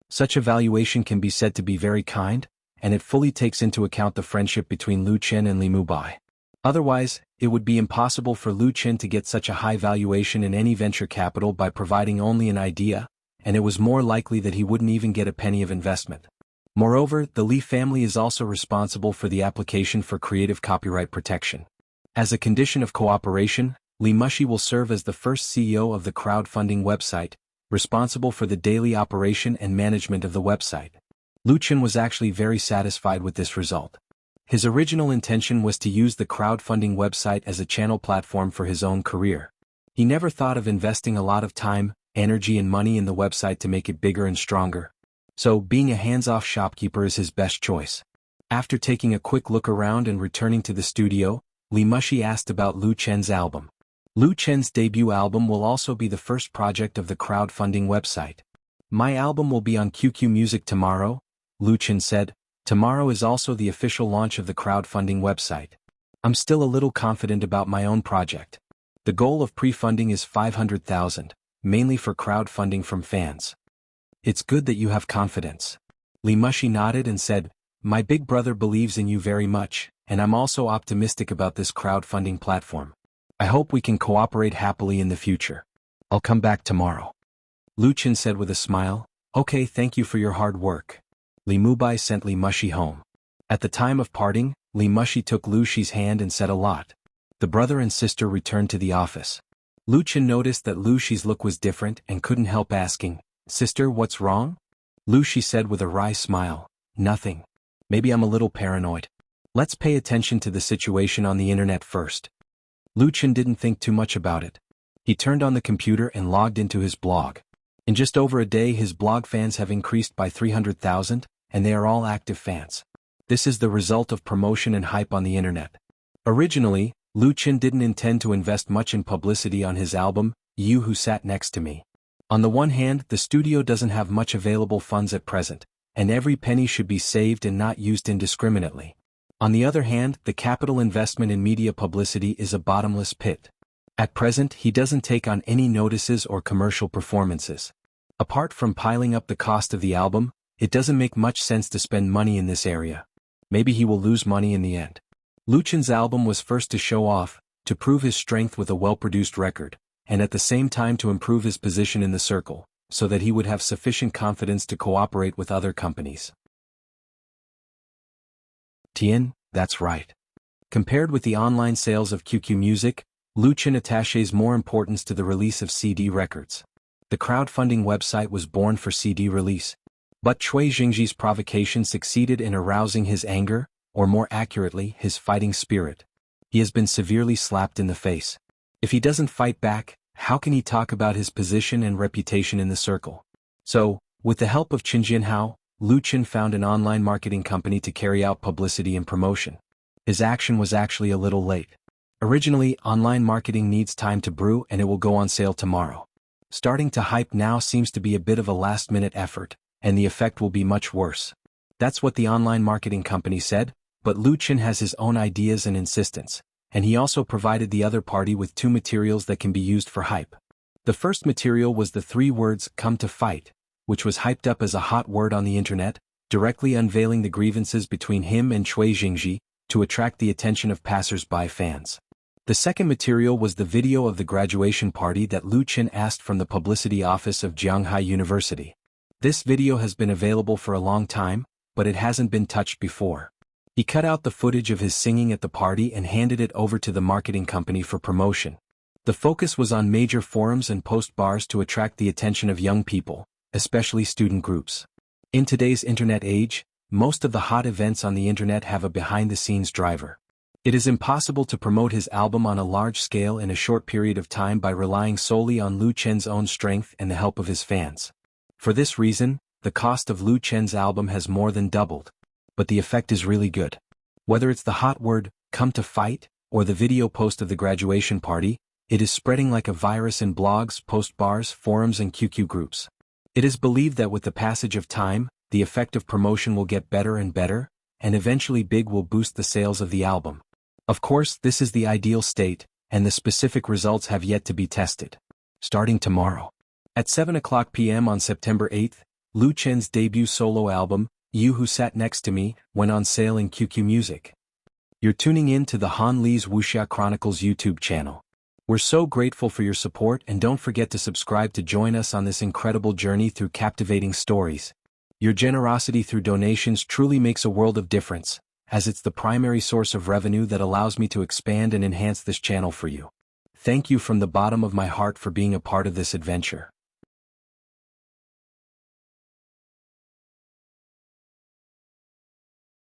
Such a valuation can be said to be very kind, and it fully takes into account the friendship between Lu Chen and Li Mubai. Otherwise, it would be impossible for Lu Chen to get such a high valuation in any venture capital by providing only an idea, and it was more likely that he wouldn't even get a penny of investment. Moreover, the Li family is also responsible for the application for creative copyright protection. As a condition of cooperation, Li Mushi will serve as the first CEO of the crowdfunding website, responsible for the daily operation and management of the website. Lu Chen was actually very satisfied with this result. His original intention was to use the crowdfunding website as a channel platform for his own career. He never thought of investing a lot of time, energy and money in the website to make it bigger and stronger. So, being a hands-off shopkeeper is his best choice. After taking a quick look around and returning to the studio, Li Mushi asked about Lu Chen's album. Lu Chen's debut album will also be the first project of the crowdfunding website. My album will be on QQ Music tomorrow, Lu Chen said. Tomorrow is also the official launch of the crowdfunding website. I'm still a little confident about my own project. The goal of pre-funding is 500,000, mainly for crowdfunding from fans. It's good that you have confidence. Li Mushi nodded and said, my big brother believes in you very much, and I'm also optimistic about this crowdfunding platform. I hope we can cooperate happily in the future. I'll come back tomorrow. Lu Chen said with a smile, okay, thank you for your hard work. Li Mubai sent Li Mushi home. At the time of parting, Li Mushi took Lu Shi's hand and said a lot. The brother and sister returned to the office. Lu Chen noticed that Lu Shi's look was different and couldn't help asking, sister, what's wrong? Lu Shi said with a wry smile, nothing. Maybe I'm a little paranoid. Let's pay attention to the situation on the internet first. Lu Chen didn't think too much about it. He turned on the computer and logged into his blog. In just over a day his blog fans have increased by 300,000, and they are all active fans. This is the result of promotion and hype on the internet. Originally, Lu Chen didn't intend to invest much in publicity on his album, You Who Sat Next to Me. On the one hand, the studio doesn't have much available funds at present, and every penny should be saved and not used indiscriminately. On the other hand, the capital investment in media publicity is a bottomless pit. At present, he doesn't take on any notices or commercial performances. Apart from piling up the cost of the album, it doesn't make much sense to spend money in this area. Maybe he will lose money in the end. Lu Chen's album was first to show off, to prove his strength with a well-produced record, and at the same time to improve his position in the circle, so that he would have sufficient confidence to cooperate with other companies. Tian, that's right. Compared with the online sales of QQ Music, Lu Chen attaches more importance to the release of CD records. The crowdfunding website was born for CD release. But Cui Jingji's provocation succeeded in arousing his anger, or more accurately, his fighting spirit. He has been severely slapped in the face. If he doesn't fight back, how can he talk about his position and reputation in the circle? So, with the help of Qin Jianhao, Lu Chen found an online marketing company to carry out publicity and promotion. His action was actually a little late. Originally, online marketing needs time to brew and it will go on sale tomorrow. Starting to hype now seems to be a bit of a last-minute effort, and the effect will be much worse. That's what the online marketing company said, but Lu Chen has his own ideas and insistence, and he also provided the other party with two materials that can be used for hype. The first material was the 3 words, come to fight, which was hyped up as a hot word on the internet, directly unveiling the grievances between him and Cui Jingji, to attract the attention of passers-by fans. The second material was the video of the graduation party that Lu Chen asked from the publicity office of Jianghai University. This video has been available for a long time, but it hasn't been touched before. He cut out the footage of his singing at the party and handed it over to the marketing company for promotion. The focus was on major forums and post bars to attract the attention of young people, especially student groups. In today's internet age, most of the hot events on the internet have a behind-the-scenes driver. It is impossible to promote his album on a large scale in a short period of time by relying solely on Lu Chen's own strength and the help of his fans. For this reason, the cost of Lu Chen's album has more than doubled. But the effect is really good. Whether it's the hot word, come to fight, or the video post of the graduation party, It is spreading like a virus in blogs, post bars, forums and QQ groups. It is believed that with the passage of time, the effect of promotion will get better and better, and eventually Big will boost the sales of the album. Of course, this is the ideal state, and the specific results have yet to be tested. Starting tomorrow. At 7:00 p.m. on September 8th, Lu Chen's debut solo album, You Who Sat Next to Me, went on sale in QQ Music. You're tuning in to the Han Li's Wuxia Chronicles YouTube channel. We're so grateful for your support, and don't forget to subscribe to join us on this incredible journey through captivating stories. Your generosity through donations truly makes a world of difference, as it's the primary source of revenue that allows me to expand and enhance this channel for you. Thank you from the bottom of my heart for being a part of this adventure.